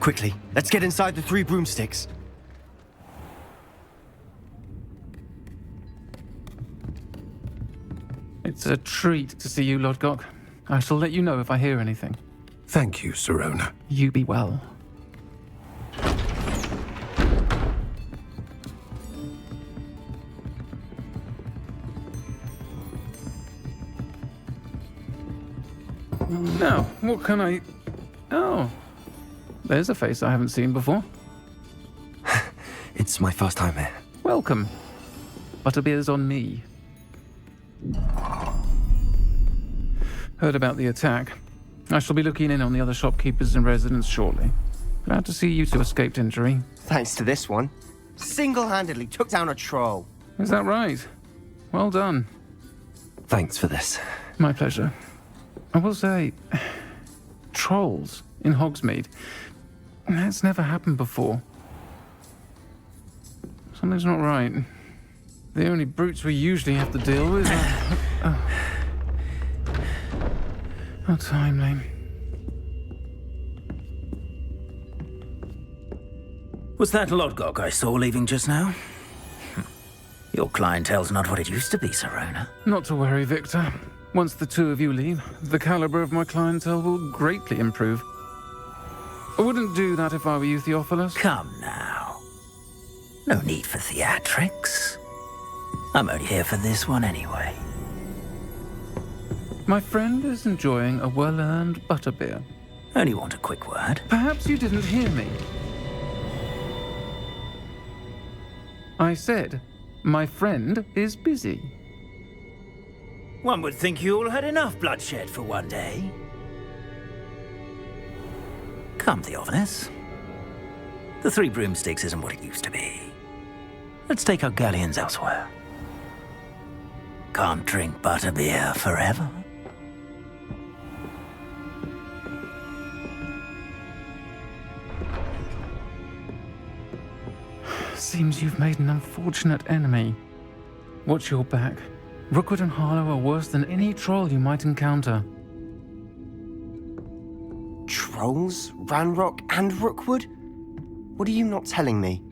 Speaker 19: Quickly, let's get inside the 3 broomsticks.
Speaker 18: It's a treat to see you, Lodgok. I shall let you know if I hear anything.
Speaker 20: Thank you, Sirona.
Speaker 18: You be well. Now, what can I... Oh, there's a face I haven't seen before.
Speaker 2: It's my first time here.
Speaker 18: Welcome. Butterbeer's on me. Heard about the attack. I shall be looking in on the other shopkeepers and residents shortly. Glad to see you two escaped injury.
Speaker 19: Thanks to this one. Single-handedly took down a troll.
Speaker 18: Is that right? Well done.
Speaker 2: Thanks for this.
Speaker 18: My pleasure. I will say, trolls in Hogsmeade. That's never happened before. Something's not right. The only brutes we usually have to deal with are... How timely.
Speaker 10: Was that Lodgok I saw leaving just now? Your clientele's not what it used to be, Sirona.
Speaker 18: Not to worry, Victor. Once the two of you leave, the caliber of my clientele will greatly improve. I wouldn't do that if I were you, Theophilus.
Speaker 10: Come now. No need for theatrics. I'm only here for this one anyway.
Speaker 18: My friend is enjoying a well-earned butterbeer.
Speaker 10: Only want a quick word.
Speaker 18: Perhaps you didn't hear me. I said, my friend is busy.
Speaker 10: One would think you all had enough bloodshed for one day. Come, Theophilus. The 3 broomsticks isn't what it used to be. Let's take our galleons elsewhere. Can't drink butterbeer forever.
Speaker 18: Seems you've made an unfortunate enemy. Watch your back. Rookwood and Harlow are worse than any troll you might encounter.
Speaker 19: Trolls? Ranrock and Rookwood? What are you not telling me?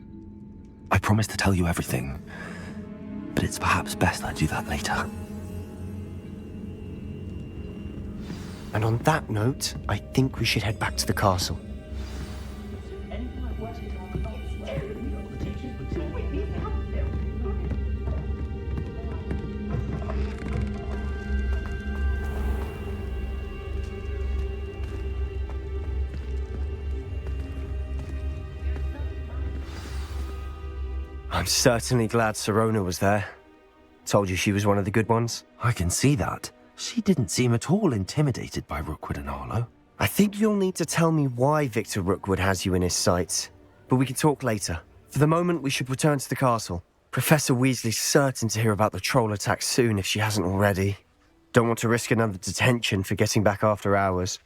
Speaker 2: I promised to tell you everything, but it's perhaps best I do that later.
Speaker 19: And on that note, I think we should head back to the castle. I'm certainly glad Sirona was there. Told you she was one of the good ones.
Speaker 2: I can see that. She didn't seem at all intimidated by Rookwood and Harlow.
Speaker 19: I think you'll need to tell me why Victor Rookwood has you in his sights. But we can talk later. For the moment, we should return to the castle. Professor Weasley's certain to hear about the troll attack soon if she hasn't already. Don't want to risk another detention for getting back after hours.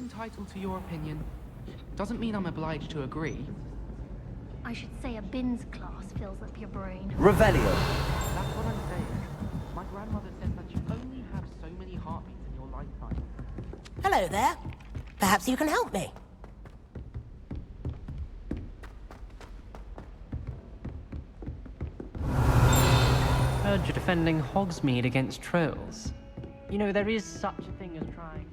Speaker 14: entitled to your opinion. Doesn't mean I'm obliged to agree.
Speaker 13: I should say a bins class fills up your brain.
Speaker 2: Revelio.
Speaker 14: That's what I'm saying. My grandmother says that you only have so many heartbeats in your lifetime.
Speaker 15: Hello there. Perhaps you can help me.
Speaker 21: Heard you're defending Hogsmeade against trolls. You know, there is such a thing as trying.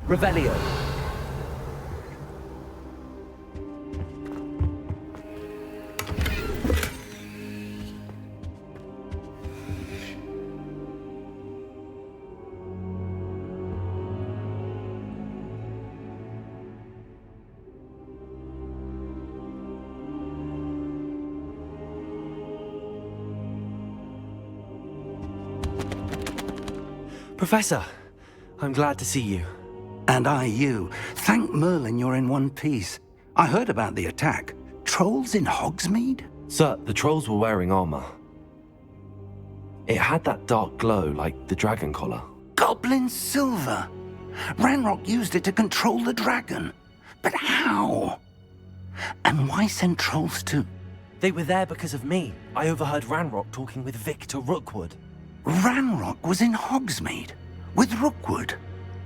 Speaker 2: Revelio. Professor, I'm glad to see you.
Speaker 1: And I you. Thank Merlin you're in one piece. I heard about the attack. Trolls in Hogsmeade?
Speaker 2: Sir, the trolls were wearing armor. It had that dark glow like the dragon collar.
Speaker 1: Goblin silver! Ranrock used it to control the dragon. But how? And why send trolls to...
Speaker 2: They were there because of me. I overheard Ranrock talking with Victor Rookwood.
Speaker 1: Ranrock was in Hogsmeade? With Rookwood?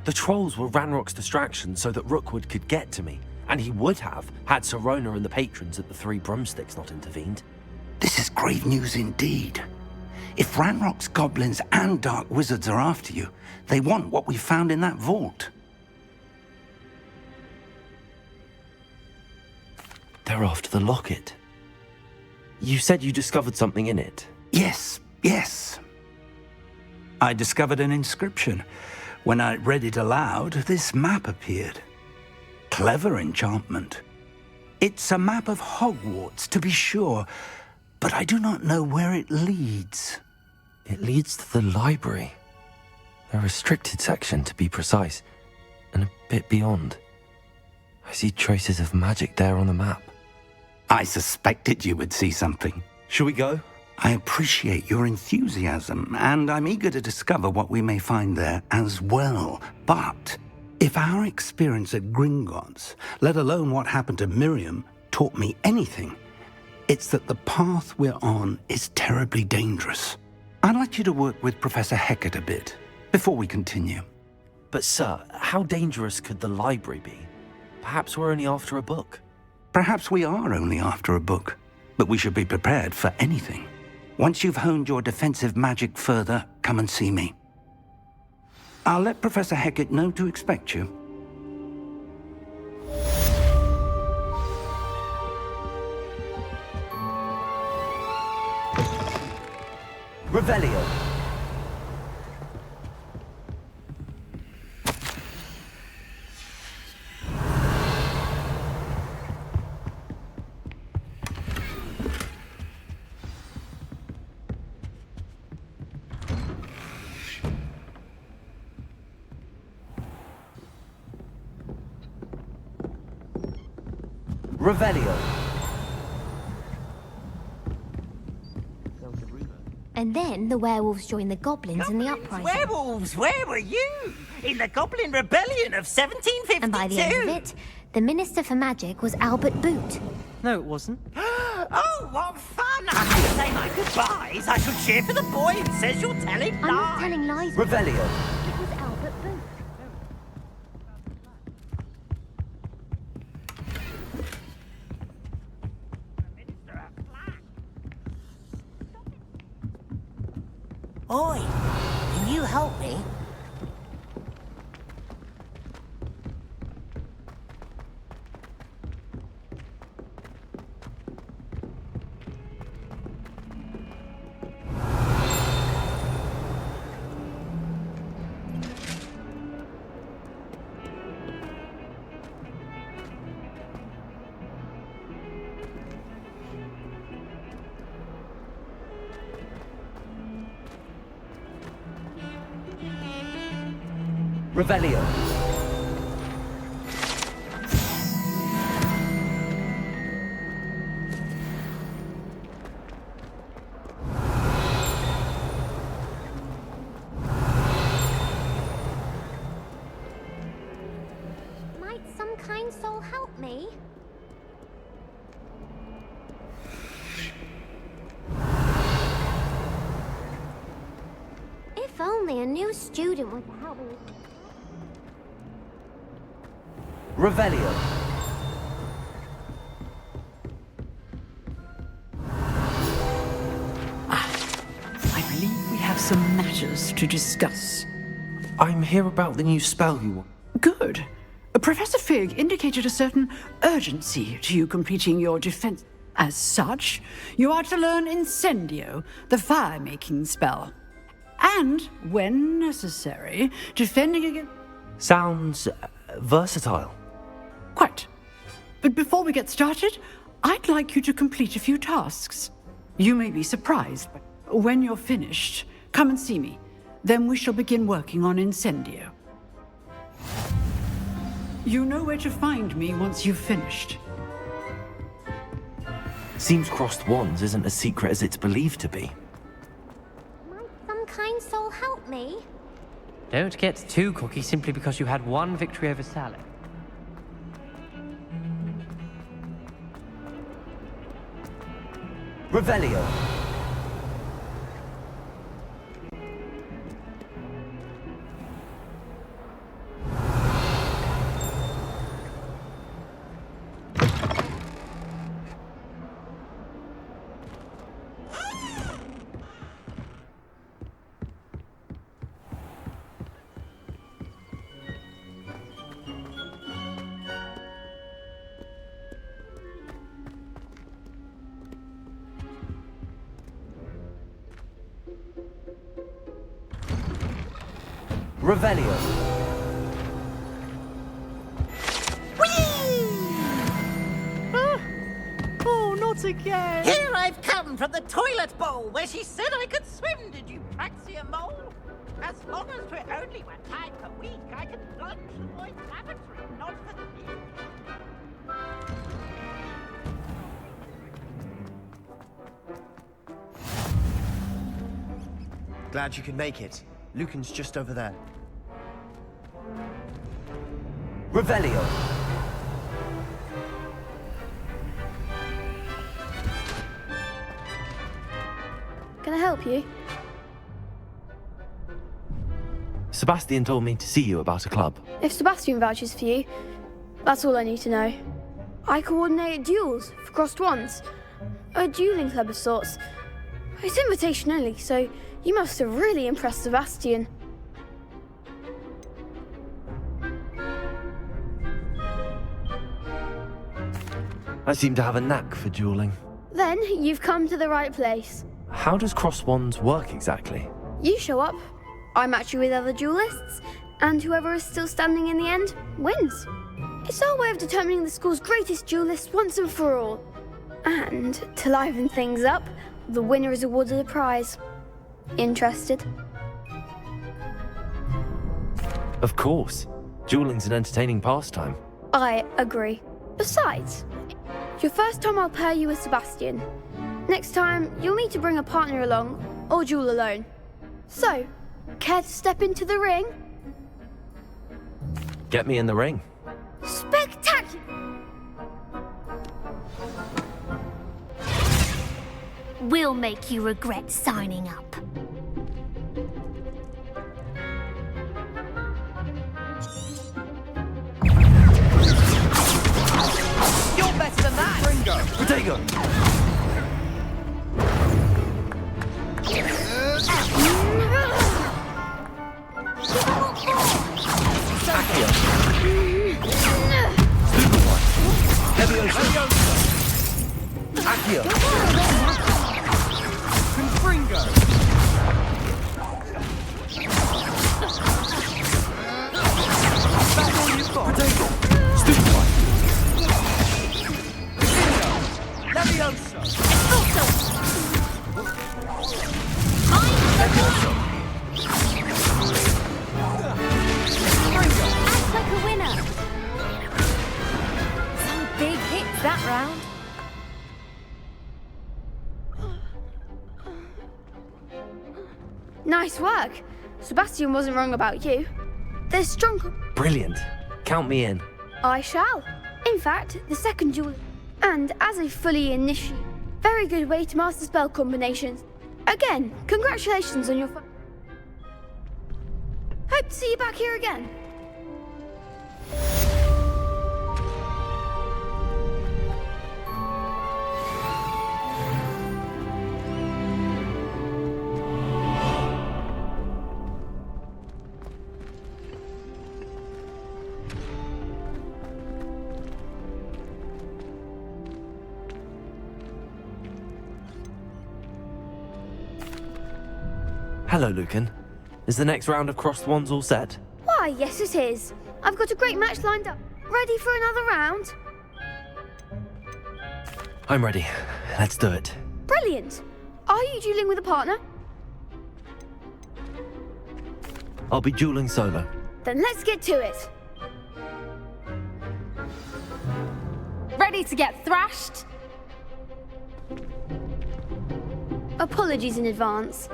Speaker 2: The trolls were Ranrock's distraction so that Rookwood could get to me. And he would have, had Sirona and the patrons at the Three Broomsticks not intervened.
Speaker 1: This is grave news indeed. If Ranrock's goblins and dark wizards are after you, they want what we found in that vault.
Speaker 2: They're after the locket. You said you discovered something in it.
Speaker 1: Yes. I discovered an inscription. When I read it aloud, this map appeared. Clever enchantment. It's a map of Hogwarts, to be sure, but I do not know where it leads.
Speaker 2: It leads to the library. The restricted section, to be precise, and a bit beyond. I see traces of magic there on the map.
Speaker 1: I suspected you would see something.
Speaker 2: Shall we go?
Speaker 1: I appreciate your enthusiasm, and I'm eager to discover what we may find there as well. But if our experience at Gringotts, let alone what happened to Miriam, taught me anything, it's that the path we're on is terribly dangerous. I'd like you to work with Professor Hecat a bit before we continue.
Speaker 2: But sir, how dangerous could the library be? Perhaps we're only after a book.
Speaker 1: Perhaps we are only after a book, but we should be prepared for anything. Once you've honed your defensive magic further, come and see me. I'll let Professor Hecat know to expect you.
Speaker 2: Revelio. Revelio.
Speaker 13: And then the werewolves joined the goblins in the uprising.
Speaker 15: Werewolves, where were you? In the Goblin Rebellion of 1752?
Speaker 13: And by the end of it, the Minister for Magic was Albert Boot.
Speaker 21: No, it wasn't.
Speaker 15: Oh, what fun! After you say my goodbyes, I shall cheer for the boy who says you're telling lies.
Speaker 13: I'm not telling lies.
Speaker 2: Revelio.
Speaker 13: It was Albert Boot.
Speaker 15: Oi, can you help me?
Speaker 2: Revelio.
Speaker 13: Might some kind soul help me? If only a new student would help me.
Speaker 2: Revelio.
Speaker 3: I believe we have some matters to discuss.
Speaker 2: I'm here about the new spell you want.
Speaker 3: Good. Professor Fig indicated a certain urgency to you completing your defense. As such, you are to learn Incendio, the fire-making spell. And, when necessary, defending against...
Speaker 2: Sounds versatile.
Speaker 3: Quite. But before we get started, I'd like you to complete a few tasks. You may be surprised, but when you're finished, come and see me. Then we shall begin working on Incendio. You know where to find me once you've finished.
Speaker 2: Seems crossed wands isn't as secret as it's believed to be.
Speaker 13: Might some kind soul help me?
Speaker 21: Don't get too cocky simply because you had one victory over Sally.
Speaker 2: Revelio. Revelio.
Speaker 15: Oh, not again! Here I've come from the toilet bowl where she said I could swim. Did you praxia mole? As long as we're only one time per week, I can plunge the boy's lavatory, not for the meal.
Speaker 19: Glad you could make it. Lucan's just over there.
Speaker 2: Revelio.
Speaker 9: Can I help you?
Speaker 2: Sebastian told me to see you about a club.
Speaker 9: If Sebastian vouches for you, that's all I need to know. I coordinate duels for crossed wands. A dueling club of sorts. It's invitation only, so you must have really impressed Sebastian.
Speaker 2: I seem to have a knack for dueling.
Speaker 9: Then you've come to the right place.
Speaker 2: How does cross wands work exactly?
Speaker 9: You show up, I match you with other duelists, and whoever is still standing in the end wins. It's our way of determining the school's greatest duelist once and for all. And to liven things up, the winner is awarded a prize. Interested?
Speaker 2: Of course. Dueling's an entertaining pastime.
Speaker 9: I agree. Besides, your first time I'll pair you with Sebastian. Next time, you'll need to bring a partner along, or duel alone. So, care to step into the ring?
Speaker 2: Get me in the ring.
Speaker 9: Spectacular!
Speaker 13: We'll make you regret signing up.
Speaker 15: You're better than that!
Speaker 2: Ringo! Potato! Accio! Super one! Leviosa! Accio!
Speaker 11: Confringo!
Speaker 2: That's all you've got! Potato! Stupid one!
Speaker 15: Leviosa!
Speaker 2: Leviosa!
Speaker 9: like a winner. Some big hits that round. Nice work. Sebastian wasn't wrong about you. There's strong...
Speaker 2: Brilliant. Count me in.
Speaker 9: I shall. In fact, the second duel... And as a fully initiate, very good way to master spell combinations. Again, congratulations on your... Hope to see you back here again.
Speaker 2: Hello, Lucan. Is the next round of Crossed Wands all set?
Speaker 9: Why, yes it is. I've got a great match lined up. Ready for another round?
Speaker 2: I'm ready. Let's do it.
Speaker 9: Brilliant. Are you dueling with a partner?
Speaker 2: I'll be dueling solo.
Speaker 9: Then let's get to it.
Speaker 13: Ready to get thrashed?
Speaker 9: Apologies in advance.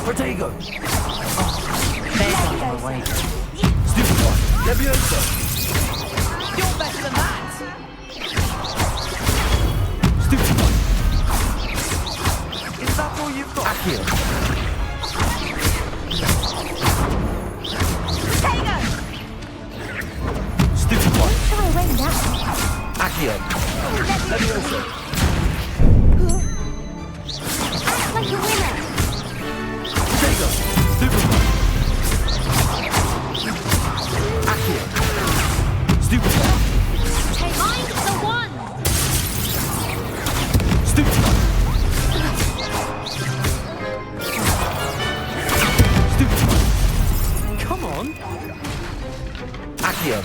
Speaker 2: Protego!
Speaker 21: There's on the way.
Speaker 2: Stupid one! Levioso!
Speaker 11: You're better than that!
Speaker 2: Stupid one!
Speaker 11: Is that all you've got?
Speaker 2: Accio!
Speaker 9: Protego!
Speaker 2: Stupid one!
Speaker 9: Try away now.
Speaker 2: Accio! Levioso!
Speaker 9: Act like a winner.
Speaker 2: Protego! Stupid one! Accio! Stupid one!
Speaker 9: Take mine the one.
Speaker 2: Stupid one! Stupid one!
Speaker 11: Come on!
Speaker 2: Accio!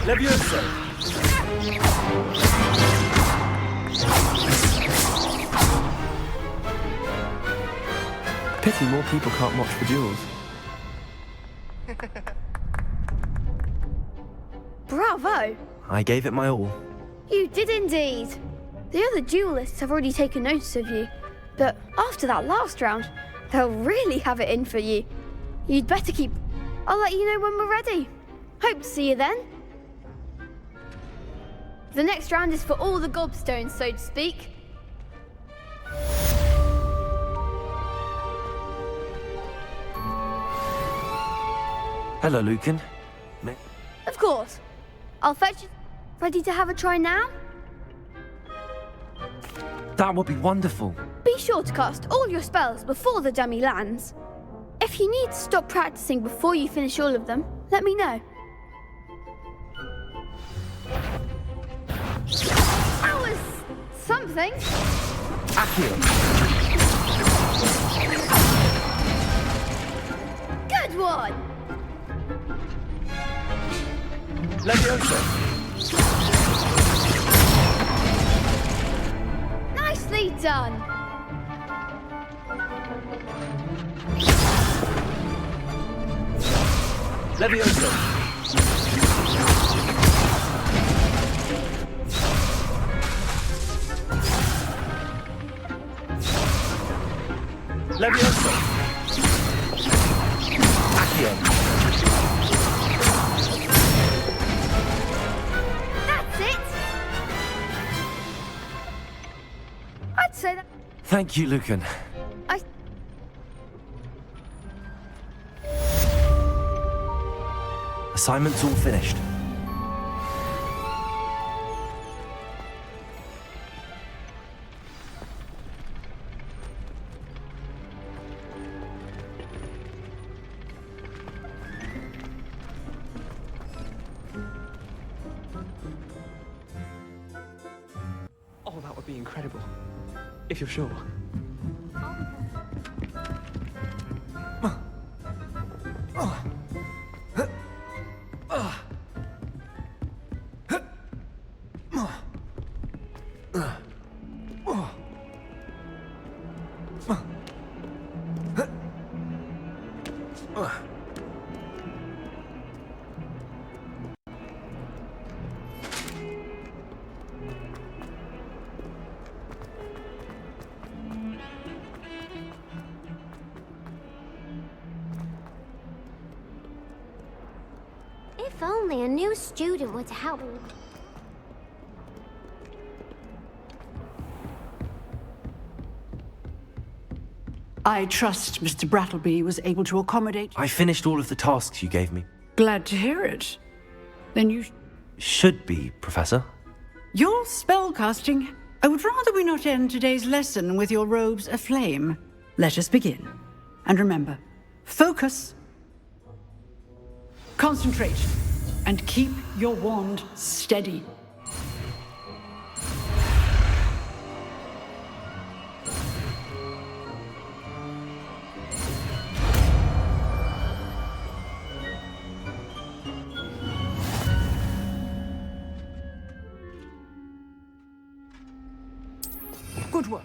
Speaker 2: Levioso!
Speaker 5: Pity more people can't watch the duels.
Speaker 9: Bravo!
Speaker 2: I gave it my all.
Speaker 9: You did indeed. The other duelists have already taken notice of you, but after that last round, they'll really have it in for you. You'd better keep... I'll let you know when we're ready. Hope to see you then. The next round is for all the gobstones, so to speak.
Speaker 2: Hello, Lucan.
Speaker 9: Of course. I'll fetch you. Ready to have a try now?
Speaker 2: That would be wonderful.
Speaker 9: Be sure to cast all your spells before the dummy lands. If you need to stop practicing before you finish all of them, let me know. That was something.
Speaker 2: Accio!
Speaker 9: Good one.
Speaker 2: Levioso!
Speaker 9: Nicely done.
Speaker 2: Levioso! Levioso! Accio!
Speaker 9: That's it. I'd say that.
Speaker 2: Thank you, Lucan. Assignment's all finished.
Speaker 5: Oh, that would be incredible. If you're sure.
Speaker 9: If only a new student were to help.
Speaker 3: I trust Mr. Brattleby was able to accommodate.
Speaker 2: I finished all of the tasks you gave me.
Speaker 3: Glad to hear it. Then you
Speaker 2: Should be, Professor.
Speaker 3: Your spellcasting. I would rather we not end today's lesson with your robes aflame. Let us begin. And remember, focus, concentrate, and keep your wand steady. Good work.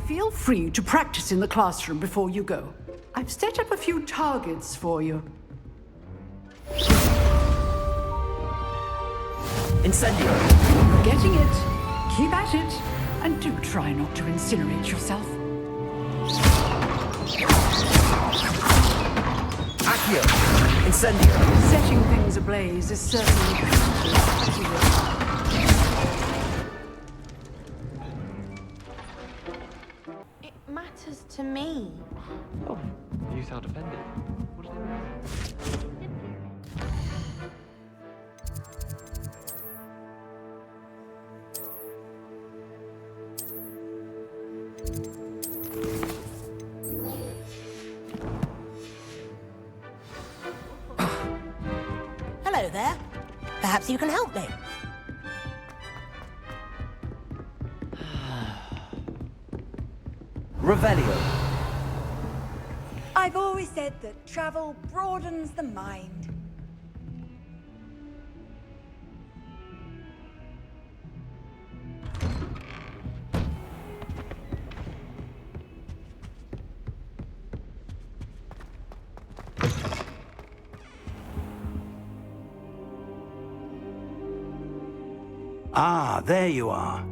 Speaker 3: Feel free to practice in the classroom before you go. I've set up a few targets for you.
Speaker 2: Incendio!
Speaker 3: Getting it. Keep at it. And do try not to incinerate yourself.
Speaker 2: Accio! Incendio!
Speaker 3: Setting things ablaze is certainly
Speaker 6: It matters to me.
Speaker 21: Oh, you sound offended. What does it mean?
Speaker 7: Hello there. Perhaps you can help me.
Speaker 2: Revelio.
Speaker 8: I've always said that travel broadens the mind.
Speaker 1: Ah, there you are.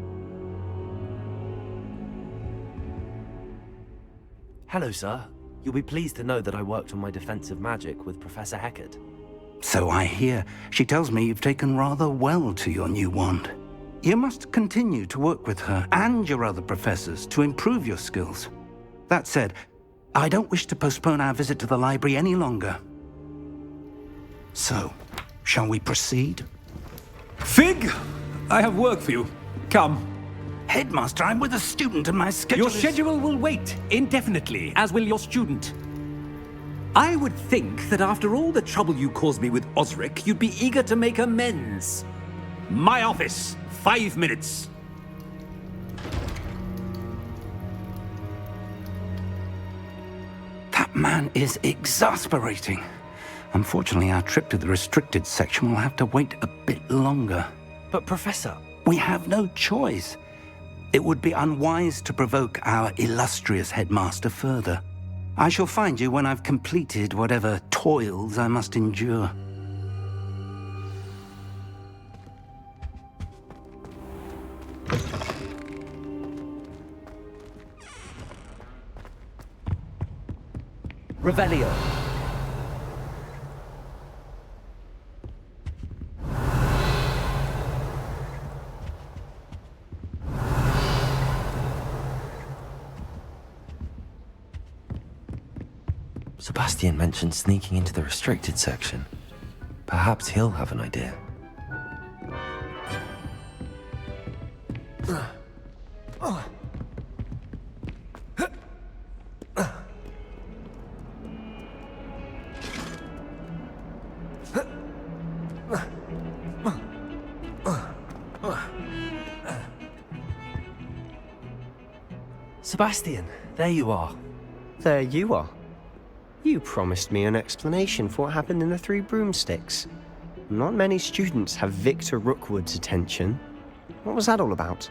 Speaker 2: Hello, sir. You'll be pleased to know that I worked on my defensive magic with Professor Heckard.
Speaker 1: So I hear. She tells me you've taken rather well to your new wand. You must continue to work with her and your other professors to improve your skills. That said, I don't wish to postpone our visit to the library any longer. So, shall we proceed?
Speaker 17: Fig! I have work for you. Come.
Speaker 1: Headmaster, I'm with a student and my schedule
Speaker 17: Your schedule will wait indefinitely, as will your student. I would think that after all the trouble you caused me with Osric, you'd be eager to make amends. My office, 5 minutes.
Speaker 1: That man is exasperating. Unfortunately, our trip to the restricted section will have to wait a bit longer.
Speaker 2: But, Professor...
Speaker 1: We have no choice. It would be unwise to provoke our illustrious headmaster further. I shall find you when I've completed whatever toils I must endure.
Speaker 2: Revelio. Sebastian mentioned sneaking into the restricted section. Perhaps he'll have an idea. Sebastian, there you are.
Speaker 19: There you are. You promised me an explanation for what happened in the Three Broomsticks. Not many students have Victor Rookwood's attention. What was that all about?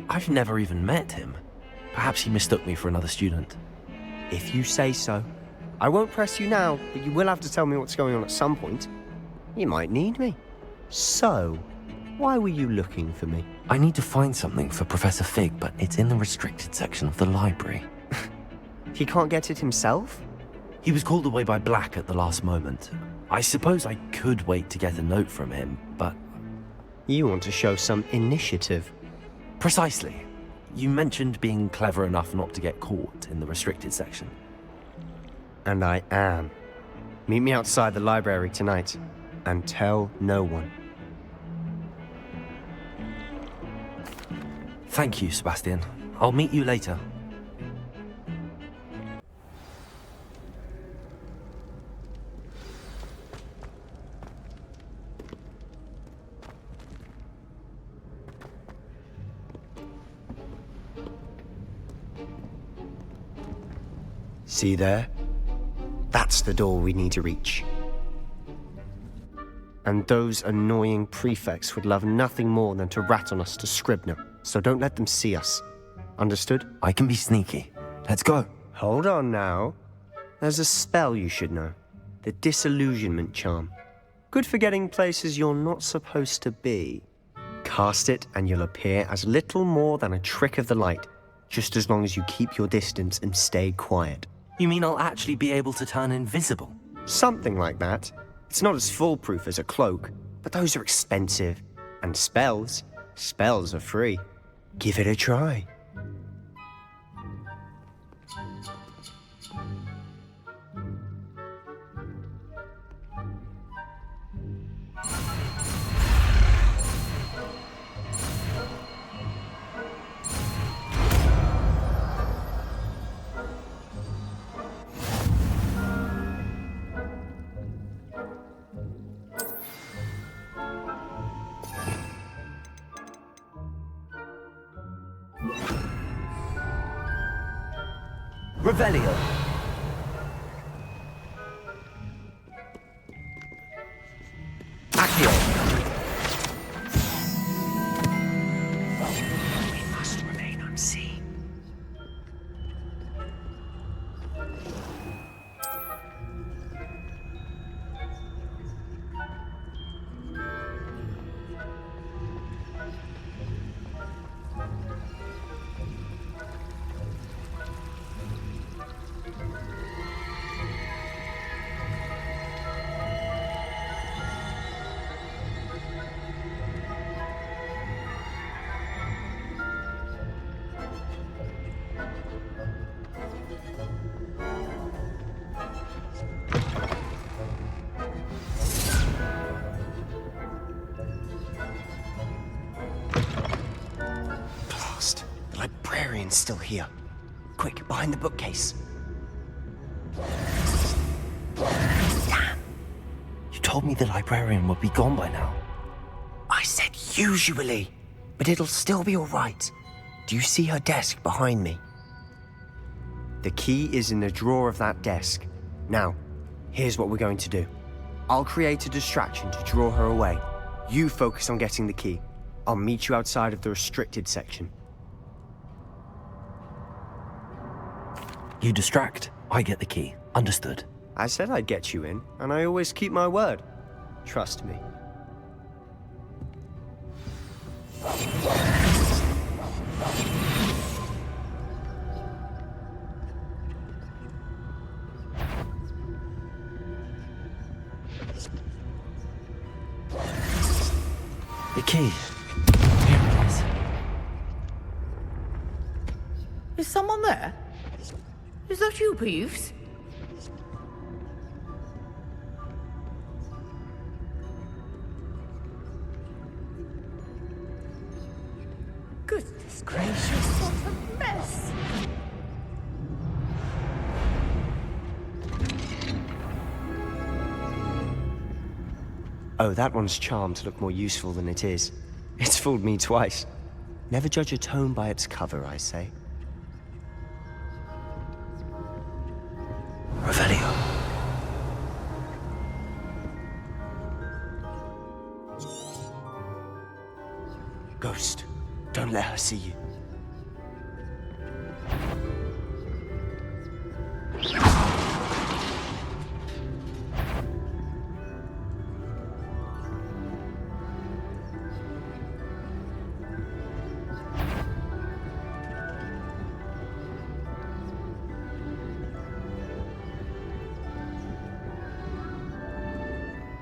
Speaker 2: I've never even met him. Perhaps he mistook me for another student.
Speaker 19: If you say so. I won't press you now, but you will have to tell me what's going on at some point. You might need me. So, why were you looking for me?
Speaker 2: I need to find something for Professor Fig, but it's in the restricted section of the library.
Speaker 19: He can't get it himself?
Speaker 2: He was called away by Black at the last moment. I suppose I could wait to get a note from him, but...
Speaker 19: You want to show some initiative.
Speaker 2: Precisely. You mentioned being clever enough not to get caught in the restricted section.
Speaker 19: And I am. Meet me outside the library tonight, and tell no one.
Speaker 2: Thank you, Sebastian. I'll meet you later.
Speaker 19: See there? That's the door we need to reach. And those annoying prefects would love nothing more than to rat on us to Scribner, so don't let them see us. Understood?
Speaker 2: I can be sneaky. Let's go.
Speaker 19: Hold on now. There's a spell you should know. The Disillusionment Charm. Good for getting places you're not supposed to be. Cast it and you'll appear as little more than a trick of the light, just as long as you keep your distance and stay quiet.
Speaker 2: You mean I'll actually be able to turn invisible?
Speaker 19: Something like that. It's not as foolproof as a cloak, but those are expensive. And spells are free. Give it a try.
Speaker 2: Revelio. Accio.
Speaker 19: We must remain unseen. Still here. Quick, behind the bookcase.
Speaker 2: Damn. You told me the librarian would be gone by now.
Speaker 19: I said usually, but it'll still be all right. Do you see her desk behind me? The key is in the drawer of that desk. Now, here's what we're going to do. I'll create a distraction to draw her away. You focus on getting the key. I'll meet you outside of the restricted section.
Speaker 2: You distract, I get the key. Understood.
Speaker 19: I said I'd get you in, and I always keep my word. Trust me.
Speaker 2: The key.
Speaker 15: Here it is. Is someone there? Is that you, Peeves? Goodness gracious, what a mess!
Speaker 19: Oh, that one's charmed to look more useful than it is. It's fooled me twice. Never judge a tome by its cover, I say. Ghost, don't let her see you.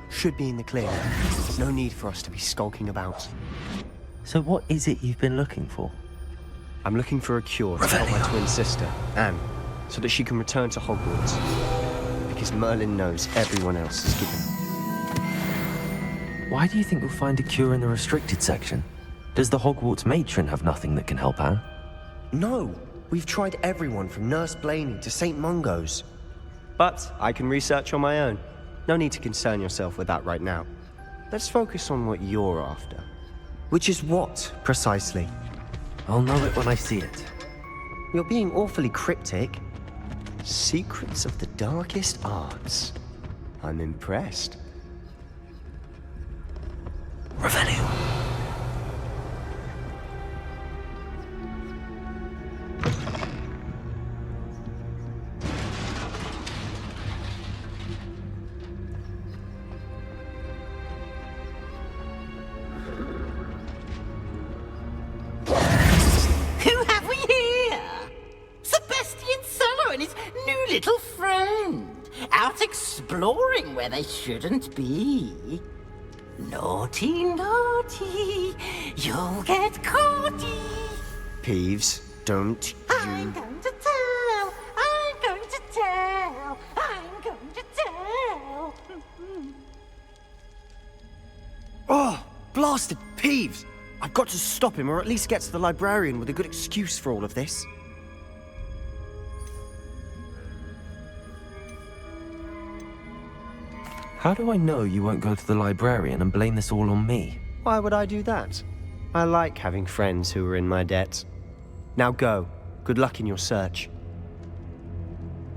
Speaker 19: Should be in the clear. No need for us to be skulking about.
Speaker 2: So what is it you've been looking for?
Speaker 19: I'm looking for a cure to help my twin sister, Anne, so that she can return to Hogwarts. Because Merlin knows everyone else is given.
Speaker 2: Why do you think we'll find a cure in the restricted section? Does the Hogwarts matron have nothing that can help Anne?
Speaker 19: No! We've tried everyone from Nurse Blaney to St. Mungo's. But I can research on my own. No need to concern yourself with that right now. Let's focus on what you're after. Which is what, precisely?
Speaker 2: I'll know it when I see it.
Speaker 19: You're being awfully cryptic. Secrets of the darkest arts. I'm impressed.
Speaker 2: Revelio.
Speaker 15: Little friend, out exploring where they shouldn't be. Naughty, naughty, you'll get caughty.
Speaker 19: Peeves, don't you...
Speaker 15: I'm going to tell, I'm going to tell, I'm going to tell.
Speaker 19: Oh, blasted Peeves! I've got to stop him, or at least get to the librarian with a good excuse for all of this.
Speaker 2: How do I know you won't go to the librarian and blame this all on me?
Speaker 19: Why would I do that? I like having friends who are in my debt. Now go. Good luck in your search.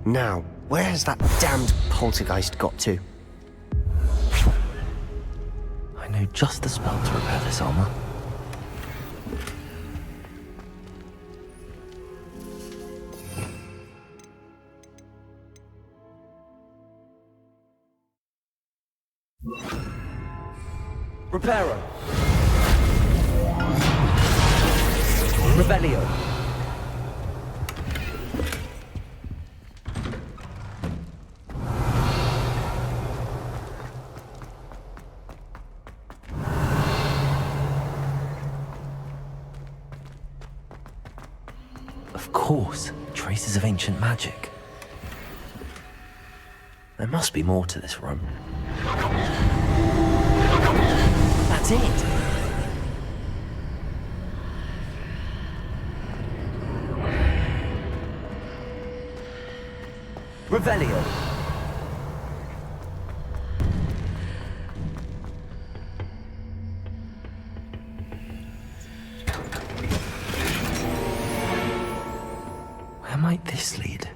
Speaker 19: Now, where has that damned poltergeist got to?
Speaker 2: I know just the spell to repair this armor.
Speaker 11: Reparo. Revelio.
Speaker 2: Of course, traces of ancient magic. There must be more to this room.
Speaker 11: That's it. Revelio.
Speaker 2: Where might this lead?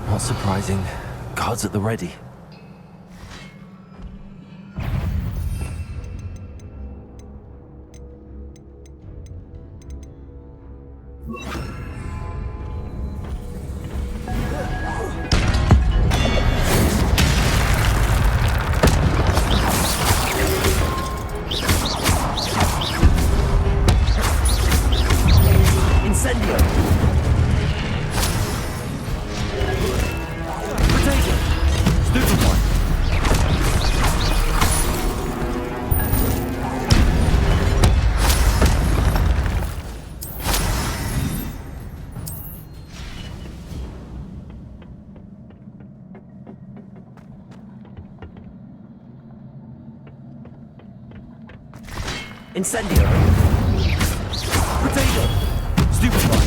Speaker 2: Not surprising. Guards at the ready.
Speaker 11: Incendio. Potato. Stupefy.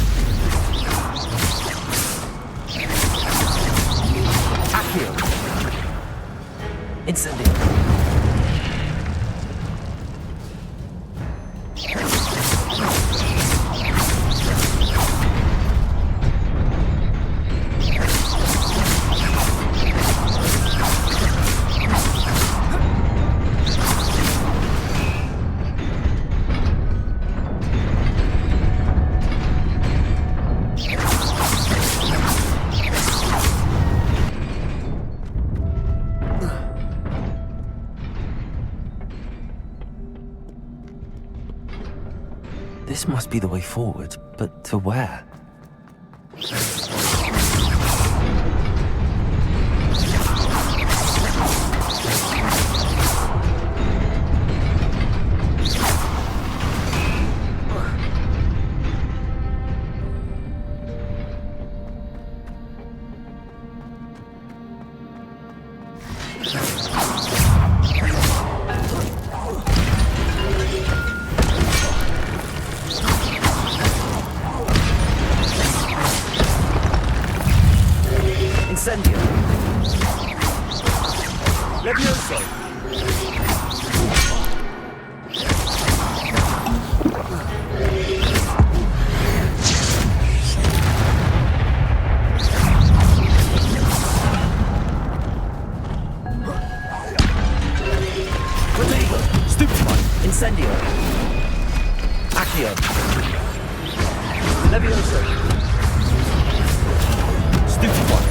Speaker 11: Accio. Incendio.
Speaker 2: This must be the way forward, but to where?
Speaker 11: Incendio. Levioso. Stupefy. Incendio. Accio. Levioso. Stupefy.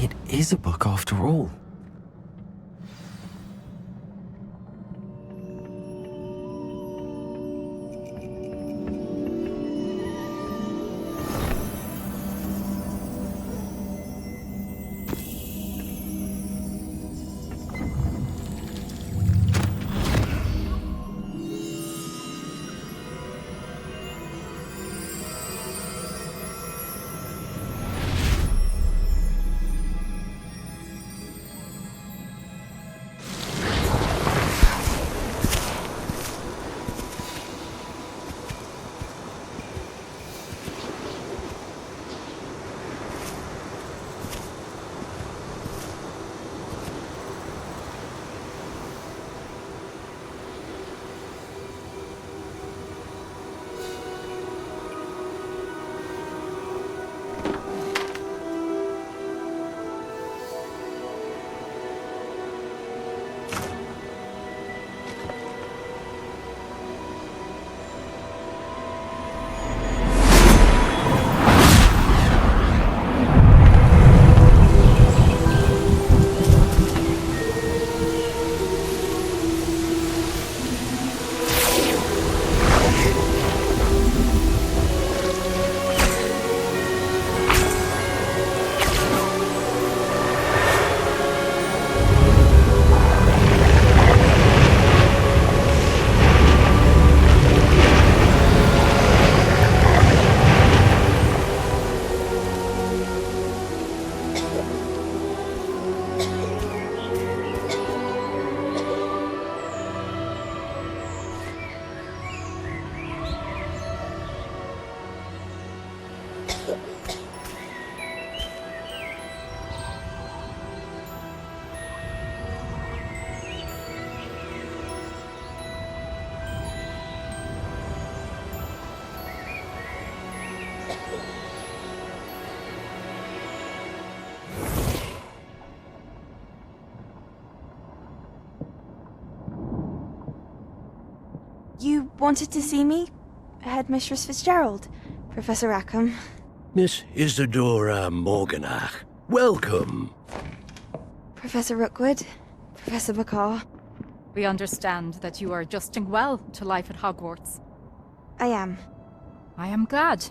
Speaker 2: It is a book after all.
Speaker 6: You wanted to see me? Headmistress Fitzgerald, Professor Rackham.
Speaker 4: Miss Isadora Morganach, welcome.
Speaker 6: Professor Rookwood, Professor Bakar.
Speaker 12: We understand that you are adjusting well to life at Hogwarts.
Speaker 6: I am.
Speaker 12: I am glad.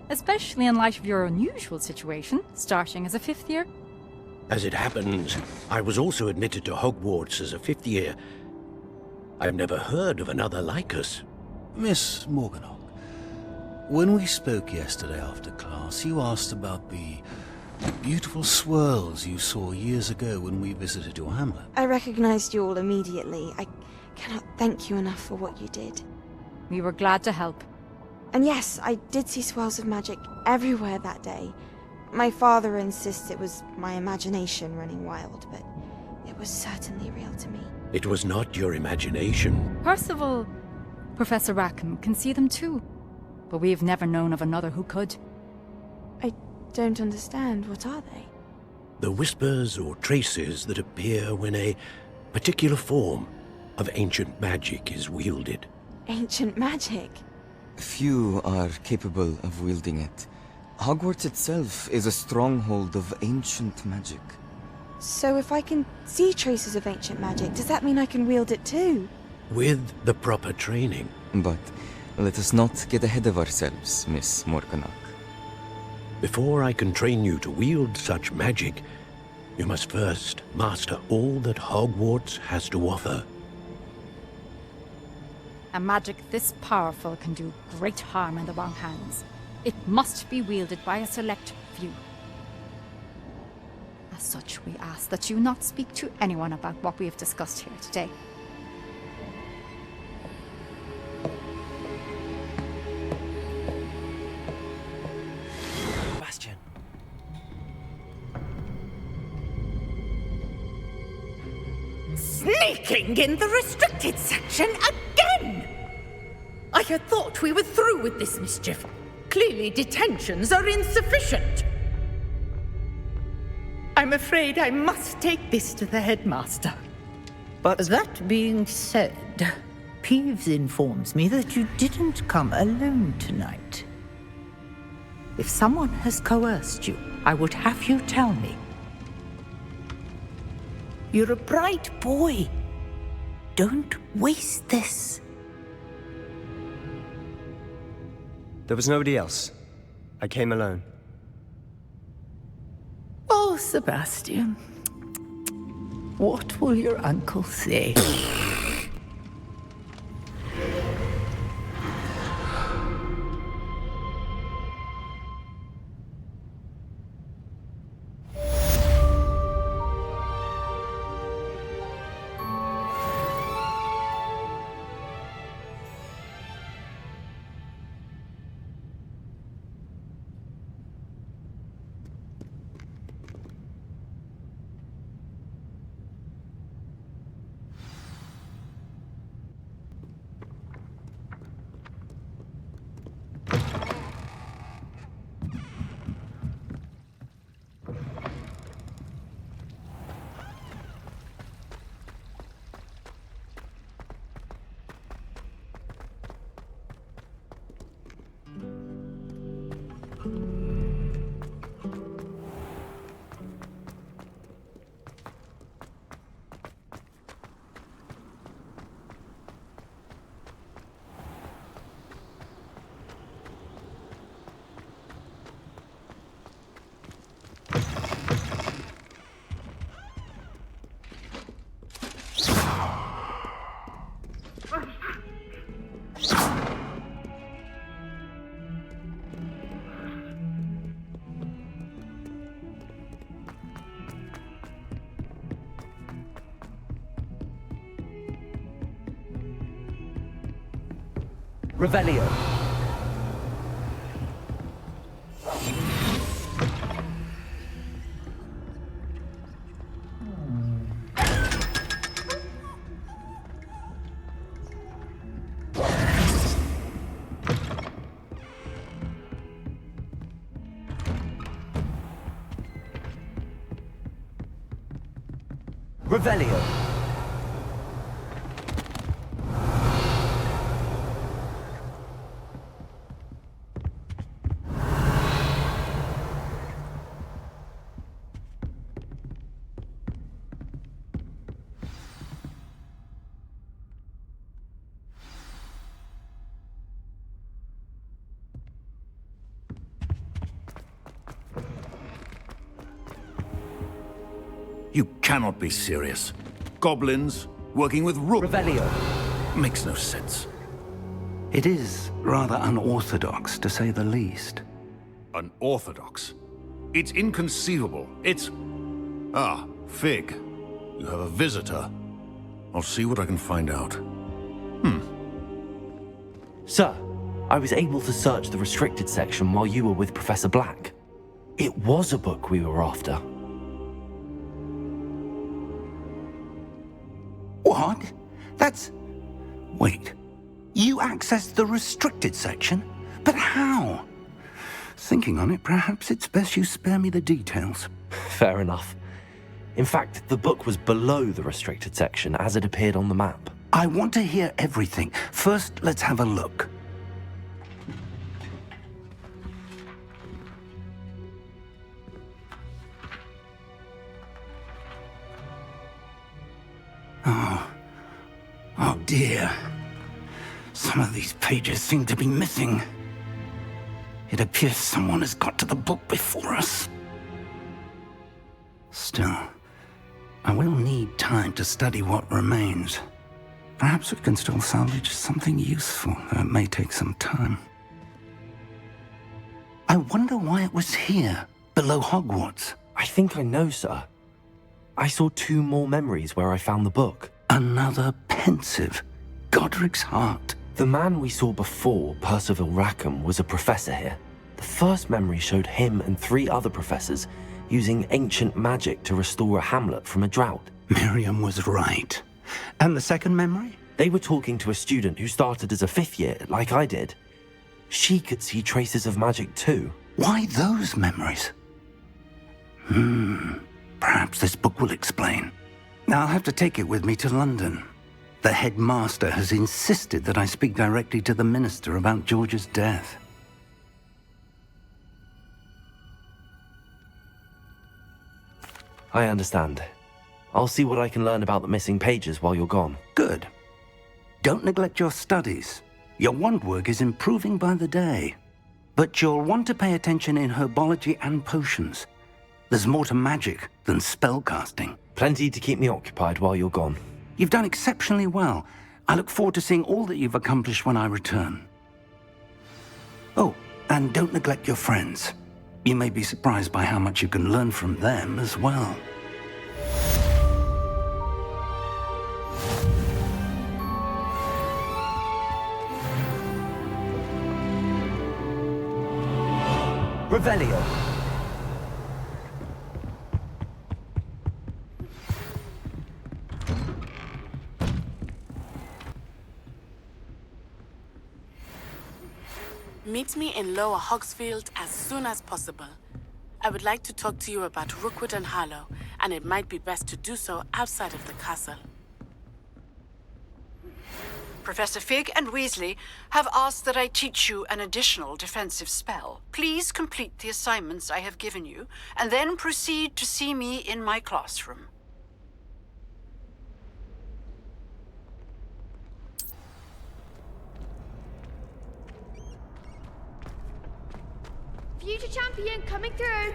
Speaker 12: Especially in light of your unusual situation, starting as a 5th year.
Speaker 4: As it happens, I was also admitted to Hogwarts as a 5th year. I've never heard of another like us.
Speaker 22: Miss Morganach, when we spoke yesterday after class, you asked about the beautiful swirls you saw years ago when we visited your hamlet.
Speaker 6: I recognized you all immediately. I cannot thank you enough for what you did.
Speaker 12: We were glad to help.
Speaker 6: And yes, I did see swirls of magic everywhere that day. My father insists it was my imagination running wild, but it was certainly real to me.
Speaker 4: It was not your imagination.
Speaker 12: Percival, Professor Rackham can see them too, but we have never known of another who could.
Speaker 6: don't understand. What are they?
Speaker 16: The whispers or traces that appear when a particular form of ancient magic is wielded.
Speaker 6: Ancient magic?
Speaker 20: Few are capable of wielding it. Hogwarts itself is a stronghold of ancient magic.
Speaker 6: So if I can see traces of ancient magic, does that mean I can wield it too?
Speaker 16: With the proper training.
Speaker 20: But let us not get ahead of ourselves, Miss Morganach.
Speaker 16: Before I can train you to wield such magic, you must first master all that Hogwarts has to offer.
Speaker 12: A magic this powerful can do great harm in the wrong hands. It must be wielded by a select few. As such, we ask that you not speak to anyone about what we have discussed here today.
Speaker 2: Bastion.
Speaker 15: Sneaking in the restricted section again! I had thought we were through with this mischief. Clearly detentions are insufficient. I'm afraid I must take this to the headmaster.
Speaker 23: But that being said, Peeves informs me that you didn't come alone tonight. If someone has coerced you, I would have you tell me. You're a bright boy. Don't waste this.
Speaker 19: There was nobody else. I came alone.
Speaker 23: Oh, Sebastian. What will your uncle say?
Speaker 11: Revelio. Revelio.
Speaker 4: You cannot be serious. Goblins working with rooks.
Speaker 11: Revelio.
Speaker 4: Makes no sense.
Speaker 1: It is rather unorthodox, to say the least.
Speaker 4: Unorthodox? It's inconceivable. It's... Ah, Fig. You have a visitor. I'll see what I can find out.
Speaker 2: Sir, I was able to search the restricted section while you were with Professor Black. It was a book we were after.
Speaker 1: What? That's... Wait. You accessed the restricted section? But how? Thinking on it, perhaps it's best you spare me the details.
Speaker 2: Fair enough. In fact, the book was below the restricted section as it appeared on the map.
Speaker 1: I want to hear everything. First, let's have a look. Oh dear. Some of these pages seem to be missing. It appears someone has got to the book before us. Still, I will need time to study what remains. Perhaps we can still salvage something useful, though it may take some time. I wonder why it was here, below Hogwarts.
Speaker 2: I think I know, sir. I saw 2 more memories where I found the book.
Speaker 1: Another pensive. Godric's heart.
Speaker 2: The man we saw before, Percival Rackham, was a professor here. The first memory showed him and 3 other professors using ancient magic to restore a hamlet from a drought.
Speaker 1: Miriam was right. And the second memory?
Speaker 2: They were talking to a student who started as a 5th year, like I did. She could see traces of magic too.
Speaker 1: Why those memories? Perhaps this book will explain. I'll have to take it with me to London. The headmaster has insisted that I speak directly to the minister about George's death.
Speaker 2: I understand. I'll see what I can learn about the missing pages while you're gone.
Speaker 1: Good. Don't neglect your studies. Your wand work is improving by the day. But you'll want to pay attention in herbology and potions. There's more to magic than spellcasting.
Speaker 2: Plenty to keep me occupied while you're gone.
Speaker 1: You've done exceptionally well. I look forward to seeing all that you've accomplished when I return. Oh, and don't neglect your friends. You may be surprised by how much you can learn from them as well.
Speaker 11: Revelio.
Speaker 10: Meet me in Lower Hogsfield as soon as possible. I would like to talk to you about Rookwood and Harlow, and it might be best to do so outside of the castle.
Speaker 3: Professor Fig and Weasley have asked that I teach you an additional defensive spell. Please complete the assignments I have given you, and then proceed to see me in my classroom.
Speaker 9: Future champion coming through.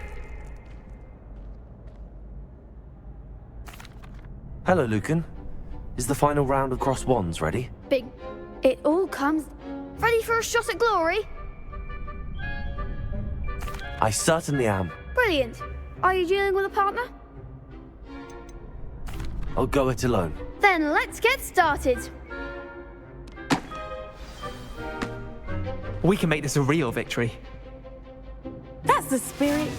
Speaker 2: Hello, Lucan. Is the final round of cross wands ready?
Speaker 9: Big. It all comes. Ready for a shot at glory?
Speaker 2: I certainly am.
Speaker 9: Brilliant. Are you dealing with a partner?
Speaker 2: I'll go it alone.
Speaker 9: Then let's get started.
Speaker 5: We can make this a real victory.
Speaker 10: That's the spirit.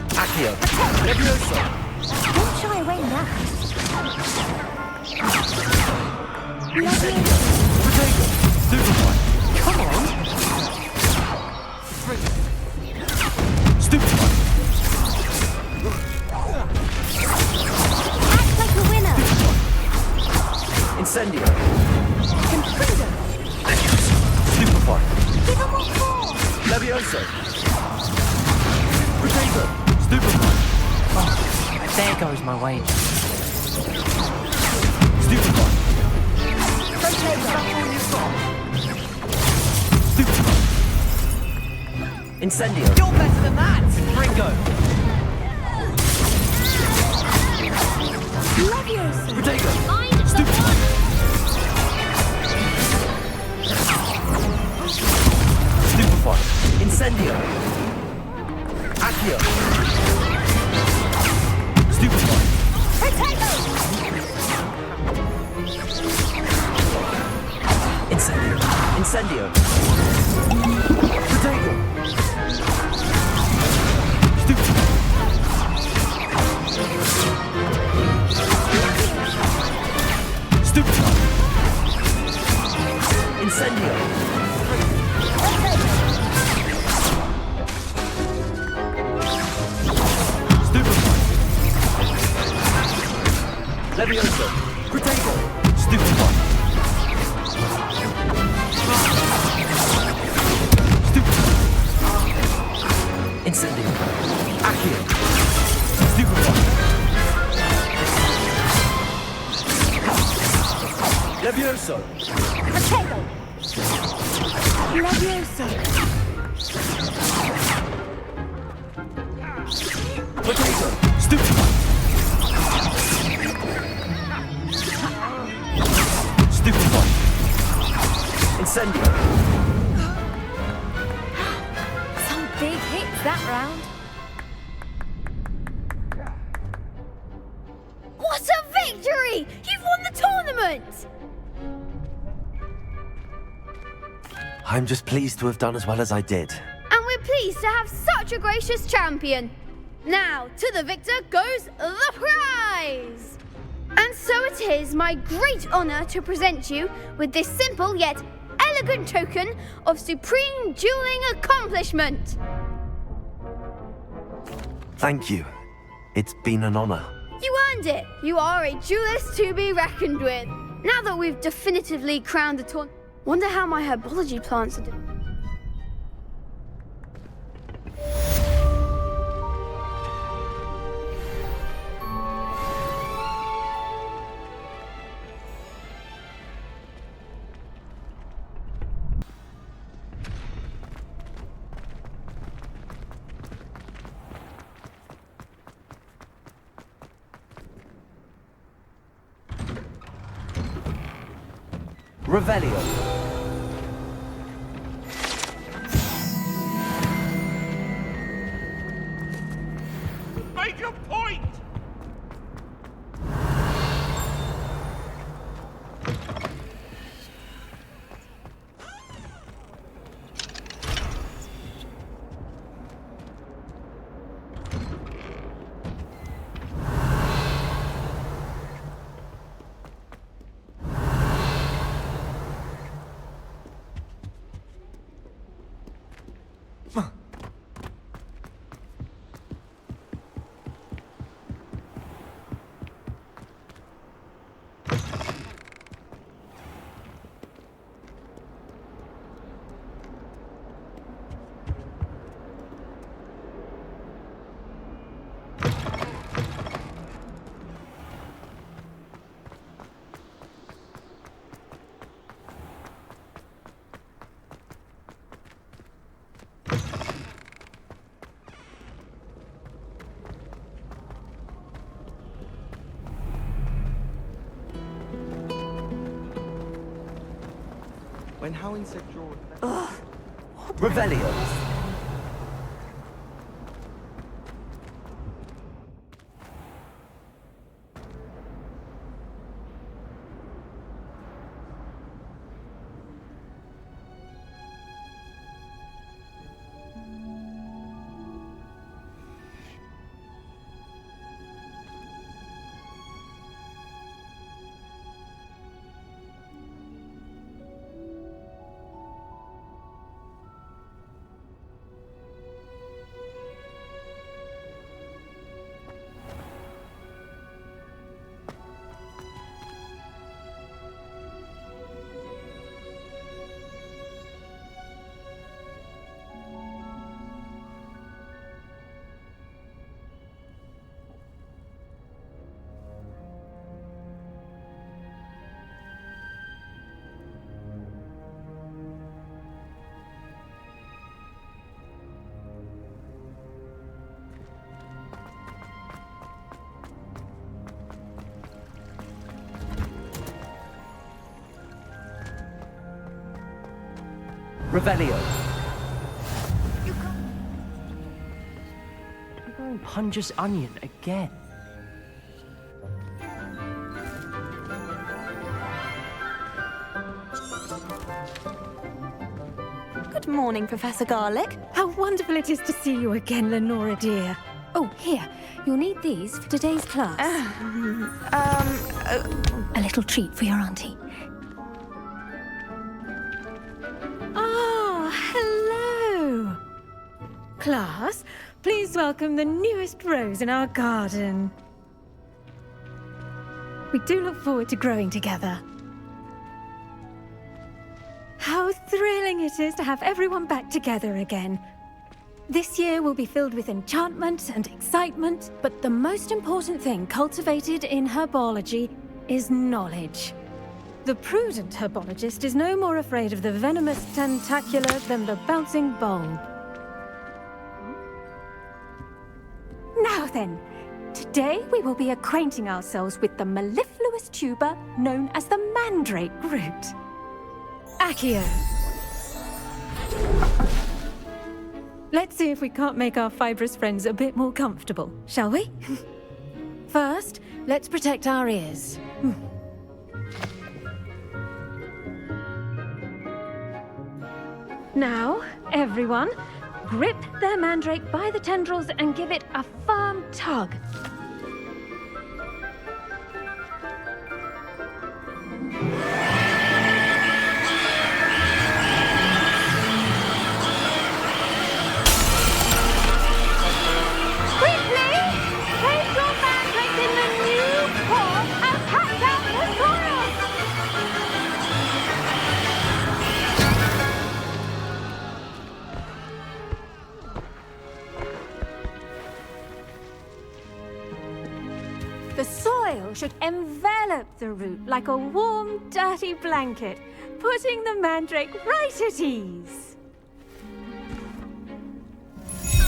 Speaker 11: Accio. Levioso.
Speaker 7: Don't shy away now.
Speaker 11: Incendio. Potato. Stupefy.
Speaker 7: Come on.
Speaker 11: Stupefy.
Speaker 7: Act like a winner.
Speaker 11: Incendio.
Speaker 7: Confundo.
Speaker 11: Stupefy.
Speaker 7: Give him more force.
Speaker 11: Levioso. Potato. Stupefy.
Speaker 21: Oh, there goes my wage.
Speaker 11: Stupefy. Stupefy. Incendio. You're better than that. Ringo.
Speaker 7: Levioso.
Speaker 11: Potato.
Speaker 7: Stupefy.
Speaker 11: Stupefy. Incendio. Accio. Stupefy.
Speaker 7: Potato.
Speaker 11: Incendio. Incendio. Potato. Stupefy.
Speaker 2: Stupefy! Incendio! Stupefy! Levioso! Protego! Stupefy! Stupefy! Incendio! Accio! Stupefy! Levioso!
Speaker 9: Protego! Levioso!
Speaker 2: Protego! Stupefy! Stupefy! Incendio!
Speaker 12: Some big hits that round.
Speaker 9: What a victory! You've won the tournament!
Speaker 2: I'm just pleased to have done as well as I did.
Speaker 9: And we're pleased to have such a gracious champion. Now, to the victor goes the prize! And so it is my great honor to present you with this simple yet elegant token of supreme dueling accomplishment.
Speaker 2: Thank you. It's been an honor.
Speaker 9: You earned it. You are a duelist to be reckoned with. Now that we've definitively crowned the tournament, wonder how my herbology plants are doing.
Speaker 2: Revelio.
Speaker 13: Make your point!
Speaker 5: When Howin said George...
Speaker 2: Revelio. Revelio.
Speaker 21: I'm going Punja's onion again.
Speaker 14: Good morning, Professor Garlick.
Speaker 7: How wonderful it is to see you again, Lenora dear. Oh,
Speaker 8: Oh, here. You'll need these for today's class. A little treat for your auntie.
Speaker 7: Ah, hello! Class, please welcome the newest rose in our garden. We do look forward to growing together. How thrilling it is to have everyone back together again. This year will be filled with enchantment and excitement, but the most important thing cultivated in herbology is knowledge. The prudent herbologist is no more afraid of the venomous tentacular than the bouncing bulb. Now then, today we will be acquainting ourselves with the mellifluous tuber known as the mandrake root. Accio. Let's see if we can't make our fibrous friends a bit more comfortable, shall we? First, let's protect our ears. Now, everyone, grip their mandrake by the tendrils and give it a firm tug. The soil should envelop the root like a warm, dirty blanket, putting the mandrake right at ease.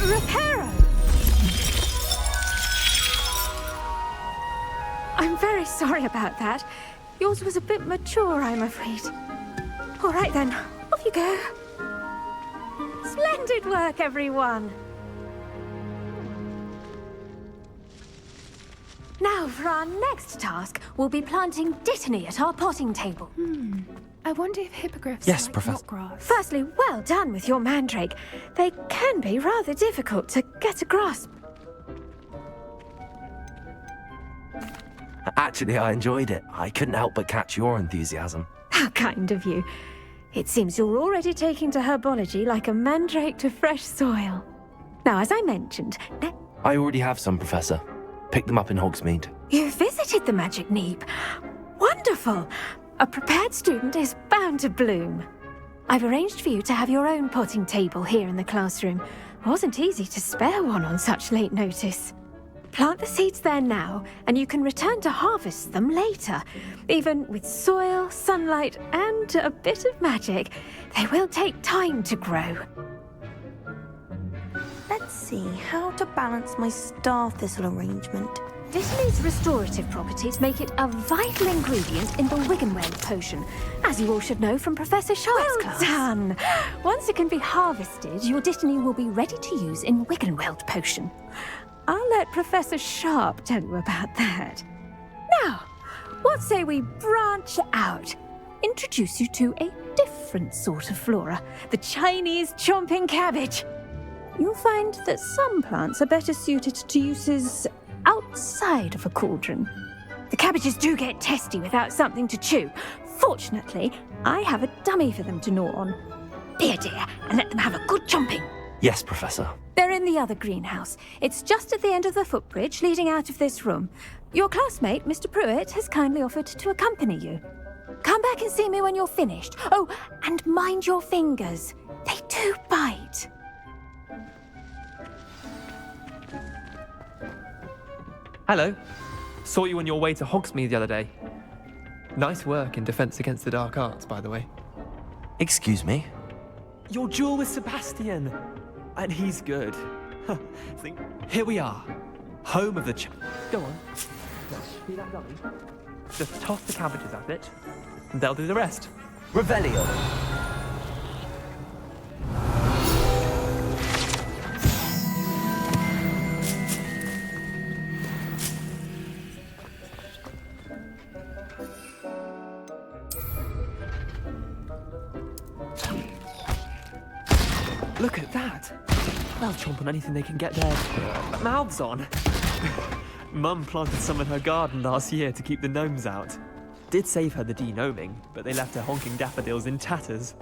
Speaker 7: Reparo! I'm very sorry about that. Yours was a bit mature, I'm afraid. All right then, off you go. Splendid work, everyone! Now, for our next task, we'll be planting dittany at our potting table.
Speaker 12: I wonder if hippogriffs
Speaker 2: Yes,
Speaker 12: like
Speaker 2: Professor.
Speaker 12: knotgrass.
Speaker 7: Firstly, well done with your mandrake. They can be rather difficult to get a grasp.
Speaker 2: Actually, I enjoyed it. I couldn't help but catch your enthusiasm.
Speaker 7: How kind of you. It seems you're already taking to herbology like a mandrake to fresh soil. Now, as I mentioned,
Speaker 2: I already have some, Professor. Picked them up in Hogsmeade.
Speaker 7: you visited the Magic Neep. Wonderful! A prepared student is bound to bloom. I've arranged for you to have your own potting table here in the classroom. Wasn't easy to spare one on such late notice. Plant the seeds there now, and you can return to harvest them later. Even with soil, sunlight, and a bit of magic, they will take time to grow.
Speaker 6: Let's see how to balance my star thistle arrangement.
Speaker 7: Dittany's restorative properties make it a vital ingredient in the Wiggenweld potion, as you all should know from Professor Sharp's class. Well done! Once it can be harvested, your Dittany will be ready to use in Wiggenweld potion. I'll let Professor Sharp tell you about that. Now, what say we branch out? Introduce you to a different sort of flora, the Chinese chomping cabbage. You'll find that some plants are better suited to uses outside of a cauldron. The cabbages do get testy without something to chew. Fortunately, I have a dummy for them to gnaw on. Be a dear and let them have a good chomping.
Speaker 2: Yes, Professor.
Speaker 7: They're in the other greenhouse. It's just at the end of the footbridge leading out of this room. Your classmate, Mr. Pruitt, has kindly offered to accompany you. Come back and see me when you're finished. Oh, and mind your fingers. They do bite.
Speaker 5: Hello. Saw you on your way to Hogsmeade the other day. Nice work in Defense Against the Dark Arts, by the way.
Speaker 2: Excuse me?
Speaker 5: Your duel with Sebastian. And he's good. Here we are. Home of the Go on. See that dummy? Just toss the cabbages at it, and they'll do the rest.
Speaker 2: Revelio.
Speaker 5: Look at that. They'll chomp on anything they can get their mouths on. Mum planted some in her garden last year to keep the gnomes out. Did save her the de-gnoming, but they left her honking daffodils in tatters.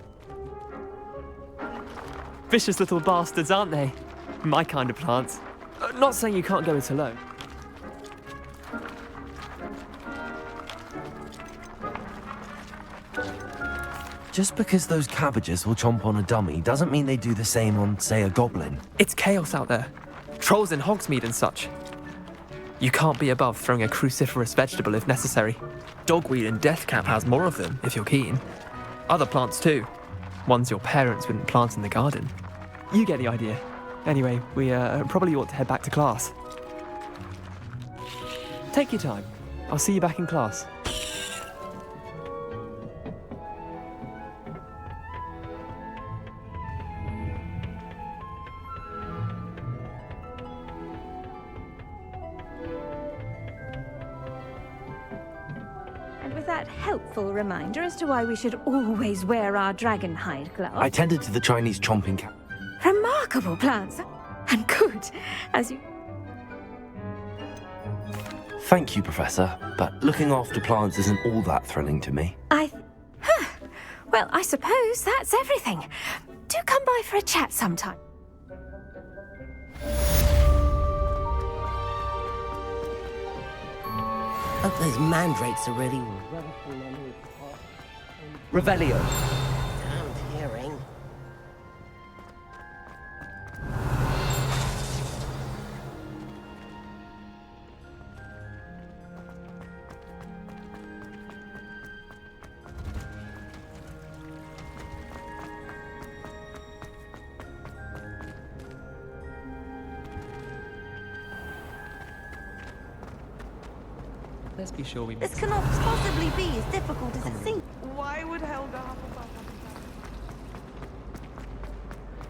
Speaker 5: Vicious little bastards, aren't they? My kind of plants. Not saying you can't go it alone.
Speaker 2: Just because those cabbages will chomp on a dummy doesn't mean they do the same on, say, a goblin.
Speaker 5: It's chaos out there. Trolls in Hogsmeade and such. You can't be above throwing a cruciferous vegetable if necessary. Dogweed and deathcap has more of them, if you're keen. Other plants too. Ones your parents wouldn't plant in the garden. You get the idea. Anyway, we probably ought to head back to class. Take your time. I'll see you back in class.
Speaker 7: And with that helpful reminder as to why we should always wear our dragon hide gloves.
Speaker 2: I tended to the Chinese chomping cat.
Speaker 7: Remarkable plants. And good, as you...
Speaker 2: Thank you, Professor, but looking after plants isn't all that thrilling to me.
Speaker 7: Well, I suppose that's everything. Do come by for a chat sometime.
Speaker 11: Hope those mandrakes are really...
Speaker 5: Revelio.
Speaker 11: Damned hearing.
Speaker 5: Let's be sure we...
Speaker 14: This cannot possibly be as difficult as it seems.
Speaker 10: Why would Helga have a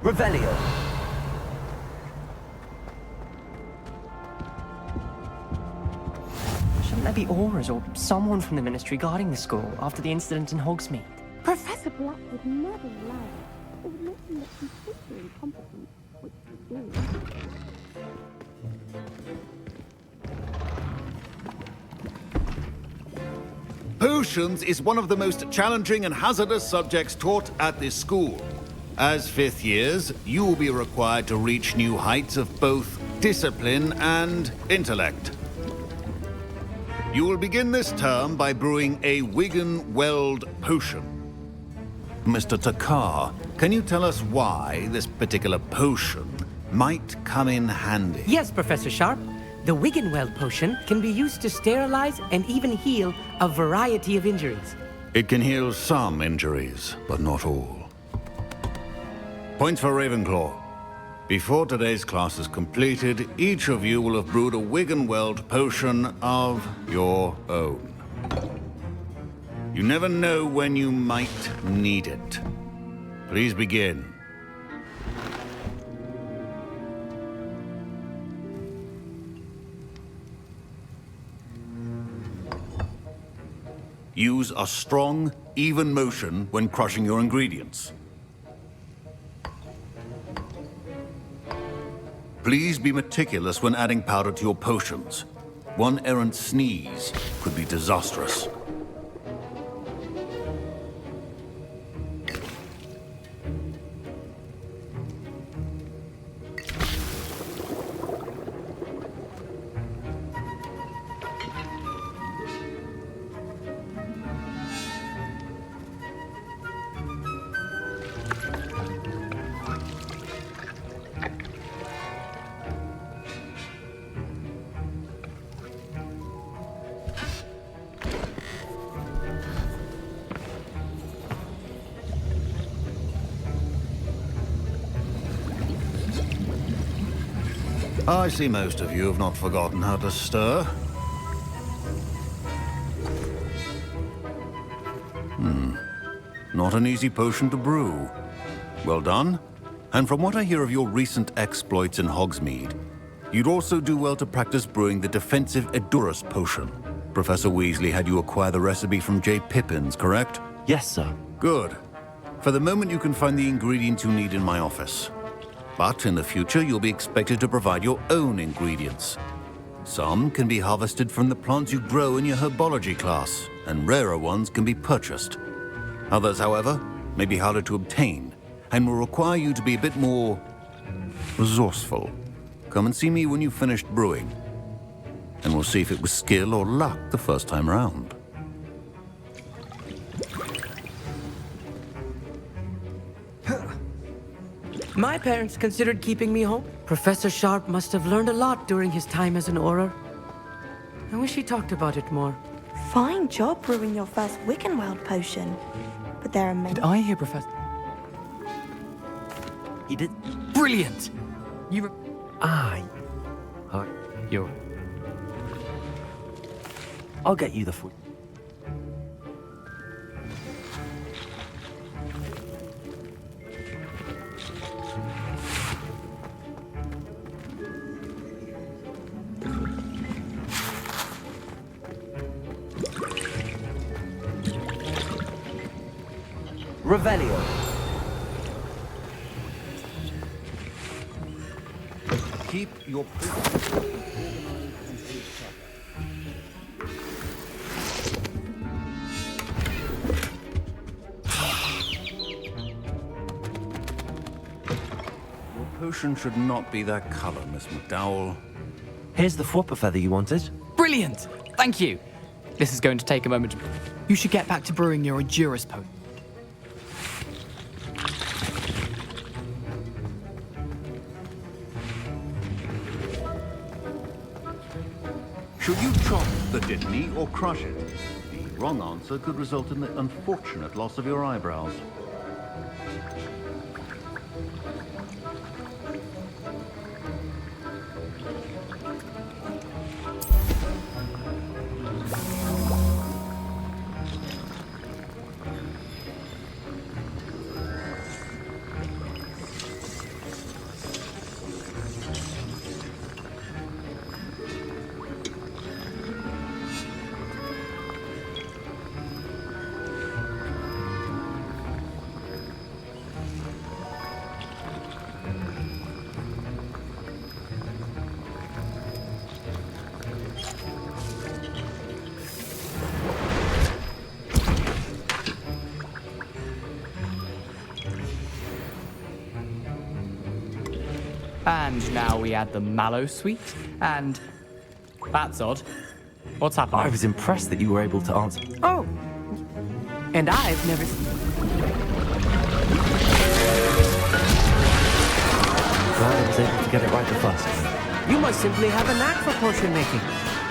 Speaker 2: Revelio.
Speaker 21: Shouldn't there be auras or someone from the Ministry guarding the school after the incident in Hogsmeade?
Speaker 14: Professor Black would never allow it. It would make him look completely incompetent, which he do.
Speaker 4: Potions is one of the most challenging and hazardous subjects taught at this school. As fifth years, you will be required to reach new heights of both discipline and intellect. You will begin this term by brewing a Wiggenweld potion. Mr. Takar, can you tell us why this particular potion might come in handy?
Speaker 11: Yes, Professor Sharp. The Wiggenweld potion can be used to sterilize and even heal a variety of injuries.
Speaker 4: It can heal some injuries, but not all. Points for Ravenclaw. Before today's class is completed, each of you will have brewed a Wiggenweld potion of your own. You never know when you might need it. Please begin. Use a strong, even motion when crushing your ingredients. Please be meticulous when adding powder to your potions. One errant sneeze could be disastrous. I see most of you have not forgotten how to stir. Not an easy potion to brew. Well done. And from what I hear of your recent exploits in Hogsmeade, you'd also do well to practice brewing the defensive Edurus potion. Professor Weasley had you acquire the recipe from J. Pippin's, correct?
Speaker 2: Yes, sir.
Speaker 4: Good. For the moment, you can find the ingredients you need in my office. But in the future, you'll be expected to provide your own ingredients. Some can be harvested from the plants you grow in your Herbology class, and rarer ones can be purchased. Others, however, may be harder to obtain, and will require you to be a bit more resourceful. Come and see me when you've finished brewing, and we'll see if it was skill or luck the first time round.
Speaker 11: My parents considered keeping me home. Professor Sharp must have learned a lot during his time as an Auror. I wish he talked about it more.
Speaker 6: Fine job brewing your first Wiccanworld potion. But there are many...
Speaker 5: Did I hear Professor?
Speaker 2: He did.
Speaker 5: Brilliant! You were...
Speaker 2: You're... I'll get you the food. Revelio.
Speaker 4: Keep your... Your potion should not be that color, Miss McDowell.
Speaker 2: Here's the flopper feather you wanted.
Speaker 5: Brilliant! Thank you. This is going to take a moment. You should get back to brewing your Endurus potion.
Speaker 4: Should you chop the Dittany or crush it? The wrong answer could result in the unfortunate loss of your eyebrows.
Speaker 5: And now we add the mallow sweet, and... That's odd. What's happening?
Speaker 2: I was impressed that you were able to answer.
Speaker 11: Oh! And I've never...
Speaker 2: Glad I was able to get it right the first time.
Speaker 11: You must simply have a knack for potion making.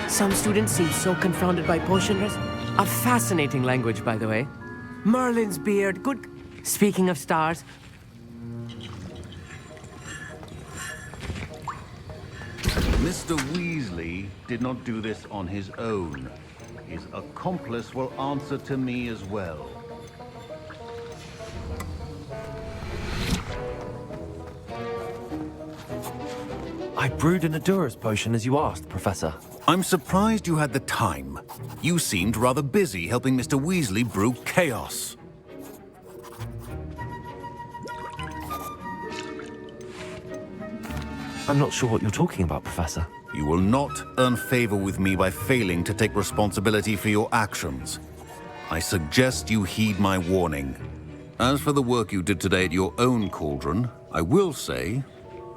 Speaker 11: Some students seem so confounded by potioners. A fascinating language, by the way. Merlin's beard, good... Speaking of stars...
Speaker 4: Mr. Weasley did not do this on his own. His accomplice will answer to me as well.
Speaker 2: I brewed an Endurus potion as you asked, Professor.
Speaker 4: I'm surprised you had the time. You seemed rather busy helping Mr. Weasley brew chaos.
Speaker 2: I'm not sure what you're talking about, Professor.
Speaker 4: You will not earn favor with me by failing to take responsibility for your actions. I suggest you heed my warning. As for the work you did today at your own cauldron, I will say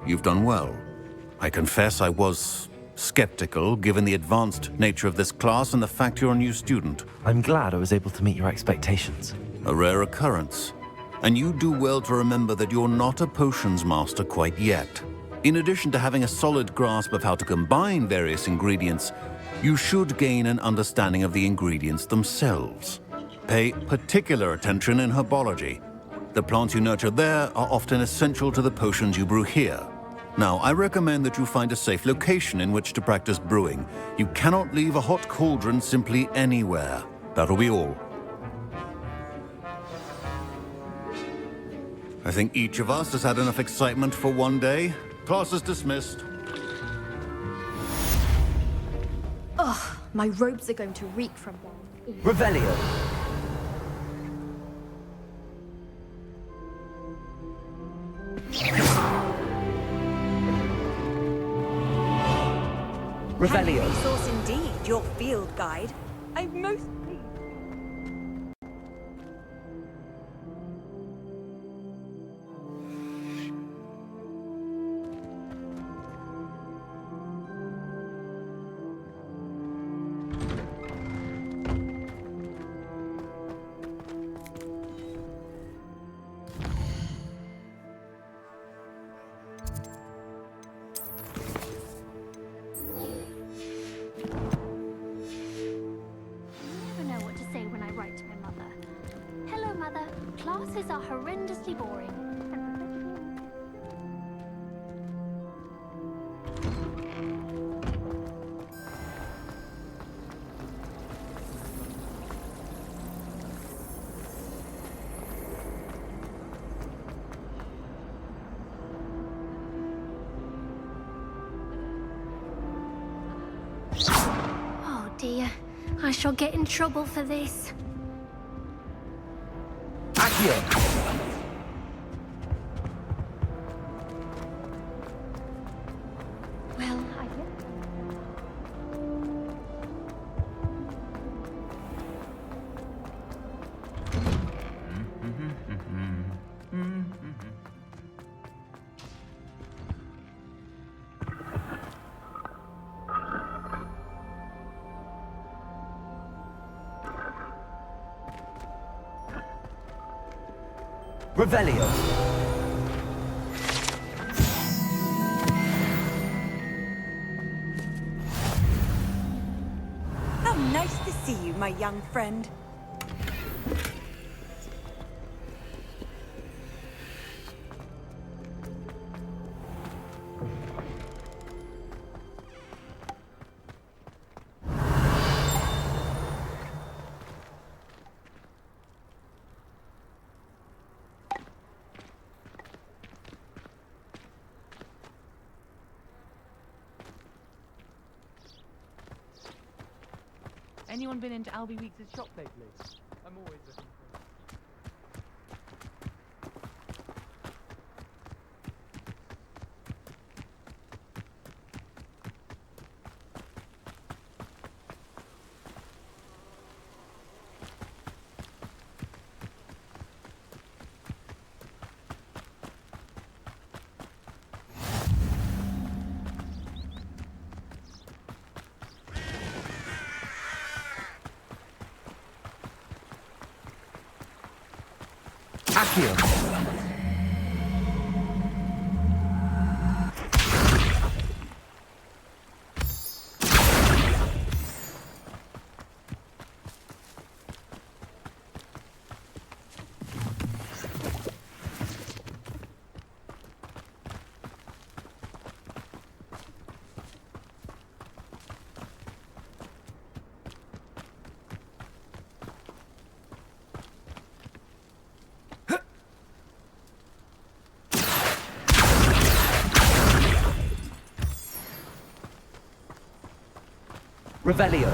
Speaker 4: you've done well. I confess I was skeptical, given the advanced nature of this class and the fact you're a new student.
Speaker 2: I'm glad I was able to meet your expectations.
Speaker 4: A rare occurrence. And you do well to remember that you're not a potions master quite yet. In addition to having a solid grasp of how to combine various ingredients, you should gain an understanding of the ingredients themselves. Pay particular attention in Herbology. The plants you nurture there are often essential to the potions you brew here. Now, I recommend that you find a safe location in which to practice brewing. You cannot leave a hot cauldron simply anywhere. That'll be all. I think each of us has had enough excitement for one day. Class is dismissed.
Speaker 7: Ugh, my robes are going to reek from them.
Speaker 2: Revelio.
Speaker 17: Handy
Speaker 2: Revelio.
Speaker 17: resource indeed, your field guide. I'm most pleased.
Speaker 7: Classes are horrendously boring. Oh dear, I shall get in trouble for this. Well, I guess.
Speaker 2: Revelio.
Speaker 17: How nice to see you, my young friend.
Speaker 21: Anyone been into Albie Weeks' shop lately? I'm always looking for...
Speaker 2: Accio. Revelio.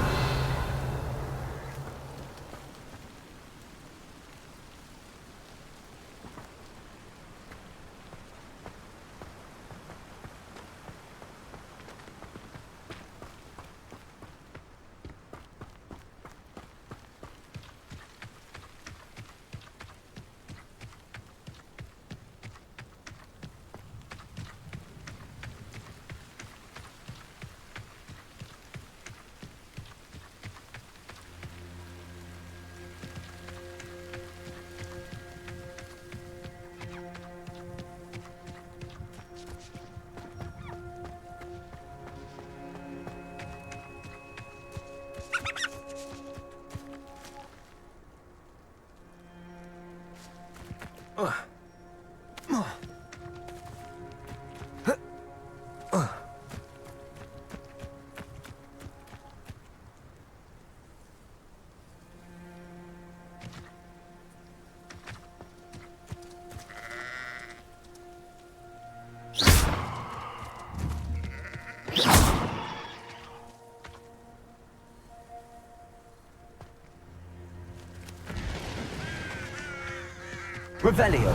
Speaker 2: Revelio.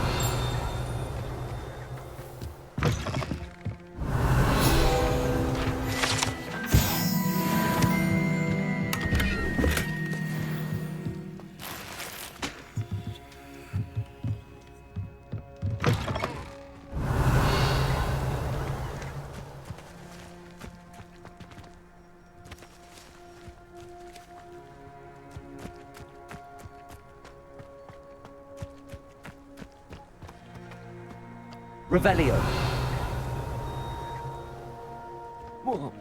Speaker 2: Revelio. Whoa.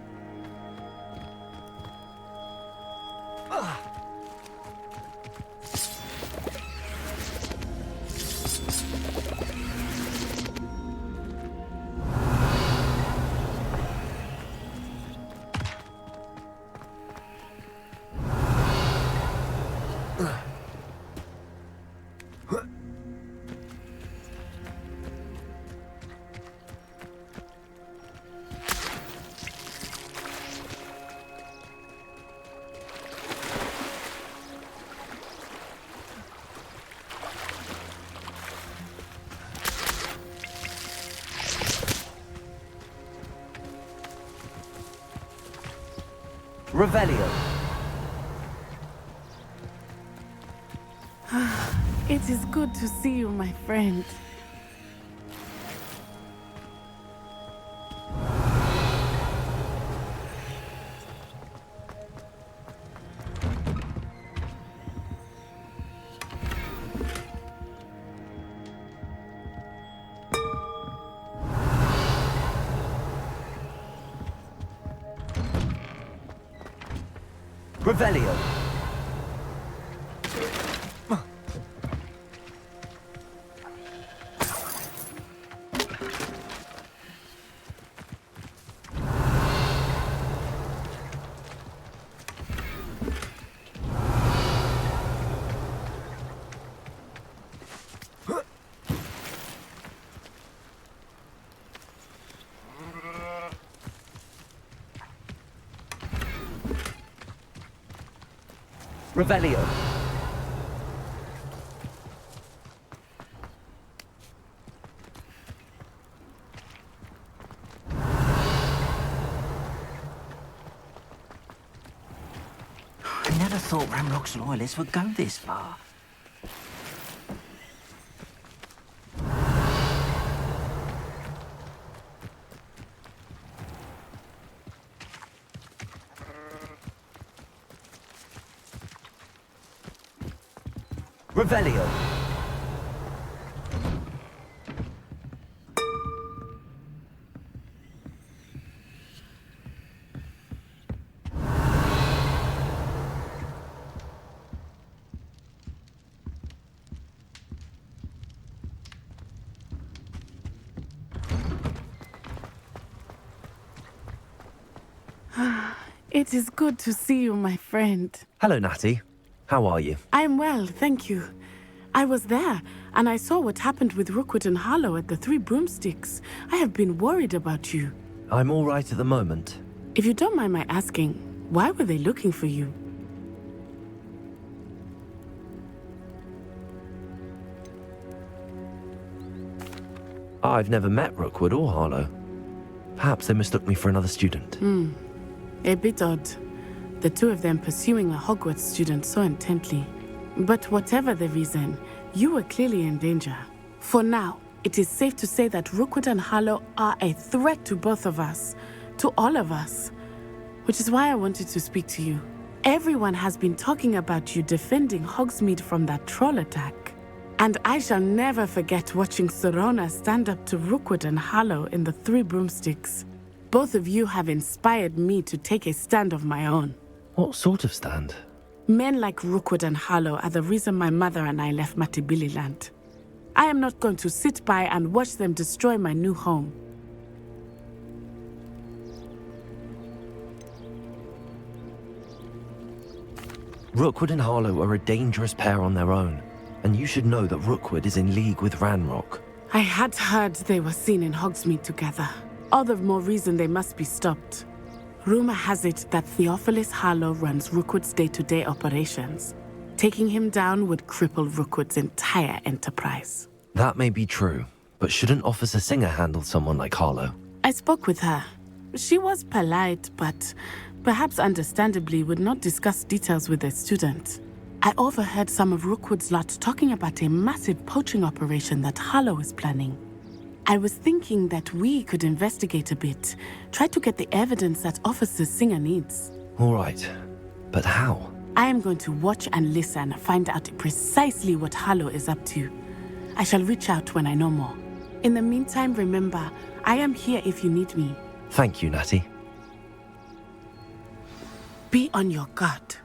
Speaker 2: Revelio.
Speaker 10: It is good to see you, my friend.
Speaker 2: Revelio. Revelio.
Speaker 1: I never thought Ramrock's loyalists would go this far.
Speaker 2: Revelio.
Speaker 10: It is good to see you, my friend.
Speaker 2: Hello, Natty. How are you?
Speaker 10: I'm well, thank you. I was there, and I saw what happened with Rookwood and Harlow at the Three Broomsticks. I have been worried about you.
Speaker 2: I'm all right at the moment.
Speaker 10: If you don't mind my asking, why were they looking for you?
Speaker 2: I've never met Rookwood or Harlow. Perhaps they mistook me for another student.
Speaker 10: A bit odd. The two of them pursuing a Hogwarts student so intently. But whatever the reason, you were clearly in danger. For now, it is safe to say that Rookwood and Harlow are a threat to both of us, to all of us. Which is why I wanted to speak to you. Everyone has been talking about you defending Hogsmeade from that troll attack. And I shall never forget watching Serona stand up to Rookwood and Harlow in the Three Broomsticks. Both of you have inspired me to take a stand of my own.
Speaker 2: What sort of stand?
Speaker 10: Men like Rookwood and Harlow are the reason my mother and I left Matabeleland. I am not going to sit by and watch them destroy my new home.
Speaker 2: Rookwood and Harlow are a dangerous pair on their own, and you should know that Rookwood is in league with Ranrock.
Speaker 10: I had heard they were seen in Hogsmeade together. All the more reason they must be stopped. Rumor has it that Theophilus Harlow runs Rookwood's day-to-day operations. Taking him down would cripple Rookwood's entire enterprise.
Speaker 2: That may be true, but shouldn't Officer Singer handle someone like Harlow?
Speaker 10: I spoke with her. She was polite, but perhaps understandably would not discuss details with a student. I overheard some of Rookwood's lot talking about a massive poaching operation that Harlow is planning. I was thinking that we could investigate a bit, try to get the evidence that Officer Singer needs.
Speaker 2: All right, but how?
Speaker 10: I am going to watch and listen, find out precisely what Harlow is up to. I shall reach out when I know more. In the meantime, remember, I am here if you need me.
Speaker 2: Thank you, Natty.
Speaker 10: Be on your guard.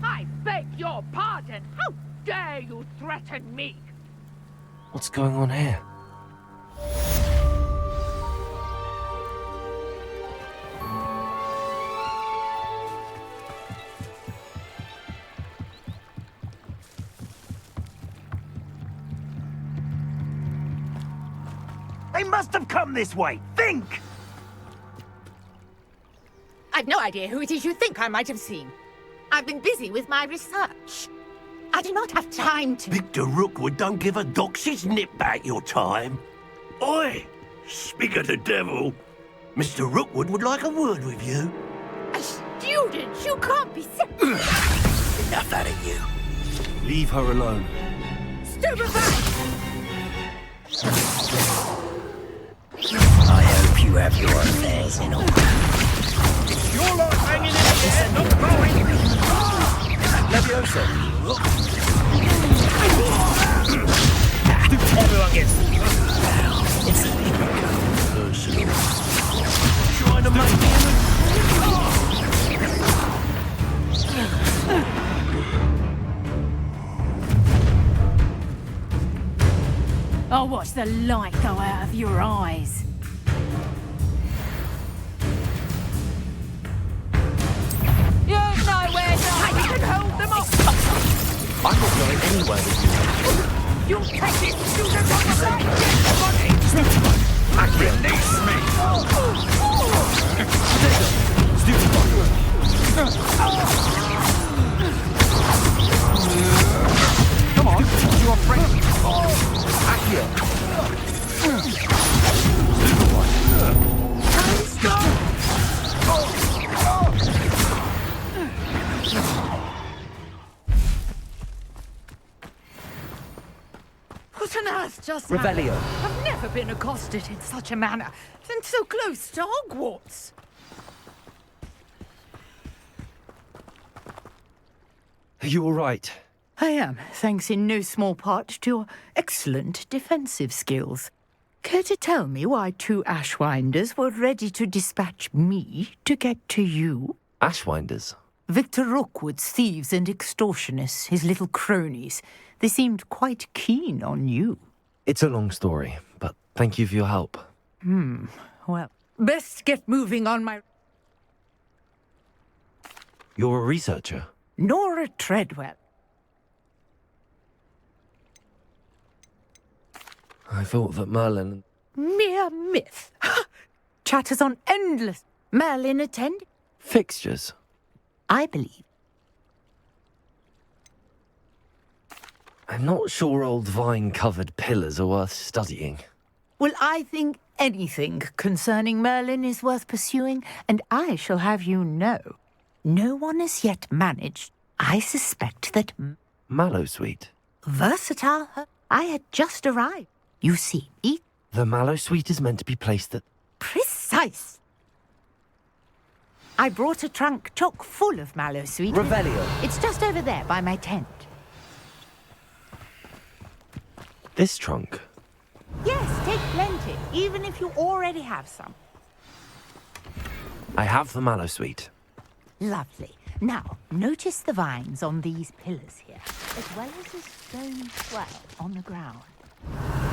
Speaker 13: I beg your pardon. How dare you threaten me?
Speaker 2: What's going on here?
Speaker 1: They must have come this way. Think!
Speaker 23: I've no idea who it is you think I might have seen. I've been busy with my research. I do not have time to...
Speaker 18: Victor Rookwood don't give a doxy's nip back your time. Oi! Speak of the devil. Mr. Rookwood would like a word with you.
Speaker 23: A student? You can't be...
Speaker 18: Enough out of you. Leave her alone.
Speaker 23: Stupefy!
Speaker 18: I hope you have your affairs in order.
Speaker 13: You're not hanging in the air, not going.
Speaker 2: Leviosa.
Speaker 18: Everyone gets... It's personal. Trying to make me...
Speaker 12: I'll watch the light go out of your eyes. You've nowhere to hide. You can hold them off.
Speaker 2: I'm not going anywhere with you.
Speaker 13: You'll take this student on the side. Release me.
Speaker 2: Come on, you're afraid. Accio.
Speaker 23: What on earth just
Speaker 2: Revelio.
Speaker 23: happened? I've never been accosted in such a manner, and so close to Hogwarts.
Speaker 2: Are you all right?
Speaker 23: I am, thanks in no small part to your excellent defensive skills. Care to tell me why 2 Ashwinders were ready to dispatch me to get to you?
Speaker 2: Ashwinders?
Speaker 23: Victor Rookwood's thieves and extortionists, his little cronies. They seemed quite keen on you.
Speaker 2: It's a long story, but thank you for your help.
Speaker 23: Well, best get moving on my...
Speaker 2: You're a researcher?
Speaker 23: Nora Treadwell.
Speaker 2: I thought that Merlin...
Speaker 23: Mere myth. Chatters on endless. Merlin attend?
Speaker 2: Fixtures?
Speaker 23: I believe.
Speaker 2: I'm not sure old vine-covered pillars are worth studying.
Speaker 23: Well, I think anything concerning Merlin is worth pursuing, and I shall have you know, no one has yet managed. I suspect that...
Speaker 2: Mallowsweet?
Speaker 23: Versatile. I had just arrived. You see,
Speaker 2: The Mallowsweet is meant to be placed at...
Speaker 23: Precise. I brought a trunk chock full of Mallowsweet.
Speaker 2: Revelio.
Speaker 23: It's just over there by my tent.
Speaker 2: This trunk?
Speaker 23: Yes, take plenty, even if you already have some.
Speaker 2: I have the Mallowsweet.
Speaker 23: Lovely. Now, notice the vines on these pillars here, as well as a stone swell on the ground.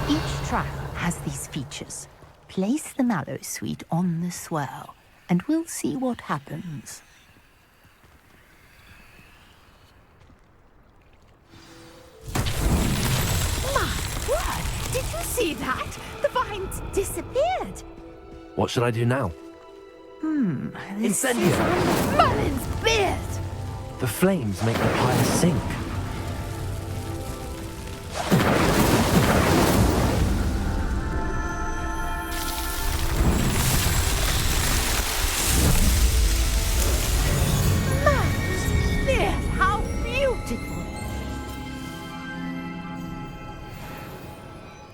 Speaker 23: Each trial has these features. Place the Mallowsweet on the swell, and we'll see what happens. My word! Did you see that? The vines disappeared.
Speaker 2: What should I do now?
Speaker 23: Incendio! Merlin's beard!
Speaker 2: The flames make the pyre sink.
Speaker 23: Merlin's beard! How beautiful!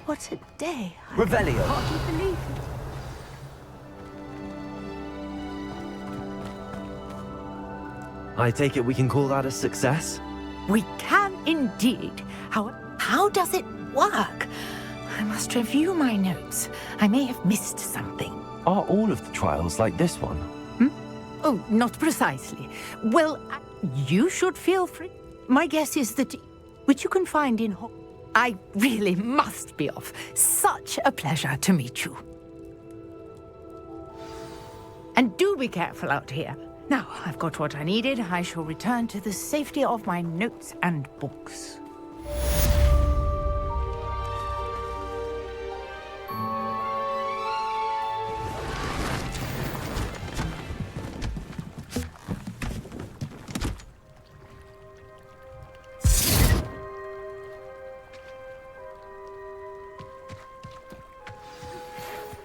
Speaker 23: What a day!
Speaker 2: Revelio.
Speaker 23: I hardly believe it.
Speaker 2: I take it we can call that a success?
Speaker 23: We can indeed. How does it work? I must review my notes. I may have missed something.
Speaker 2: Are all of the trials like this one?
Speaker 23: Oh, not precisely. Well, you should feel free. My guess is that which you can find in I really must be off. Such a pleasure to meet you. And do be careful out here. Now, I've got what I needed. I shall return to the safety of my notes and books.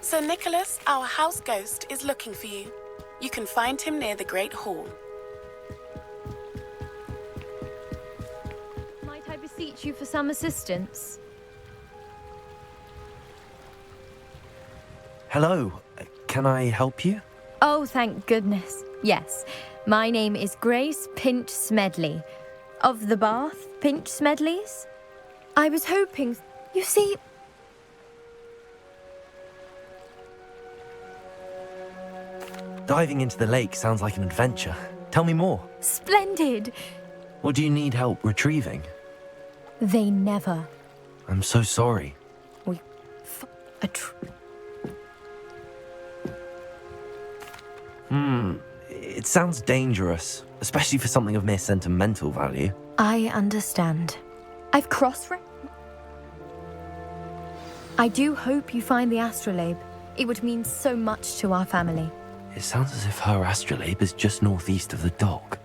Speaker 16: Sir Nicholas, our house ghost, is looking for you. You can find him near the Great Hall.
Speaker 7: Might I beseech you for some assistance?
Speaker 2: Hello, can I help you?
Speaker 7: Oh, thank goodness. Yes, my name is Grace Pinch Smedley, of the Bath Pinch Smedleys. I was hoping... You see...
Speaker 2: Diving into the lake sounds like an adventure. Tell me more.
Speaker 7: Splendid!
Speaker 2: What do you need help retrieving?
Speaker 7: They never.
Speaker 2: I'm so sorry. It sounds dangerous, especially for something of mere sentimental value.
Speaker 7: I understand. I've cross-referenced. I do hope you find the astrolabe. It would mean so much to our family.
Speaker 2: It sounds as if her astrolabe is just northeast of the dock.